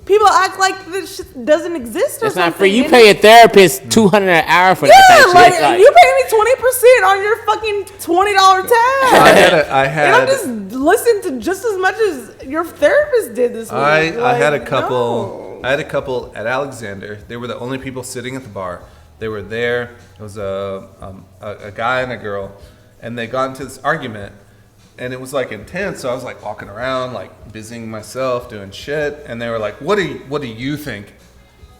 people act like this shit doesn't exist or It's something. not free. You and pay a therapist $200 an hour for that yeah, type like, shit. Like, you pay me 20% on your fucking $20 tab. I And I'm had just listening to just as much as your therapist did this week. I had a Like, couple. no. I had a couple at Alexander. They were the only people sitting at the bar. They were there. It was a guy and a girl, and they got into this argument, and it was like intense. So I was like walking around, like busying myself, doing shit, and they were like, "What do you think,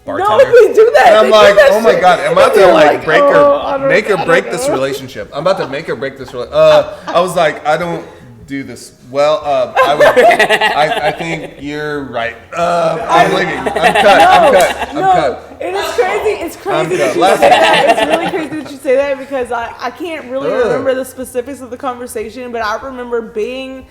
bartender?" No, they do that. And I'm They do like, that "Oh my shit. god, I'm about to They're like like, break "Oh, I or don't- make I or don't break this know." relationship. I'm about to make or break this relationship." I was like, "I don't do this well. I think you're right. I'm leaving. I'm cut. I'm cut. And it's crazy. It's crazy that cut. you Last- say that. It's really crazy that you say that because I can't really Ugh. remember the specifics of the conversation, but I remember being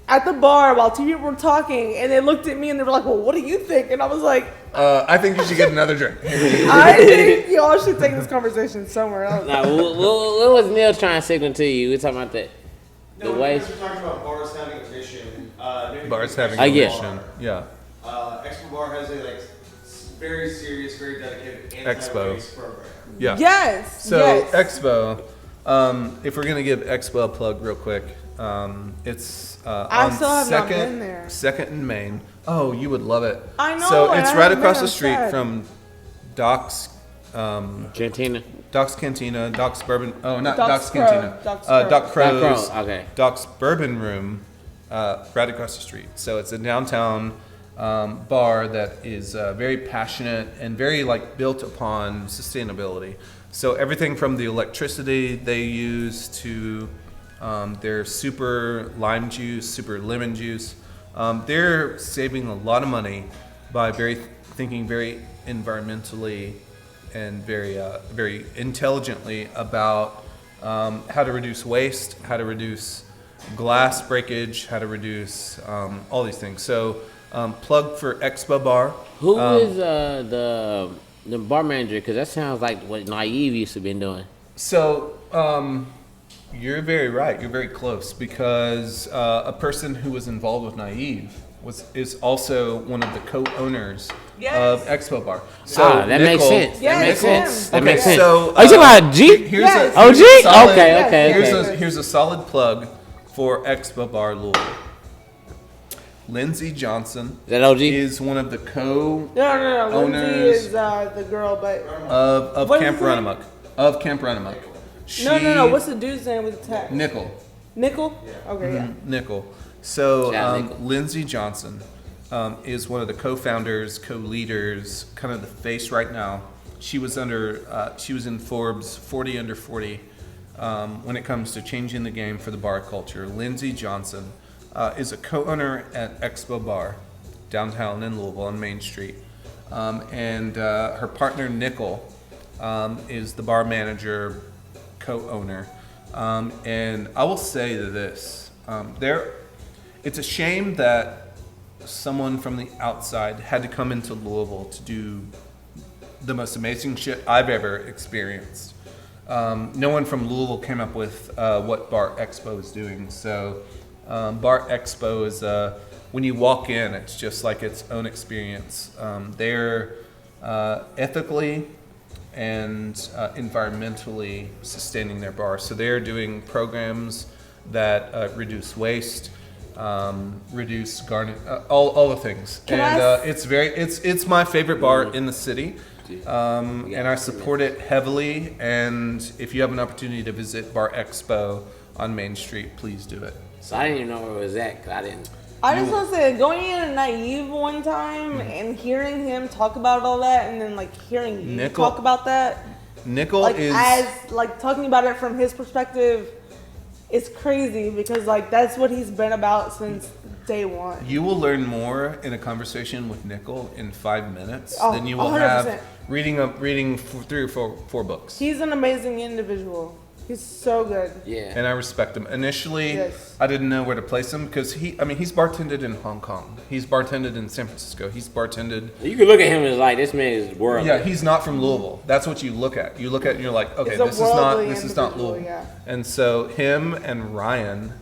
at the bar while two people were talking, and they looked at me and they were like, "Well, what do you think?" And I was like, I think you should get another drink." "I think y'all should take this conversation somewhere else." Now, what was Neil trying to signal to you? We talking about that. The No, way. we're talking about bars having a mission. Maybe Bars having Oh, a yeah. mission. Yeah. Expo Bar has a like very serious, very dedicated Expo. anti-race program. Yeah. Yes. So yes. Expo, if we're gonna give Expo a plug real quick, it's I on still have not been there. Second and Main. Oh, you would love it. I know, So and it's I right haven't across been, the I'm street sad. from Doc's Cantina. Doc's Cantina, Doc's Bourbon. Oh, not Doc's Doc's Crow, Cantina. Doc's Crow. Doc Crow's. Doc Crow, okay. Doc's Bourbon Room, right across the street. So it's a downtown bar that is very passionate and very like built upon sustainability. So everything from the electricity they use to their super lime juice, super lemon juice, they're saving a lot of money by thinking very environmentally and very intelligently about how to reduce waste, how to reduce glass breakage, how to reduce all these things. So plug for Expo Bar. Who is the bar manager? Because that sounds like what Naive used to be doing. So you're very right. You're very close because a person who was involved with Naive is also one of the co-owners of Expo Bar. So that makes sense. Yes, that makes him. sense. That Okay, makes sense. so, are you talking about G? Here's Yes. a, Oh, here's a G? solid- Okay, okay, Yes, okay. yes. Here's a solid plug for Expo Bar Louisville. Lindsay Johnson Is that OG? is one of the No. Lindsay owners is the girl, but of What is Camp his name? Runamuck. Of Camp Runamuck. no. What's the dude's name with the tag? Nickel. Nickel. Okay, yeah. Nickel. So Shout out Nickel. Lindsay Johnson is one of the co-founders, co-leaders, kind of the face right now. She was in Forbes 40 under 40 when it comes to changing the game for the bar culture. Lindsay Johnson is a co-owner at Expo Bar downtown in Louisville on Main Street, and her partner Nickel is the bar manager, co-owner. And I will say this: it's a shame that someone from the outside had to come into Louisville to do the most amazing shit I've ever experienced. No one from Louisville came up with what Bar Expo is doing. So Bar Expo is, when you walk in, it's just like its own experience. They're ethically and environmentally sustaining their bar. So they're doing programs that reduce waste, reduce garnet, all the things. Can and I it's my favorite bar in the city. And I support it heavily. And if you have an opportunity to visit Bar Expo on Main Street, please do it. So I didn't even know where it was at. 'Cause I didn't. I just want to say, going in at Naive one time and hearing him talk about all that, and then like hearing you Nickel- talk about that, Nickel like is as like talking about it from his perspective, it's crazy because like that's what he's been about since day one. You will learn more in a conversation with Nickel in 5 minutes Oh, than you will 100%. have reading 3 or 4 books. He's an amazing individual. He's so good. Yeah. And I respect him. Initially, Yes. I didn't know where to place him because he's bartended in Hong Kong. He's bartended in San Francisco. He's bartended. You can look at him as like this man is worldly. Yeah, he's not from Louisville. That's what you look at. You look at it and you're like, okay, He's a this is not worldly Louisville. individual, yeah. And so him and Ryan,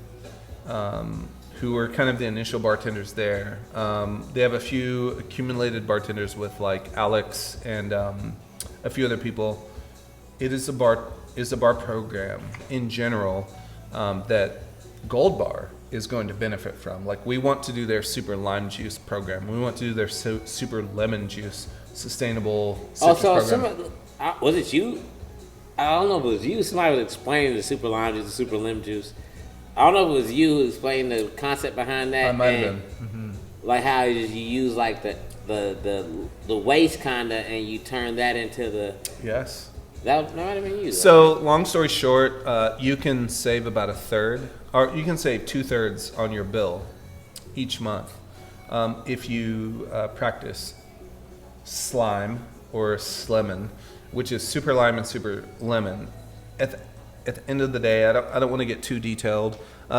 who were kind of the initial bartenders there, they have a few accumulated bartenders with like Alex and a few other people. It is a bar program in general that Gold Bar is going to benefit from. Like we want to do their super lime juice program. We want to do their super lemon juice sustainable citrus program. Was it you? I don't know if it was you. Somebody was explaining the super lime juice, the super lemon juice. I don't know if it was you who explained the concept behind that. I might have and, been. Like how you use like the waste kinda, and you turn that into the. Yes. That might have been you. So, long story short, you can save about a third, or you can save 2/3 on your bill each month if you practice slime or slemon, which is super lime and super lemon. At the end of the day, I don't want to get too detailed.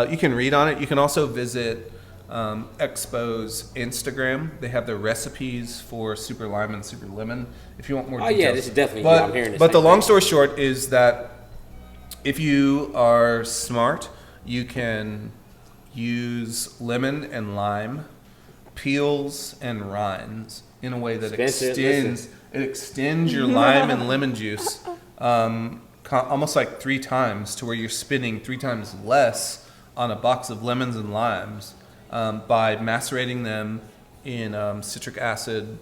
You can read on it. You can also visit Expo's Instagram. They have the recipes for super lime and super lemon. If you want more details. Yeah, this is definitely But, I'm hearing this. but the long story short is that if you are smart, you can use lemon and lime, peels and rinds, in a way that Spencer, extends your lime and lemon juice almost like 3 times, to where you're spending 3 times less on a box of lemons and limes by macerating them in citric acid,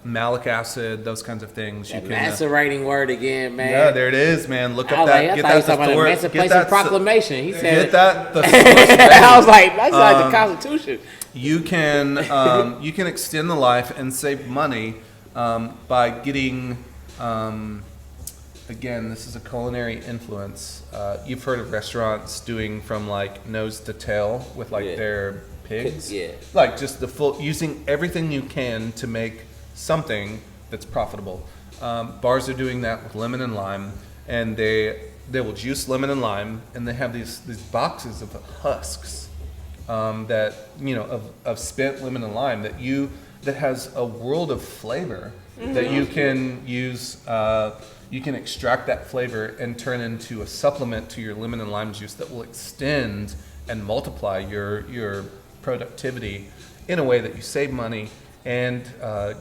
malic acid, those kinds of things. That macerating word again, man. Yeah, there it is, man. Look up I that. thought he was talking about the Emancipation Proclamation. He said Get that. I was like, that's like the Constitution. You can extend the life and save money by getting. Again, this is a culinary influence. You've heard of restaurants doing from like nose to tail with like their pigs. Yeah. Like just the full, using everything you can to make something that's profitable. Bars are doing that with lemon and lime, and they will juice lemon and lime, and they have these boxes of husks that, you know, of spent lemon and lime that has a world of flavor that you can use. You can extract that flavor and turn into a supplement to your lemon and lime juice that will extend and multiply your productivity in a way that you save money and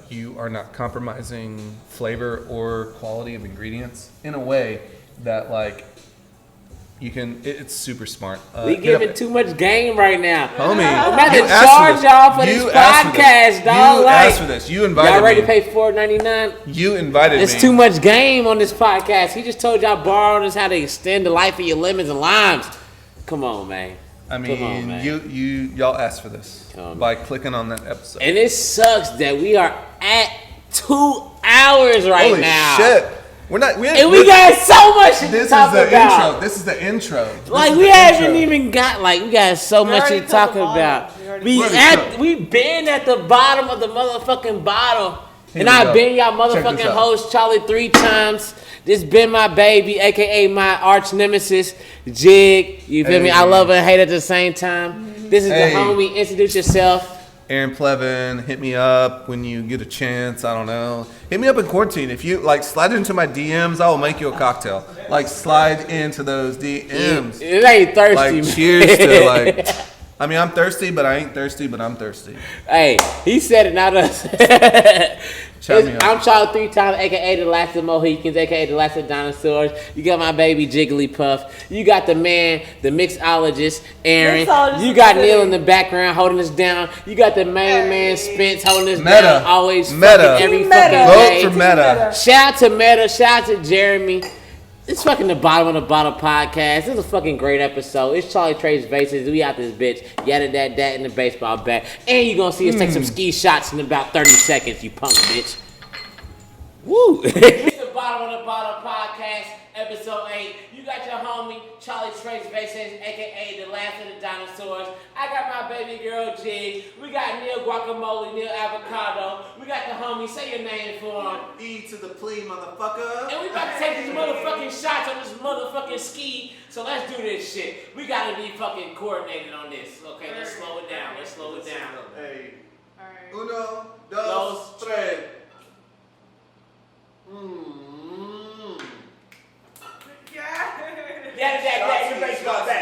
you are not compromising flavor or quality of ingredients, in a way that like you can. It's super smart. We giving too much game right now. Homie, I'm about to you asked charge for y'all for You this asked for podcast, dog. You Like, asked for this. You invited y'all ready me. to pay $4.99? You invited me. It's too much game on this podcast. He just told y'all borrowers how to extend the life of your lemons and limes. Come on, man. I Come on, mean, man. y'all asked for this Come on, by clicking on that episode. And it sucks that we are at 2 hours right Holy now. shit! We got so much to talk about. This is the intro. Like we haven't even got we got so much to already talk to the about. bottom. We been at the bottom of the motherfucking bottle. Here And we I've go. been y'all Check this motherfucking out. host, Charlie, 3 times. This been my baby, aka my arch nemesis, Jigg. You feel me? I love and hate at the same time. This is Hey. the homie. Introduce yourself. Eron Plevan, hit me up when you get a chance. I don't know. Hit me up in quarantine. If you slide into my DMs, I will make you a cocktail. Slide into those DMs. It ain't thirsty, man. Cheers to I mean, I'm thirsty, but I ain't thirsty, but I'm thirsty. Hey, he said it, not us. Shout me out. I'm Charlie 3 times, aka the last of Mohicans, aka the last of dinosaurs. You got my baby Jigglypuff. You got the man, the mixologist, Eron. Mixologist You got is Neil it. in the background holding us down. You got the main man Spence holding us Meta. down. Always Meta. fucking every Meta. fucking Vote day. for Meta. Shout out to Meta. Shout out to Jeremy. It's fucking the bottom of the bottle podcast. This is a fucking great episode. It's Charlie Trey's Bases. We out this bitch. Yada that in the baseball bat. And you gonna see us take some ski shots in about 30 seconds, you punk bitch. Woo! It's the bottom of the bottle podcast, episode 8. You got your homie, Charlie Trey's Bases, aka the last of the dinosaurs. I got my baby girl, Jigg. We got Neil Guacamole, Neil Avocado. We got the homie, say your name for him. E to the plea, motherfucker. And we about to take these motherfucking shots on this motherfucking ski. So let's do this shit. We gotta be fucking coordinated on this. Okay, let's slow it down. Let's slow it down. Hey. Alright. Uno, Dos, dos, tres. Yeah. Yeah, your baseball bat.